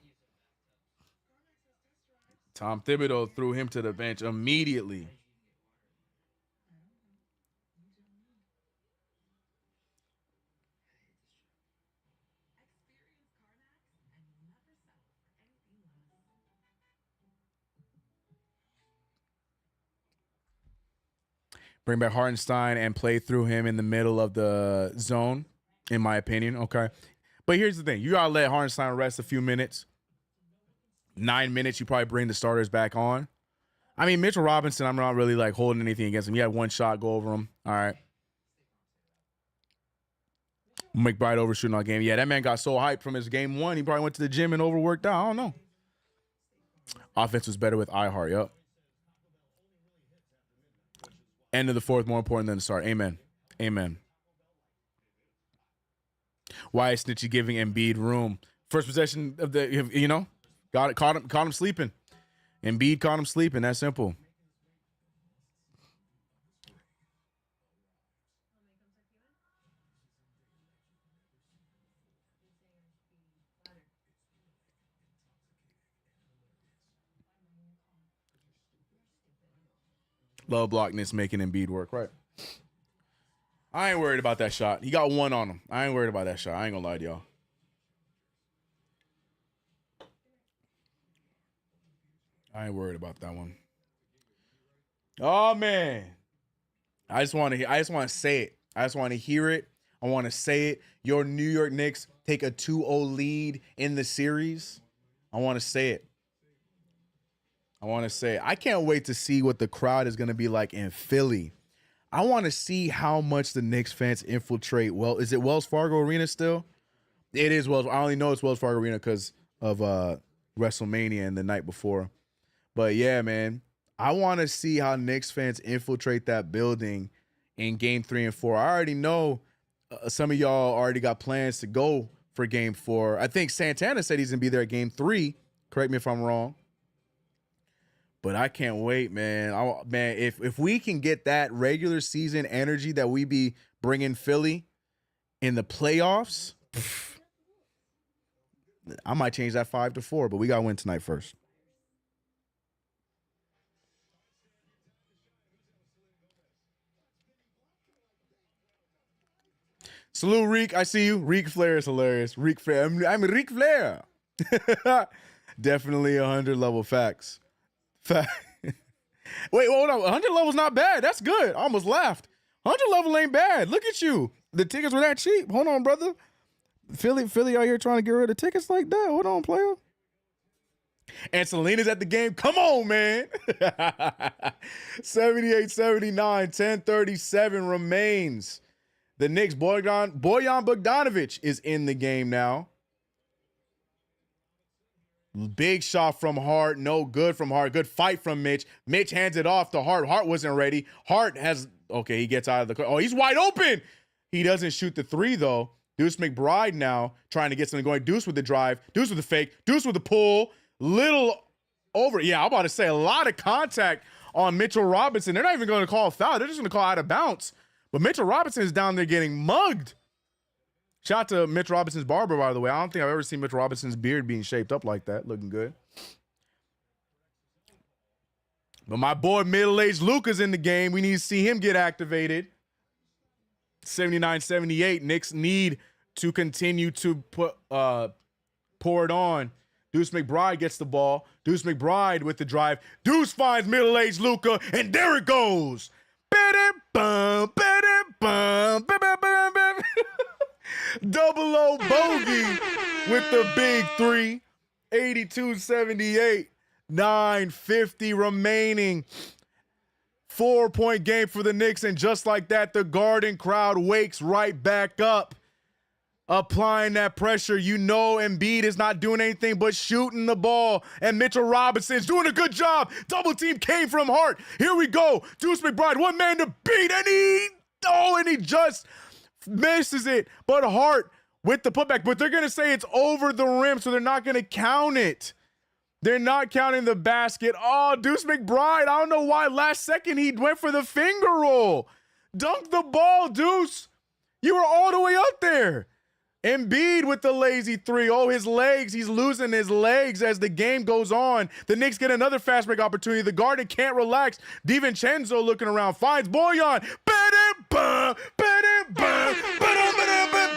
Tom Thibodeau threw him to the bench immediately. Bring back Hartenstein and play through him in the middle of the zone, in my opinion. Okay. But here's the thing. You got to let Hartenstein rest a few minutes. 9 minutes, you probably bring the starters back on. I mean, Mitchell Robinson, I'm not really like holding anything against him. He had one shot go over him. All right. McBride overshooting all game. Yeah, that man got so hyped from his game one. He probably went to the gym and overworked out. I don't know. Offense was better with iHeart. Yep. End of the fourth, more important than the start. Amen. Amen. Why is Snitchy giving Embiid room? First possession of the, you know, caught him sleeping. Embiid caught him sleeping. That's simple. Low blockness making Embiid work, right? I ain't worried about that shot. He got one on him. I ain't worried about that shot. I ain't gonna lie to y'all. I ain't worried about that one. Oh man. I just want to say it. I just want to hear it. I want to say it. Your New York Knicks take a 2-0 lead in the series. I want to say it. I can't wait to see what the crowd is going to be like in Philly. I want to see how much the Knicks fans infiltrate. Well, is it Wells Fargo Arena still? It is Wells. I only know it's Wells Fargo Arena because of WrestleMania and the night before. But yeah, man, I want to see how Knicks fans infiltrate that building in Game 3 and 4. I already know some of y'all already got plans to go for Game 4. I think Santana said he's going to be there at Game 3. Correct me if I'm wrong. But I can't wait, man. Man, if we can get that regular season energy that we be bringing Philly in the playoffs, I might change that 5-4, but we got to win tonight first. Salute, Reek. I see you. Reek Flair is hilarious. Reek Flair. I'm Reek Flair. Definitely 100 level facts. Wait, hold on. 100 level's not bad. That's good. I almost laughed. 100 level ain't bad. Look at you. The tickets were that cheap. Hold on, brother. Philly out here trying to get rid of tickets like that. Hold on, player. And Selena's at the game. Come on, man. 78-79, 10:37 remains. The Knicks, Bojan Bogdanovic is in the game now. Big shot from Hart. No good from Hart. Good fight from Mitch. Mitch hands it off to Hart. Hart wasn't ready. Hart has, okay, he gets out of the, oh, he's wide open. He doesn't shoot the three, though. Deuce McBride now trying to get something going. Deuce with the drive. Deuce with the fake. Deuce with the pull. Little over. Yeah, I'm about to say a lot of contact on Mitchell Robinson. They're not even going to call a foul. They're just going to call out of bounds. But Mitchell Robinson is down there getting mugged. Shout out to Mitch Robinson's barber, by the way. I don't think I've ever seen Mitch Robinson's beard being shaped up like that. Looking good. But my boy, middle-aged Luka's in the game. We need to see him get activated. 79-78. Knicks need to continue to pour it on. Deuce McBride gets the ball. Deuce McBride with the drive. Deuce finds middle-aged Luka, and there it goes. Double O bogey with the big three. 82-78. 9:50 remaining. 4-point game for the Knicks, and just like that, the Garden crowd wakes right back up. Applying that pressure. You know Embiid is not doing anything but shooting the ball, and Mitchell Robinson's doing a good job. Double team came from Hart. Here we go. Deuce McBride, one man to beat, and he just misses it, but Hart with the putback. But they're going to say it's over the rim, so they're not going to count it. They're not counting the basket. Oh, Deuce McBride, I don't know why last second he went for the finger roll. Dunk the ball, Deuce. You were all the way up there. Embiid with the lazy three. Oh, his legs. He's losing his legs as the game goes on. The Knicks get another fast break opportunity. The Garden can't relax. DiVincenzo looking around. Finds Boyan.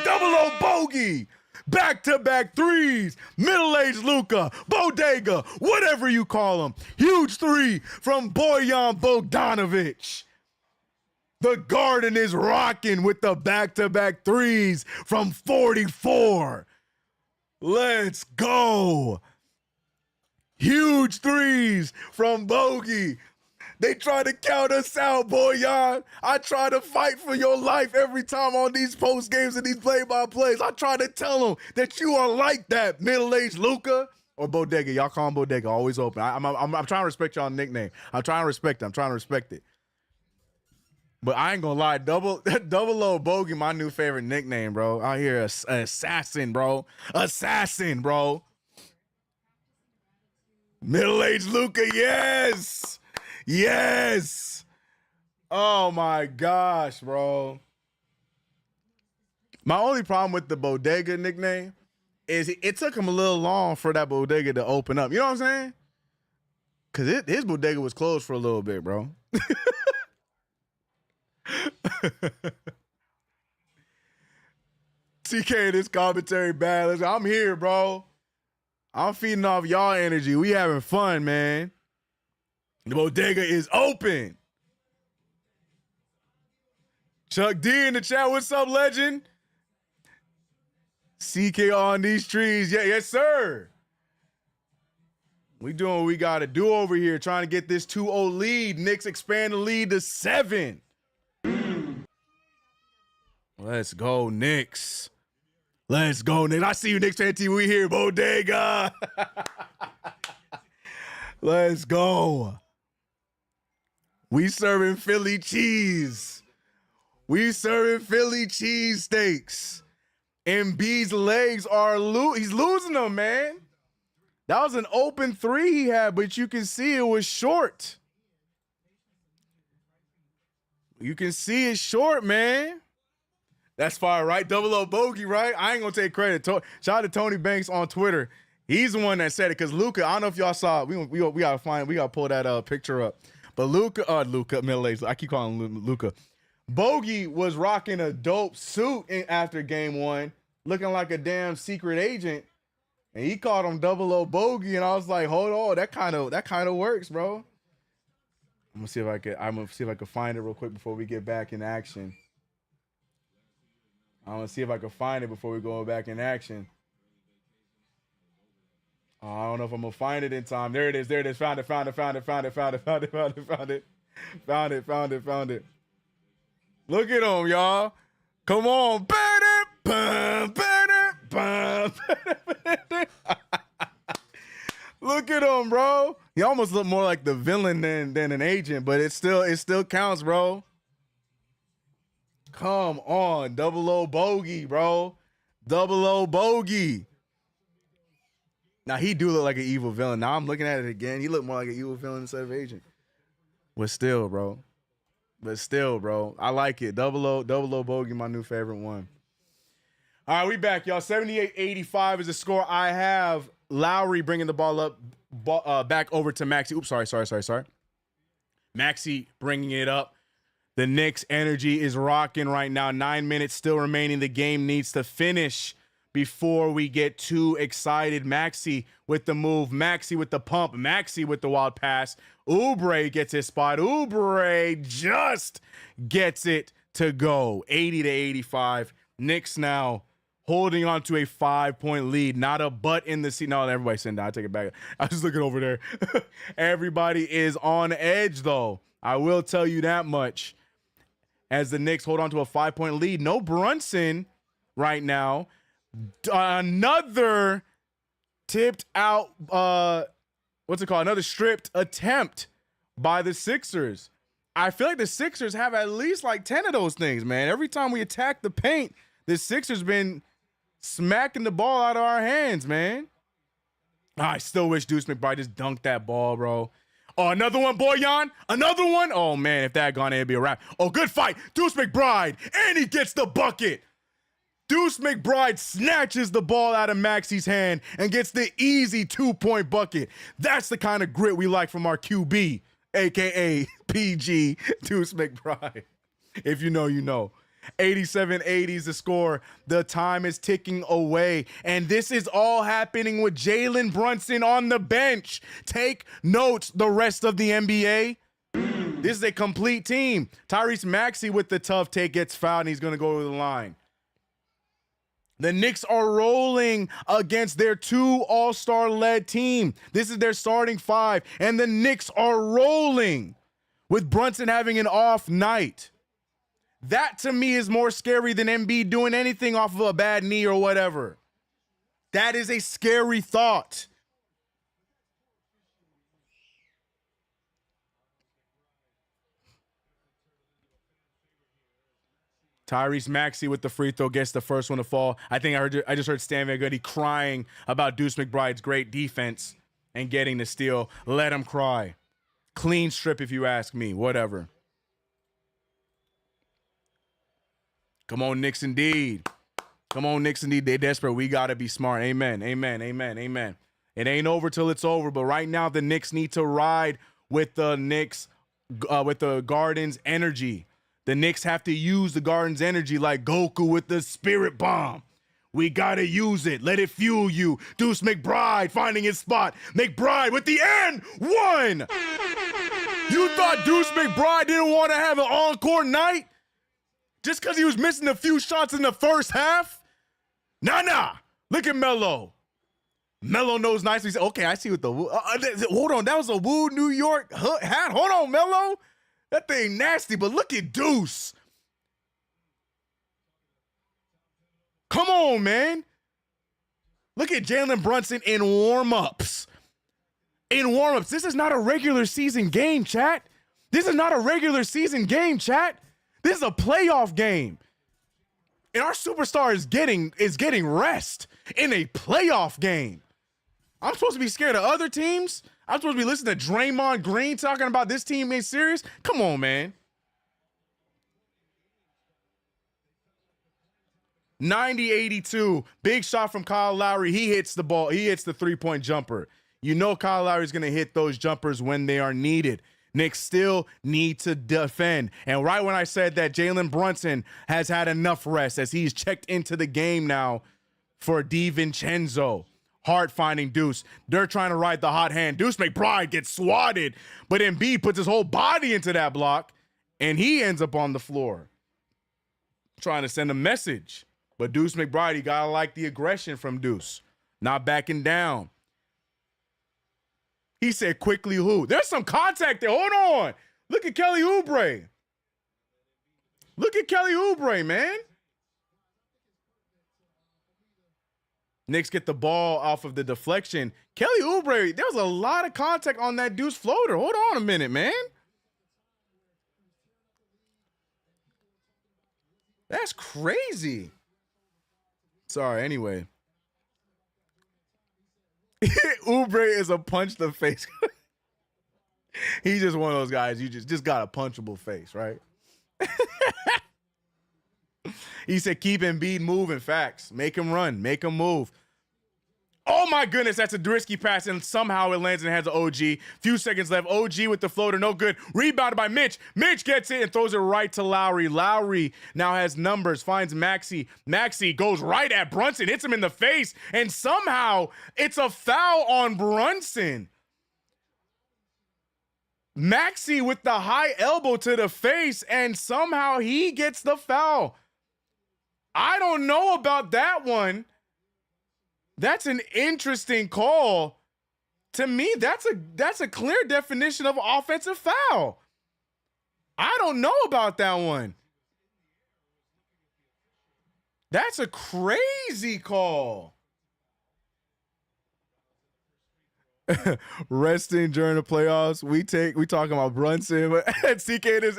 Double O bogey. Back-to-back threes. Middle-aged Luka. Bodega. Whatever you call him. Huge three from Boyan Bogdanovic. The Garden is rocking with the back-to-back threes from 44. Let's go. Huge threes from Bogey. They try to count us out, Boyan. I try to fight for your life every time on these post games and these play-by-plays. I try to tell them that you are like that, middle-aged Luka or Bodega. Y'all call him Bodega, always open. I'm trying to respect y'all nickname. I'm trying to respect it. I'm trying to respect it. But I ain't gonna lie, double O Bogey, my new favorite nickname, bro. Out here, assassin, bro. Assassin, bro. Middle-aged Luka, yes. Yes. Oh my gosh, bro. My only problem with the Bodega nickname is it took him a little long for that Bodega to open up. You know what I'm saying? Because his Bodega was closed for a little bit, bro. TK, this commentary bad. Listen, I'm here, bro. I'm feeding off y'all energy. We having fun, man. The Bodega is open. Chuck D in the chat. What's up, legend? CK on these trees. Yeah, yes, sir. We doing what we got to do over here, trying to get this 2-0 lead. Knicks expand the lead to 7. Let's go, Knicks. Let's go, Knicks. I see you, KnicksFanTV. We here, Bodega. Let's go. We serving Philly cheese. We serving Philly cheese steaks. Embiid's legs are he's losing them, man. That was an open three he had, but you can see it was short. You can see it's short, man. That's fire, right? Double O Bogey, right? I ain't gonna take credit. Shout out to Tony Banks on Twitter. He's the one that said it, because Luka, I don't know if y'all saw it. We gotta pull that picture up. But Luka, middle-aged, I keep calling him Luka. Bogey was rocking a dope suit after game 1, looking like a damn secret agent. And he called him Double O Bogey, and I was like, hold on, that kind of works, bro. I'm gonna see if I can find it real quick before we get back in action. I'm gonna see if I can find it before we go back in action. Oh, I don't know if I'm gonna find it in time. There it is. Found it. Look at him, y'all. Come on. Look at him, bro. He almost looked more like the villain than an agent, but it still counts, bro. Come on, Double O Bogey, bro. Double O Bogey. Now, he do look like an evil villain. Now I'm looking at it again. He looked more like an evil villain instead of agent. But still, bro. I like it. Double O Bogey, my new favorite one. All right, we back, y'all. 78-85 is the score. I have Lowry bringing the ball up, back over to Maxey. Oops, sorry. Maxey bringing it up. The Knicks energy is rocking right now. 9 minutes still remaining. The game needs to finish before we get too excited. Maxey with the move. Maxey with the pump. Maxey with the wild pass. Oubre gets his spot. Oubre just gets it to go. 80-85. Knicks now holding on to a 5-point lead. Not a butt in the seat. No, everybody's sitting down. I take it back. I was just looking over there. Everybody is on edge, though. I will tell you that much. As the Knicks hold on to a 5-point lead. No Brunson right now. Another tipped out, another stripped attempt by the Sixers. I feel like the Sixers have at least like 10 of those things, man. Every time we attack the paint, the Sixers been smacking the ball out of our hands, man. I still wish Deuce McBride just dunked that ball, bro. Oh, another one, Boyan. Another one. Oh, man, if that had gone in, it'd be a wrap. Oh, good fight. Deuce McBride, and he gets the bucket. Deuce McBride snatches the ball out of Maxey's hand and gets the easy 2-point bucket. That's the kind of grit we like from our QB, a.k.a. PG Deuce McBride. If you know, you know. 87-80 is the score. The time is ticking away. And this is all happening with Jalen Brunson on the bench. Take notes, the rest of the NBA. This is a complete team. Tyrese Maxey with the tough take gets fouled, and he's going to go to the line. The Knicks are rolling against their 2 all-star led team. This is their starting 5, and the Knicks are rolling with Brunson having an off night. That, to me, is more scary than Embiid doing anything off of a bad knee or whatever. That is a scary thought. Tyrese Maxey with the free throw gets the first one to fall. I just heard Stan Van Gundy crying about Deuce McBride's great defense and getting the steal. Let him cry. Clean strip, if you ask me. Whatever. Come on, Knicks indeed. Come on, Knicks indeed. They're desperate. We got to be smart. Amen, amen, amen, amen. It ain't over till it's over, but right now the Knicks need to ride with the Garden's energy. The Knicks have to use the Garden's energy like Goku with the Spirit Bomb. We got to use it. Let it fuel you. Deuce McBride finding his spot. McBride with the end. 1. You thought Deuce McBride didn't want to have an encore night? Just because he was missing a few shots in the first half? Nah. Look at Melo. Melo knows nicely. Okay, I see what the... hold on, that was a Woo New York hat. Hold on, Melo. That thing nasty, but look at Deuce. Come on, man. Look at Jalen Brunson in warm-ups. This is not a regular season game, chat. This is a playoff game. And our superstar is getting rest in a playoff game. I'm supposed to be scared of other teams? I'm supposed to be listening to Draymond Green talking about this team ain't serious? Come on, man. 90-82. Big shot from Kyle Lowry. He hits the ball. He hits the 3-point jumper. You know Kyle Lowry's going to hit those jumpers when they are needed. Knicks still need to defend. And right when I said that, Jalen Brunson has had enough rest as he's checked into the game now for DiVincenzo. Hart finding Deuce. They're trying to ride the hot hand. Deuce McBride gets swatted, but Embiid puts his whole body into that block, and he ends up on the floor. Trying to send a message. But Deuce McBride, you gotta like the aggression from Deuce. Not backing down. He said quickly who? There's some contact there. Hold on. Look at Kelly Oubre. Man. Knicks get the ball off of the deflection. Kelly Oubre, there was a lot of contact on that Deuce floater. Hold on a minute, man. That's crazy. Sorry, anyway. Oubre is a punch the face. He's just one of those guys, you just got a punchable face, right? He said, keep Embiid moving. Facts. Make him run. Make him move. Oh, my goodness. That's a risky pass, and somehow it lands in the hands of OG. Few seconds left. OG with the floater. No good. Rebounded by Mitch. Mitch gets it and throws it right to Lowry. Lowry now has numbers. Finds Maxey. Maxey goes right at Brunson. Hits him in the face. And somehow it's a foul on Brunson. Maxey with the high elbow to the face, and somehow he gets the foul. I don't know about that one. That's an interesting call. To me, that's a clear definition of offensive foul. I don't know about that one. That's a crazy call. resting during the playoffs. We talking about Brunson, but CK is,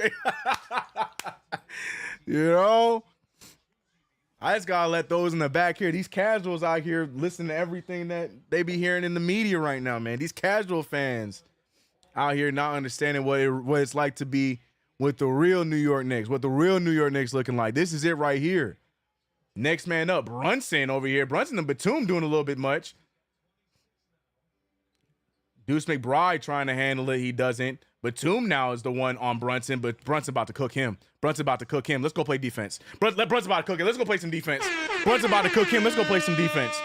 you know, I just gotta let those in the back here. These casuals out here listening to everything that they be hearing in the media right now, man. These casual fans out here not understanding what it's like to be with the real New York Knicks, what the real New York Knicks looking like. This is it right here. Next man up, Brunson over here. Brunson and Batum doing a little bit much. Deuce McBride trying to handle it. He doesn't. Batum now is the one on Brunson, but Brunson about to cook him. Brunson about to cook him. Let's go play defense. Brunson about to cook it. Let's go play some defense. Brunson about to cook him. Let's go play some defense.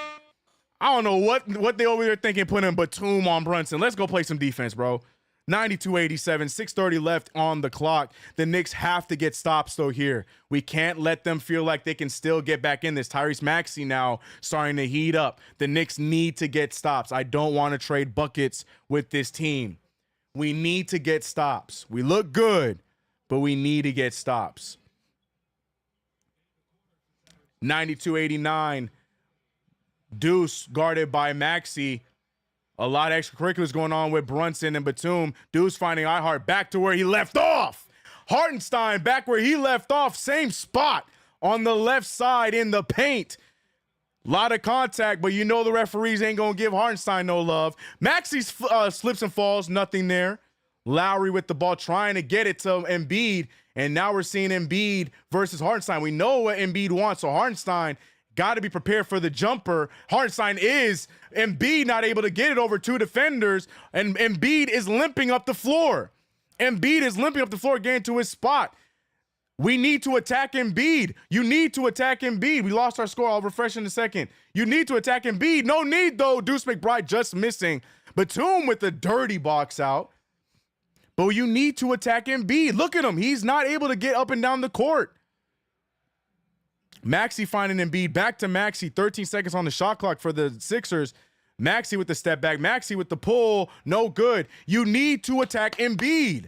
I don't know what they over there thinking putting Batum on Brunson. Let's go play some defense, bro. 92-87, 6:30 left on the clock. The Knicks have to get stops, though, here. We can't let them feel like they can still get back in this. Tyrese Maxey now starting to heat up. The Knicks need to get stops. I don't want to trade buckets with this team. We need to get stops. We look good, but we need to get stops. 92-89, Deuce guarded by Maxey. A lot of extracurriculars going on with Brunson and Batum. Deuce finding Hart back to where he left off. Hartenstein back where he left off. Same spot on the left side in the paint. A lot of contact, but you know the referees ain't going to give Hartenstein no love. Maxey slips and falls. Nothing there. Lowry with the ball trying to get it to Embiid. And now we're seeing Embiid versus Hartenstein. We know what Embiid wants, so Hartenstein got to be prepared for the jumper. Hartenstein is. Embiid not able to get it over two defenders, and Embiid is limping up the floor. Embiid is limping up the floor, getting to his spot. We need to attack Embiid. You need to attack Embiid. We lost our score. I'll refresh in a second. You need to attack Embiid. No need, though. Deuce McBride just missing. Batum with the dirty box out. But you need to attack Embiid. Look at him. He's not able to get up and down the court. Maxey finding Embiid. Back to Maxey. 13 seconds on the shot clock for the Sixers. Maxey with the step back. Maxey with the pull. No good. You need to attack Embiid.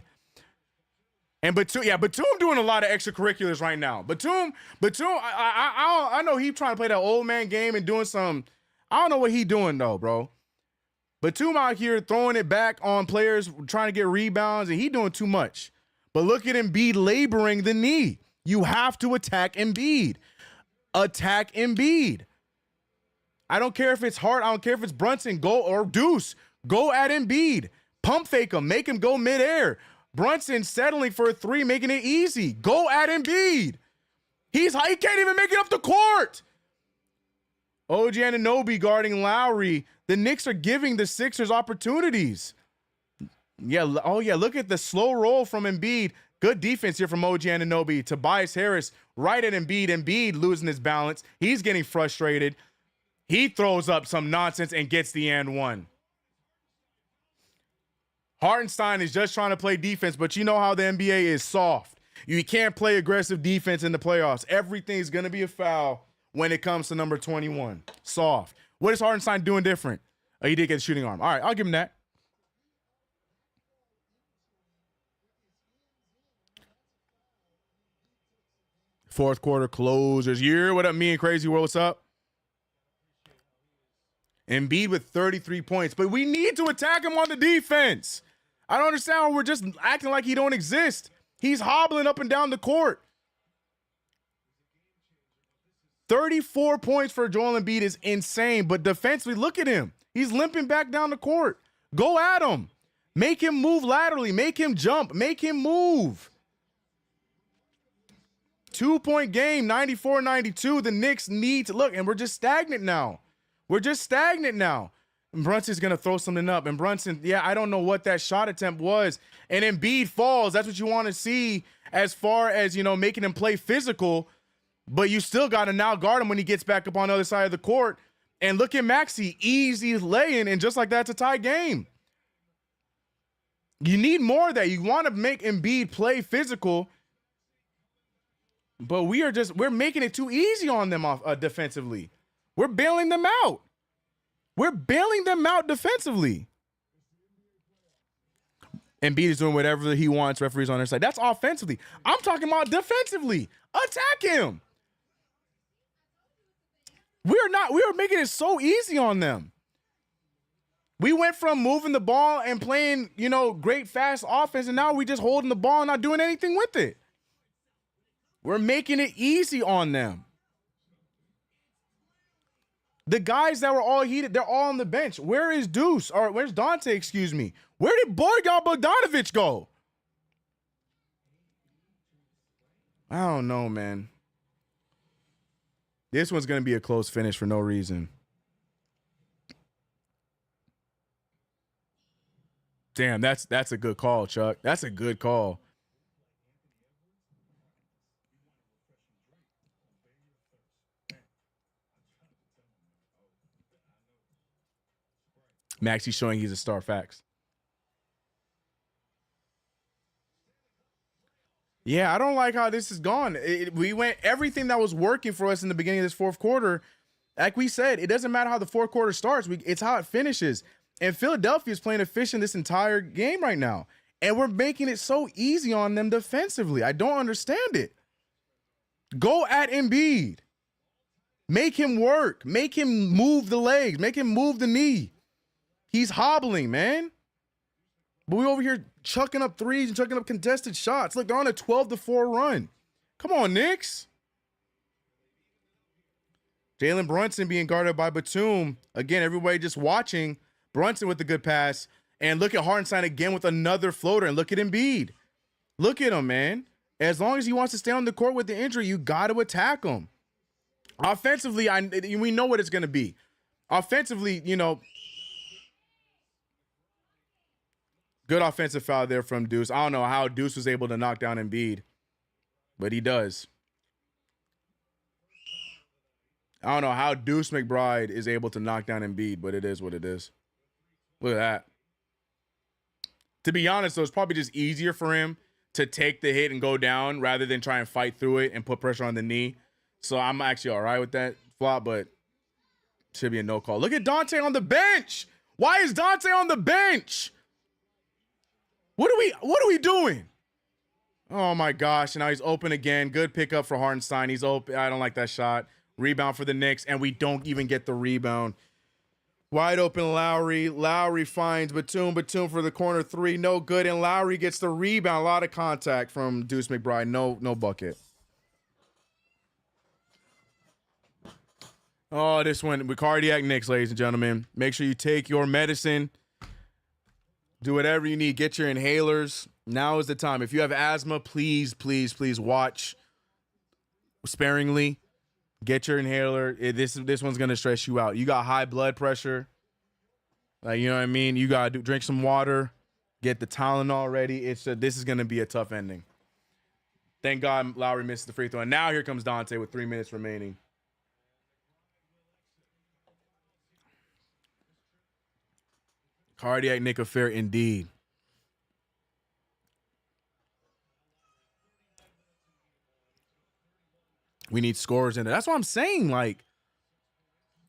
And Batum doing a lot of extracurriculars right now. Batum, I know he trying to play that old man game and doing some. I don't know what he doing though, bro. Batum out here throwing it back on players, trying to get rebounds, and he doing too much. But look at Embiid laboring the knee. You have to attack Embiid. Attack Embiid. I don't care if it's Hart. I don't care if it's Brunson. Go or Deuce. Go at Embiid. Pump fake him. Make him go midair. Brunson settling for a three, making it easy. Go at Embiid. He can't even make it up the court. OG Anunoby guarding Lowry. The Knicks are giving the Sixers opportunities. Yeah. Oh, yeah. Look at the slow roll from Embiid. Good defense here from OG Anunoby. Tobias Harris right at Embiid. Embiid losing his balance. He's getting frustrated. He throws up some nonsense and gets the and one. Hartenstein is just trying to play defense, but you know how the NBA is soft. You can't play aggressive defense in the playoffs. Everything's going to be a foul when it comes to number 21. Soft. What is Hartenstein doing different? Oh, he did get a shooting arm. All right, I'll give him that. Fourth quarter closers year. What up, me and Crazy World? What's up? Embiid with 33 points, but we need to attack him on the defense. I don't understand why we're just acting like he don't exist. He's hobbling up and down the court. 34 points for Joel Embiid is insane, but defensively, look at him. He's limping back down the court. Go at him. Make him move laterally. Make him jump. Make him move. 2-point game, 94-92. The Knicks need to look, and we're just stagnant now. We're just stagnant now. And Brunson's going to throw something up. And Brunson, yeah, I don't know what that shot attempt was. And Embiid falls. That's what you want to see as far as, you know, making him play physical. But you still got to now guard him when he gets back up on the other side of the court. And look at Maxey, easy laying, and just like that, it's a tie game. You need more of that. You want to make Embiid play physical. But we're making it too easy on them defensively. We're bailing them out. We're bailing them out defensively. Embiid is doing whatever he wants. Referees on their side. That's offensively. I'm talking about defensively. Attack him. We are making it so easy on them. We went from moving the ball and playing, you know, great fast offense, and now we just holding the ball and not doing anything with it. We're making it easy on them. The guys that were all heated, they're all on the bench. Where is Deuce? Or where's Dante, excuse me? Where did Bojan Bogdanovic go? I don't know, man. This one's going to be a close finish for no reason. Damn, that's a good call, Chuck. That's a good call. Maxey showing he's a star. Facts. Yeah, I don't like how this is gone. We went everything that was working for us in the beginning of this fourth quarter. Like we said, it doesn't matter how the fourth quarter starts. It's how it finishes. And Philadelphia is playing efficient this entire game right now. And we're making it so easy on them defensively. I don't understand it. Go at Embiid. Make him work. Make him move the legs. Make him move the knee. He's hobbling, man. But we over here chucking up threes and chucking up contested shots. Look, they're on a 12-4 run. Come on, Knicks. Jalen Brunson being guarded by Batum. Again, everybody just watching. Brunson with the good pass. And look at Hartenstein again with another floater. And look at Embiid. Look at him, man. As long as he wants to stay on the court with the injury, you got to attack him. Offensively, we know what it's going to be. Offensively, you know, good offensive foul there from Deuce. I don't know how Deuce was able to knock down Embiid, but he does. I don't know how Deuce McBride is able to knock down Embiid, but it is what it is. Look at that. To be honest, though, it's probably just easier for him to take the hit and go down rather than try and fight through it and put pressure on the knee. So I'm actually all right with that flop, but should be a no call. Look at Dante on the bench. Why is Dante on the bench? What are we doing? Oh my gosh, and now he's open again. Good pickup for Hartenstein. He's open. I don't like that shot. Rebound for the Knicks, and we don't even get the rebound. Wide open Lowry. Lowry finds Batum. Batum for the corner three. No good, and Lowry gets the rebound. A lot of contact from Deuce McBride. No bucket. Oh, this one with cardiac Knicks, ladies and gentlemen. Make sure you take your medicine. Do whatever you need. Get your inhalers. Now is the time. If you have asthma, please watch sparingly. Get your inhaler. This one's going to stress you out. You got high blood pressure. Like, you know what I mean? You got to drink some water. Get the Tylenol ready. This is going to be a tough ending. Thank God Lowry missed the free throw. And now here comes Dante with 3 minutes remaining. Cardiac Nick affair indeed. We need scores in there. That's what I'm saying. Like,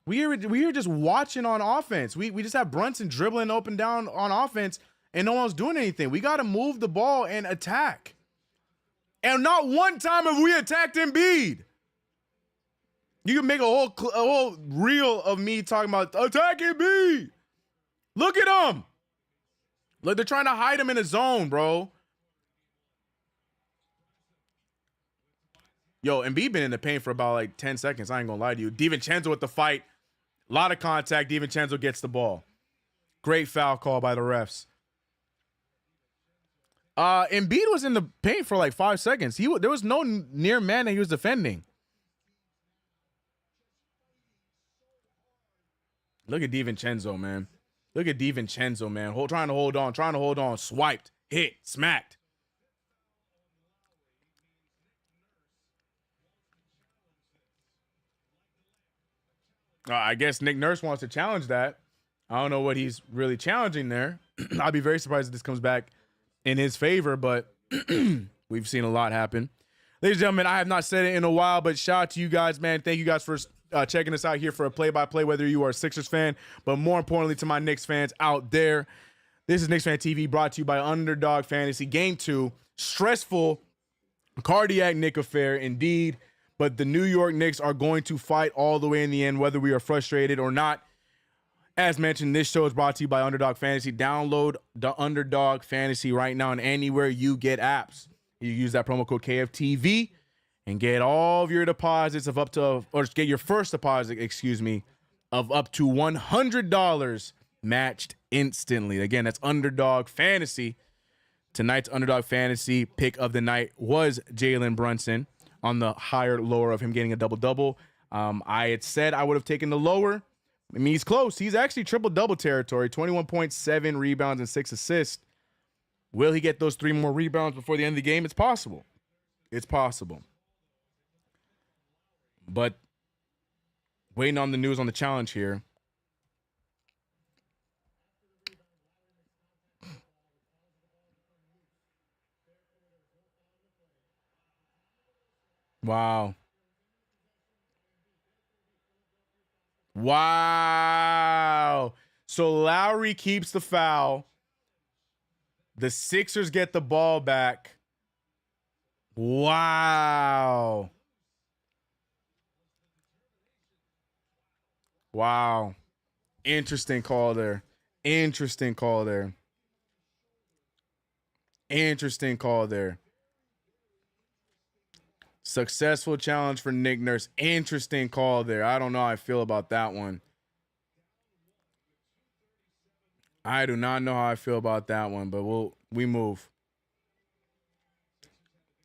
we are just watching on offense. We just have Brunson dribbling up and down on offense, and no one's doing anything. We got to move the ball and attack. And not one time have we attacked Embiid. You can make a whole reel of me talking about attack Embiid. Look at him. Look, they're trying to hide him in a zone, bro. Yo, Embiid been in the paint for about like 10 seconds. I ain't gonna lie to you. DiVincenzo with the fight. A lot of contact. DiVincenzo gets the ball. Great foul call by the refs. Embiid was in the paint for like 5 seconds. There was no near man that he was defending. Look at DiVincenzo, man. Look at DiVincenzo, man. Trying to hold on. Swiped, hit, smacked. I guess Nick Nurse wants to challenge that. I don't know what he's really challenging there. I'd be very surprised if this comes back in his favor, but we've seen a lot happen. Ladies and gentlemen, I have not said it in a while, but shout out to you guys, man. Thank you guys for checking us out here for a play-by-play, whether you are a Sixers fan, but more importantly to my Knicks fans out there. This is KnicksFanTV brought to you by UnderDog Fantasy. Game 2, stressful, cardiac Nick affair indeed. But the New York Knicks are going to fight all the way in the end, whether we are frustrated or not. As mentioned, this show is brought to you by UnderDog Fantasy. Download the UnderDog Fantasy right now and anywhere you get apps. You use that promo code KFTV and get all of your deposits of up to, or get your first deposit, of up to $100 matched instantly. Again, that's UnderDog Fantasy. Tonight's UnderDog Fantasy pick of the night was Jalen Brunson on the higher lower of him getting a double-double. I had said I would have taken the lower. I mean, he's close. He's actually triple-double territory, 21.7 rebounds and 6 assists. Will he get those 3 more rebounds before the end of the game? It's possible. It's possible. But waiting on the news on the challenge here. Wow. Wow. So Lowry keeps the foul. The Sixers get the ball back. Wow. Wow. Interesting call there. Interesting call there. Interesting call there. Successful challenge for Nick Nurse. Interesting call there. I don't know how I feel about that one. I do not know how I feel about that one, but we move.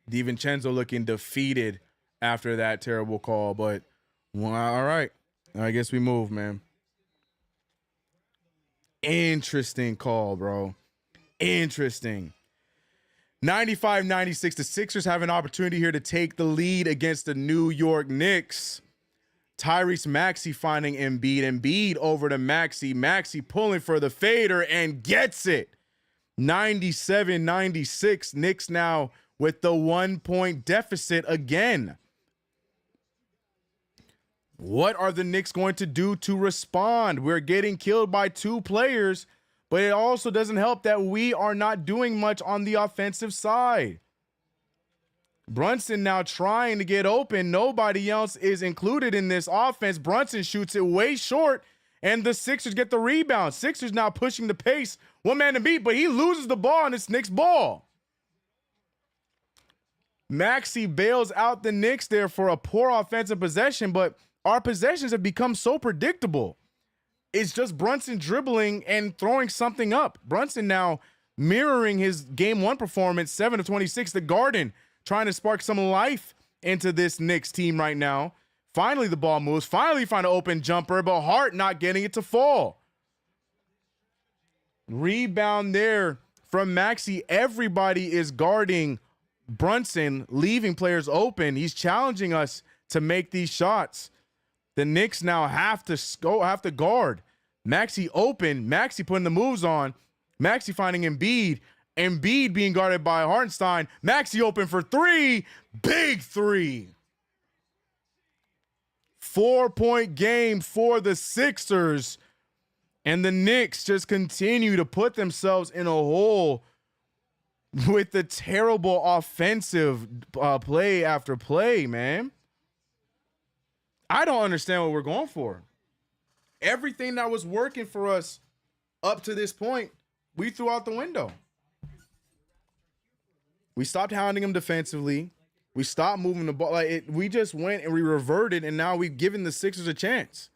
DiVincenzo looking defeated after that terrible call, but well, all right. I guess we move, man. Interesting call, bro. Interesting. 95-96, the Sixers have an opportunity here to take the lead against the New York Knicks. Tyrese Maxey finding Embiid. Embiid over to Maxey. Maxey pulling for the fader and gets it. 97-96. Knicks now with the 1-point deficit again. What are the Knicks going to do to respond? We're getting killed by 2 players, but it also doesn't help that we are not doing much on the offensive side. Brunson now trying to get open. Nobody else is included in this offense. Brunson shoots it way short, and the Sixers get the rebound. Sixers now pushing the pace. One man to beat, but he loses the ball, and it's Knicks ball. Maxey bails out the Knicks there for a poor offensive possession, but our possessions have become so predictable. It's just Brunson dribbling and throwing something up. Brunson now mirroring his game 1 performance, 7 of 26. The Garden trying to spark some life into this Knicks team right now. Finally, the ball moves. Finally, find an open jumper, but Hart not getting it to fall. Rebound there from Maxey. Everybody is guarding Brunson, leaving players open. He's challenging us to make these shots. The Knicks now have to guard. Maxey open. Maxey putting the moves on. Maxey finding Embiid. Embiid being guarded by Hartenstein. Maxey open for 3. Big 3. 4-point game for the Sixers. And the Knicks just continue to put themselves in a hole with the terrible offensive play after play, man. I don't understand what we're going for. Everything that was working for us up to this point, we threw out the window. We stopped hounding them defensively. We stopped moving the ball. We just went and we reverted, and now we've given the Sixers a chance.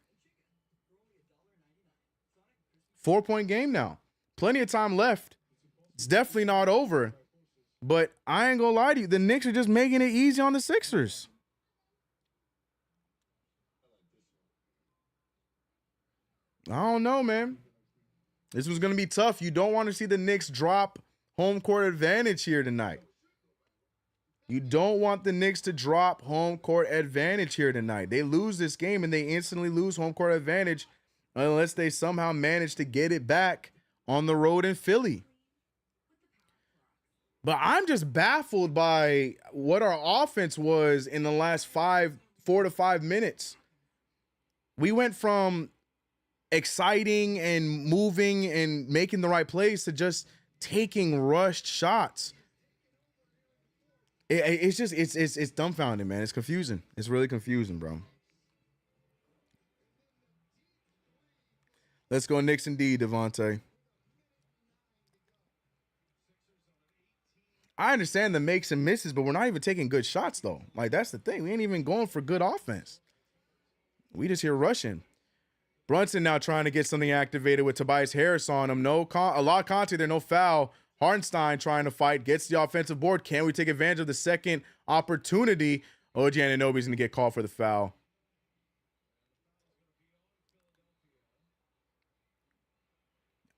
4-point game now. Plenty of time left. It's definitely not over. But I ain't gonna lie to you. The Knicks are just making it easy on the Sixers. I don't know, man. This was going to be tough. You don't want to see the Knicks drop home court advantage here tonight. You don't want the Knicks to drop home court advantage here tonight. They lose this game and they instantly lose home court advantage unless they somehow manage to get it back on the road in Philly. But I'm just baffled by what our offense was in the last 4 to 5 minutes. We went from exciting and moving and making the right plays to just taking rushed shots. It's dumbfounding, man. It's confusing. It's really confusing, bro. Let's go Knicks and D, Devontae. I understand the makes and misses, but we're not even taking good shots, though. Like, that's the thing. We ain't even going for good offense. We just here rushing. Brunson now trying to get something activated with Tobias Harris on him. A lot of contact there, no foul. Hartenstein trying to fight, gets the offensive board. Can we take advantage of the second opportunity? OG Anunoby's going to get called for the foul.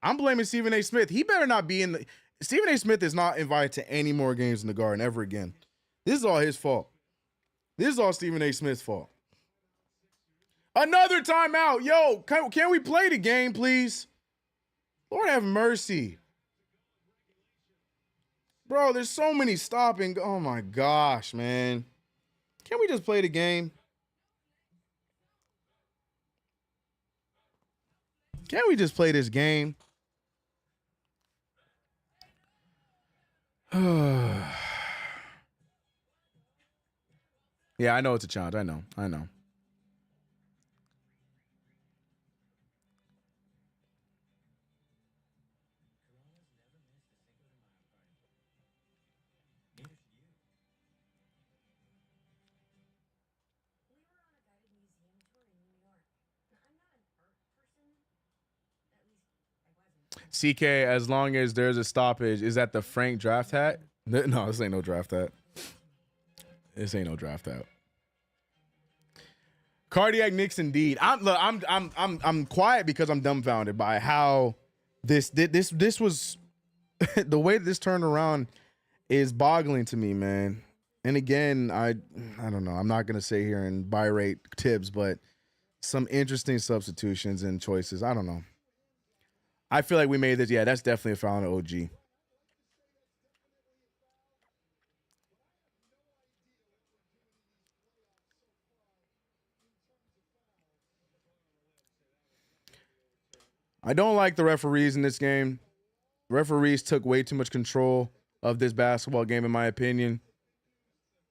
I'm blaming Stephen A. Smith. He better not be in the... Stephen A. Smith is not invited to any more games in the Garden ever again. This is all his fault. This is all Stephen A. Smith's fault. Another timeout. Yo, can we play the game, please? Lord have mercy. Bro, there's so many stopping. Oh, my gosh, man. Can we just play the game? Can we just play this game? Yeah, I know it's a challenge. I know. CK, as long as there's a stoppage, is that the Frank draft hat? No, this ain't no draft hat. This ain't no draft hat. Cardiac Knicks indeed. I'm quiet because I'm dumbfounded by how this was the way this turned around is boggling to me, man. And again, I don't know. I'm not gonna sit here and birate Tibbs, but some interesting substitutions and choices. I don't know. I feel like we made this. Yeah, that's definitely a foul on OG. I don't like the referees in this game. Referees took way too much control of this basketball game, in my opinion.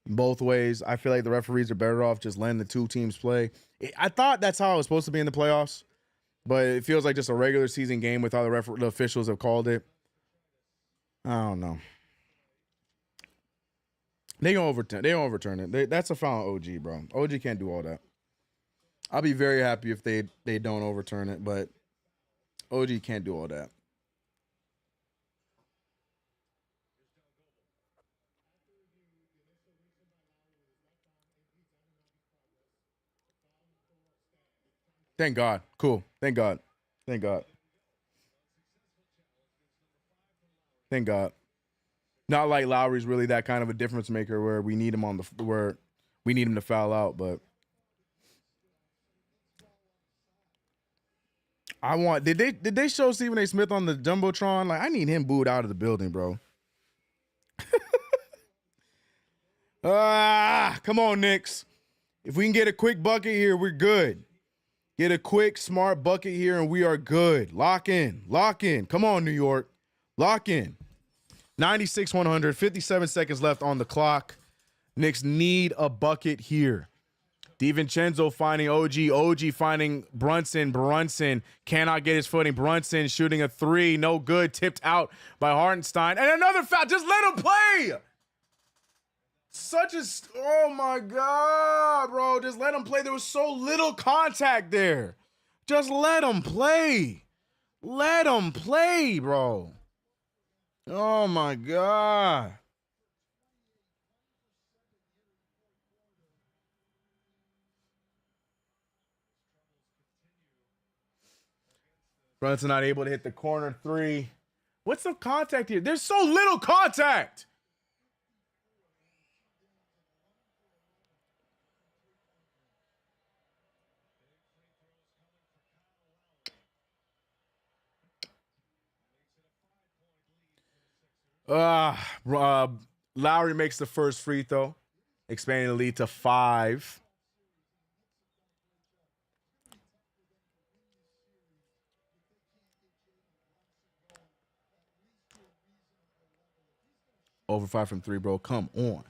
Both ways. I feel like the referees are better off just letting the two teams play. I thought that's how it was supposed to be in the playoffs, but it feels like just a regular season game with how the officials have called it. I don't know. They don't overturn it. That's a foul on OG, bro. OG can't do all that. I'll be very happy if they don't overturn it, but OG can't do all that. Thank God. Cool. Thank God. Thank God. Thank God. Not like Lowry's really that kind of a difference maker where we need him where we need him to foul out, but did they show Stephen A. Smith on the Jumbotron? Like, I need him booed out of the building, bro. Come on, Knicks. If we can get a quick bucket here, we're good. Get a quick, smart bucket here, and we are good. Lock in. Lock in. Come on, New York. Lock in. 96-100. 57 seconds left on the clock. Knicks need a bucket here. DiVincenzo finding OG. OG finding Brunson. Brunson cannot get his footing. Brunson shooting a three. No good. Tipped out by Hartenstein. And another foul. Just let him play. Oh my God, bro. Just let him play. There was so little contact there. Just let him play. Let him play, bro. Oh my God. Brunson not able to hit the corner three. What's the contact here? There's so little contact. Lowry makes the first free throw, expanding the lead to 5. Over 5 from 3, bro. Come on.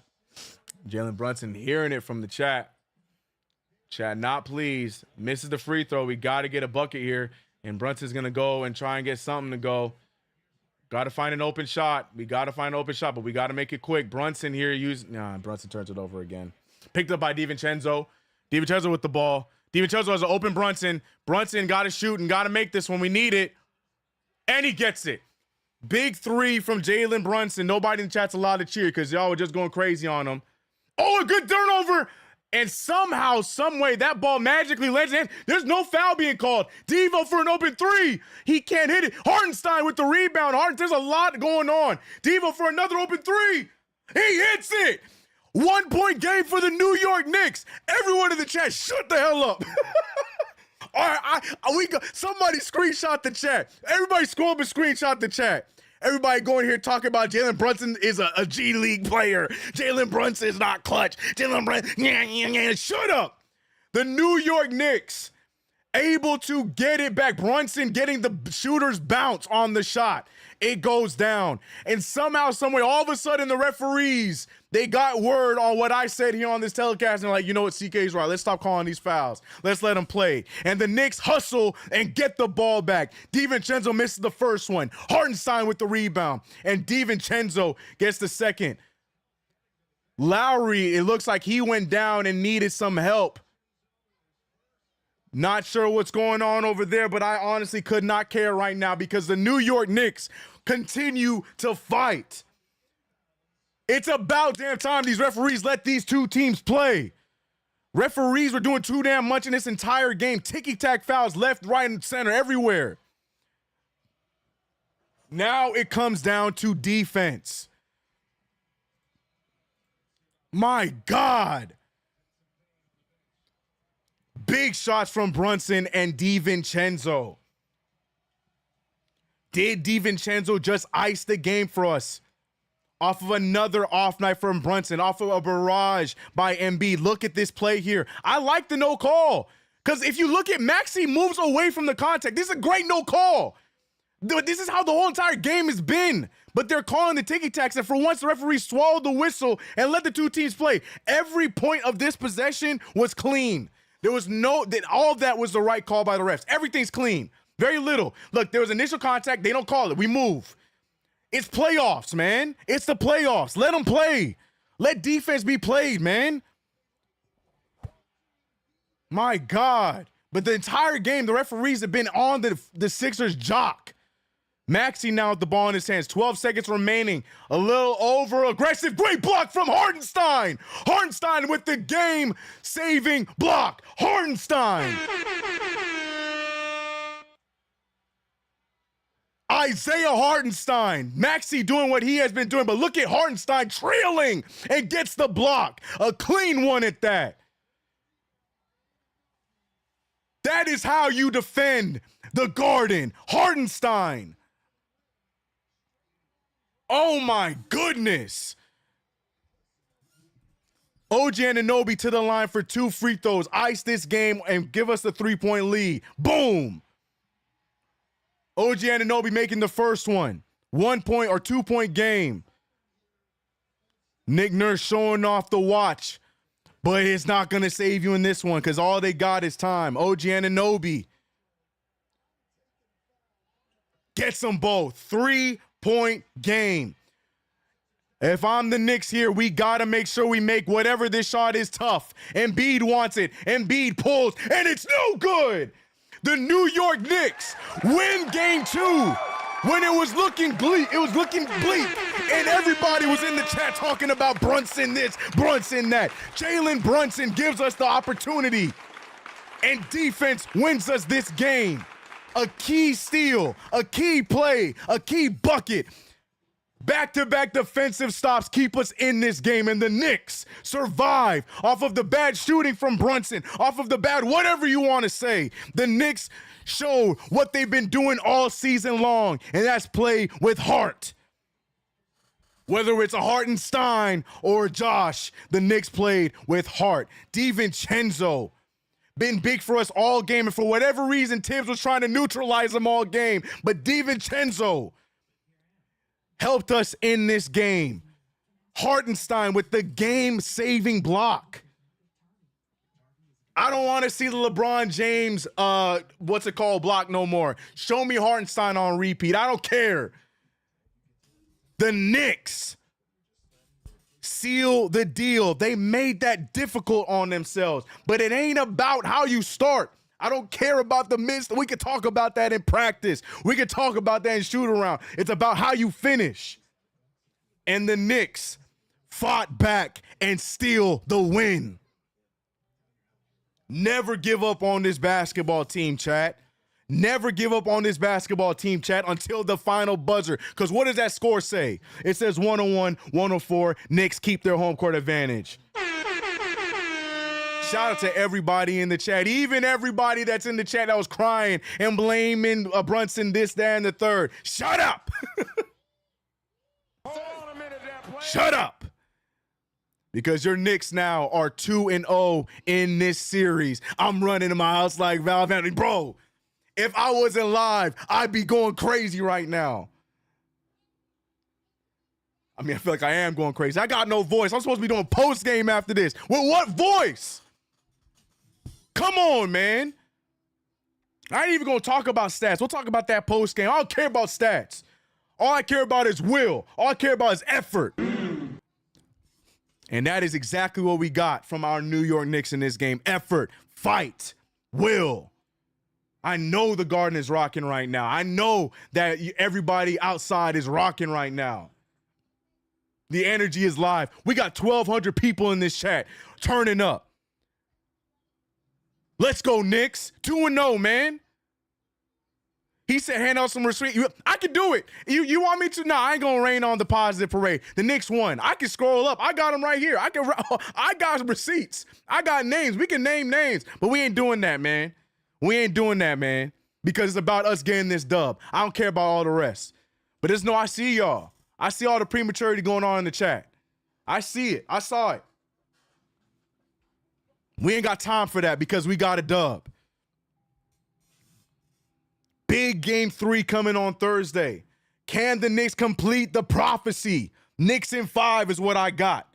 Jalen Brunson hearing it from the chat. Chat not pleased. Misses the free throw. We got to get a bucket here. And Brunson's going to go and try and get something to go. Got to find an open shot. We got to find an open shot, but we got to make it quick. Brunson here Brunson turns it over again. Picked up by DiVincenzo. DiVincenzo with the ball. DiVincenzo has an open Brunson. Brunson got to shoot and got to make this when we need it. And he gets it. Big three from Jalen Brunson. Nobody in the chat's allowed to cheer because y'all were just going crazy on him. Oh, a good turnover. And somehow, some way, that ball magically lands in. There's no foul being called. Devo for an open three. He can't hit it. Hartenstein with the rebound. There's a lot going on. Devo for another open three. He hits it. 1 point game for the New York Knicks. Everyone in the chat, shut the hell up. All right, somebody screenshot the chat. Everybody scroll up and screenshot the chat. Everybody going here talking about Jalen Brunson is a G League player. Jalen Brunson is not clutch. Jalen Brunson, shut up. The New York Knicks able to get it back. Brunson getting the shooter's bounce on the shot. It goes down. And somehow, someway, all of a sudden, the referees, they got word on what I said here on this telecast. And like, you know what, CK's right. Let's stop calling these fouls. Let's let them play. And the Knicks hustle and get the ball back. DiVincenzo misses the first one. Hartenstein with the rebound. And DiVincenzo gets the second. Lowry, it looks like he went down and needed some help. Not sure what's going on over there, but I honestly could not care right now because the New York Knicks continue to fight. It's about damn time these referees let these two teams play. Referees were doing too damn much in this entire game. Ticky-tack fouls left, right, and center everywhere. Now it comes down to defense. My God. Big shots from Brunson and DiVincenzo. Did DiVincenzo just ice the game for us? Off of another off night from Brunson, off of a barrage by Embiid. Look at this play here. I like the no call. Because if you look at Maxey moves away from the contact. This is a great no call. This is how the whole entire game has been. But they're calling the ticky-tacks, and for once the referee swallowed the whistle and let the two teams play. Every point of this possession was clean. There was all of that was the right call by the refs. Everything's clean. Very little. Look, there was initial contact. They don't call it. We move. It's playoffs, man. It's the playoffs. Let them play. Let defense be played, man. My God. But the entire game, the referees have been on the Sixers' jock. Maxey now with the ball in his hands. 12 seconds remaining. A little over-aggressive. Great block from Hartenstein. Hartenstein with the game-saving block. Hartenstein. Isaiah Hartenstein. Maxey doing what he has been doing, but look at Hartenstein trailing and gets the block. A clean one at that. That is how you defend the Garden. Hartenstein. Oh my goodness. OG Anunoby to the line for 2 free throws. Ice this game and give us a 3-point lead. Boom. OG Anunoby making the first one. 1 point or 2 point game. Nick Nurse showing off the watch. But it's not going to save you in this one because all they got is time. OG Anunoby gets them both. 3-point game. If I'm the Knicks here, we got to make sure we make whatever this shot is tough. Embiid wants it. Embiid pulls, and it's no good. The New York Knicks win game 2 when it was looking bleak. It was looking bleak, and everybody was in the chat talking about Brunson this, Brunson that. Jalen Brunson gives us the opportunity, and defense wins us this game. A key steal, a key play, a key bucket. Back-to-back defensive stops keep us in this game, and the Knicks survive off of the bad shooting from Brunson, off of the bad whatever you want to say. The Knicks showed what they've been doing all season long, and that's play with heart. Whether it's a Hartenstein or Josh, the Knicks played with heart. DiVincenzo been big for us all game, and for whatever reason, Tibbs was trying to neutralize him all game, but DiVincenzo helped us in this game. Hartenstein with the game-saving block. I don't want to see the LeBron James, block no more. Show me Hartenstein on repeat. I don't care. The Knicks seal the deal. They made that difficult on themselves, but it ain't about how you start. I don't care about the miss. We could talk about that in practice. We could talk about that in shoot around. It's about how you finish. And the Knicks fought back and steal the win. Never give up on this basketball team, chat. Never give up on this basketball team, chat, until the final buzzer. Because what does that score say? It says 101, 104. Knicks keep their home court advantage. Shout out to everybody in the chat, even everybody that's in the chat that was crying and blaming Brunson, this, that, and the third. Shut up. Shut up. Because your Knicks now are 2-0 in this series. I'm running to my house like Val Vanity. Bro, if I wasn't live, I'd be going crazy right now. I mean, I feel like I am going crazy. I got no voice. I'm supposed to be doing post-game after this. With what voice? Come on, man. I ain't even going to talk about stats. We'll talk about that post-game. I don't care about stats. All I care about is will. All I care about is effort. And that is exactly what we got from our New York Knicks in this game. Effort, fight, will. I know the Garden is rocking right now. I know that everybody outside is rocking right now. The energy is live. We got 1,200 people in this chat turning up. Let's go, Knicks. 2-0, man. He said, hand out some respect. I can do it. You want me to? No, I ain't going to rain on the positive parade. The Knicks won. I can scroll up. I got them right here. I got receipts. I got names. We can name names, but we ain't doing that, man. We ain't doing that, man, because it's about us getting this dub. I don't care about all the rest. But just know I see y'all. I see all the prematurity going on in the chat. I see it. I saw it. We ain't got time for that because we got a dub. Big game 3 coming on Thursday. Can the Knicks complete the prophecy? Knicks in 5 is what I got.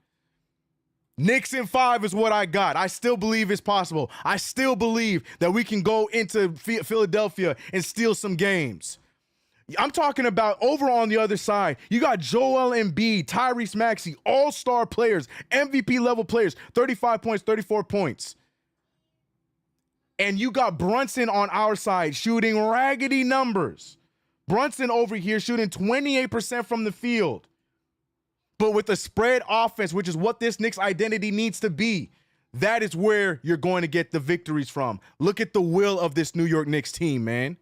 Knicks in 5 is what I got. I still believe it's possible. I still believe that we can go into Philadelphia and steal some games. I'm talking about over on the other side. You got Joel Embiid, Tyrese Maxey, all-star players, MVP level players, 35 points, 34 points. And you got Brunson on our side shooting raggedy numbers. Brunson over here shooting 28% from the field. But with a spread offense, which is what this Knicks identity needs to be, that is where you're going to get the victories from. Look at the will of this New York Knicks team, man.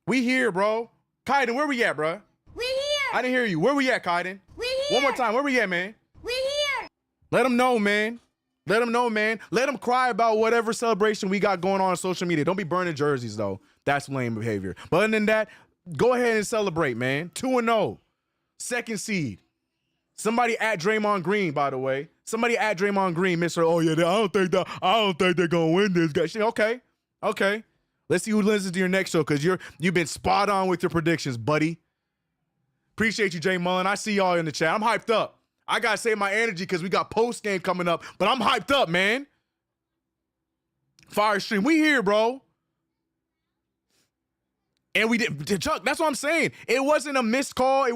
We here, bro. Kaiden, where we at, bro? We here. I didn't hear you. Where we at, Kaiden? We here. One more time. Where we at, man? We here. Let them know, man. Let them know, man. Let them cry about whatever celebration we got going on social media. Don't be burning jerseys, though. That's lame behavior. But other than that, go ahead and celebrate, man. 2-0. Second seed. Somebody at Draymond Green, by the way. Somebody at Draymond Green, Mr. Oh, yeah, I don't think they're going to win this guy. Okay. Let's see who listens to your next show because you've been spot on with your predictions, buddy. Appreciate you, Jay Mullen. I see y'all in the chat. I'm hyped up. I got to save my energy because we got post-game coming up, but I'm hyped up, man. Fire stream. We here, bro. And we did, Chuck, that's what I'm saying. It wasn't a missed call.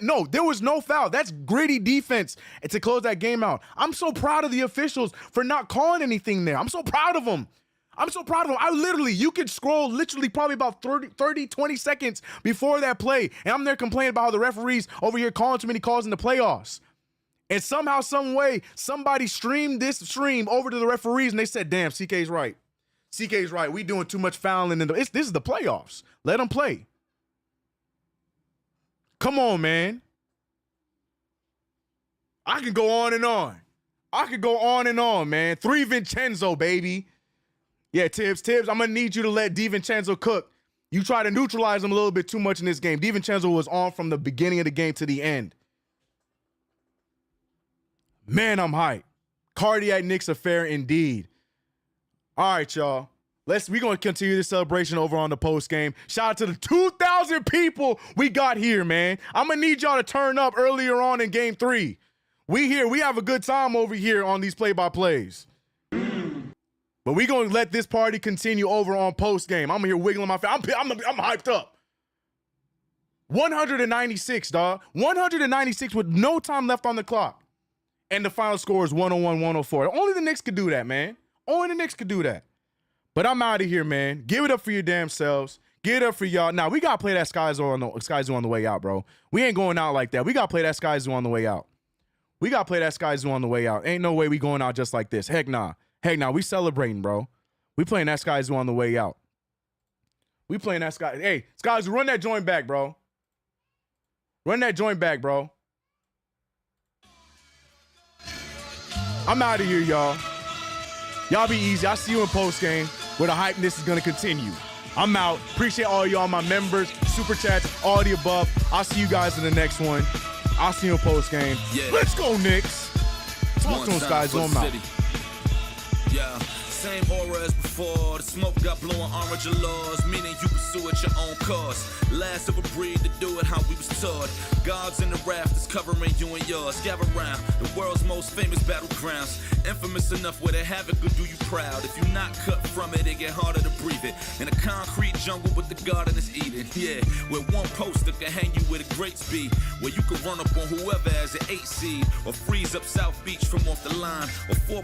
No, there was no foul. That's gritty defense to close that game out. I'm so proud of the officials for not calling anything there. I'm so proud of them. You could scroll literally probably about 30, 20 seconds before that play, and I'm there complaining about how the referees over here calling too many calls in the playoffs. And somehow, some way, somebody streamed this stream over to the referees, and they said, damn, CK's right. CK's right. We doing too much fouling. This is the playoffs. Let them play. Come on, man. I can go on and on. Man. 3 Vincenzo, baby. Yeah, Tibbs, I'm going to need you to let DiVincenzo cook. You try to neutralize him a little bit too much in this game. DiVincenzo was on from the beginning of the game to the end. Man, I'm hyped. Cardiac Knicks affair indeed. All right, y'all. We're going to continue this celebration over on the post game. Shout out to the 2,000 people we got here, man. I'm going to need y'all to turn up earlier on in game 3. We here. We have a good time over here on these play-by-plays. But we gonna let this party continue over on post game. I'm here wiggling my face. I'm hyped up. 196, dog. 196 with no time left on the clock. And the final score is 101-104. Only the Knicks could do that, man. Only the Knicks could do that. But I'm out of here, man. Give it up for your damn selves. Give it up for y'all. Now, we got to play that Sky Zoo on the way out, bro. We ain't going out like that. We got to play that Sky Zoo on the way out. We got to play that Sky Zoo on the way out. Ain't no way we going out just like this. Heck nah. Heck nah. We celebrating, bro. We playing that Sky Zoo on the way out. We playing that Sky. Hey, Sky Zoo, run that joint back, bro. Run that joint back, bro. I'm out of here, y'all. Y'all be easy. I'll see you in post game where the hypeness is going to continue. I'm out. Appreciate all y'all, my members, super chats, all the above. I'll see you guys in the next one. I'll see you in post game. Yeah. Let's go, Knicks. Talk to them, guys. I'm out. Yeah. Same aura as before. The smoke got blowing orange laws, meaning you pursue at your own cost. Last of a breed to do it how we was taught. Gods in the rafters covering you and yours. Gather round the world's most famous battlegrounds. Infamous enough where they havoc will do you proud. If you're not cut from it, it get harder to breathe it. In a concrete jungle, but the garden is eating. Yeah, where one poster can hang you with a great speed. Where you can run up on whoever has an 8 seed. Or freeze up South Beach from off the line. Or 4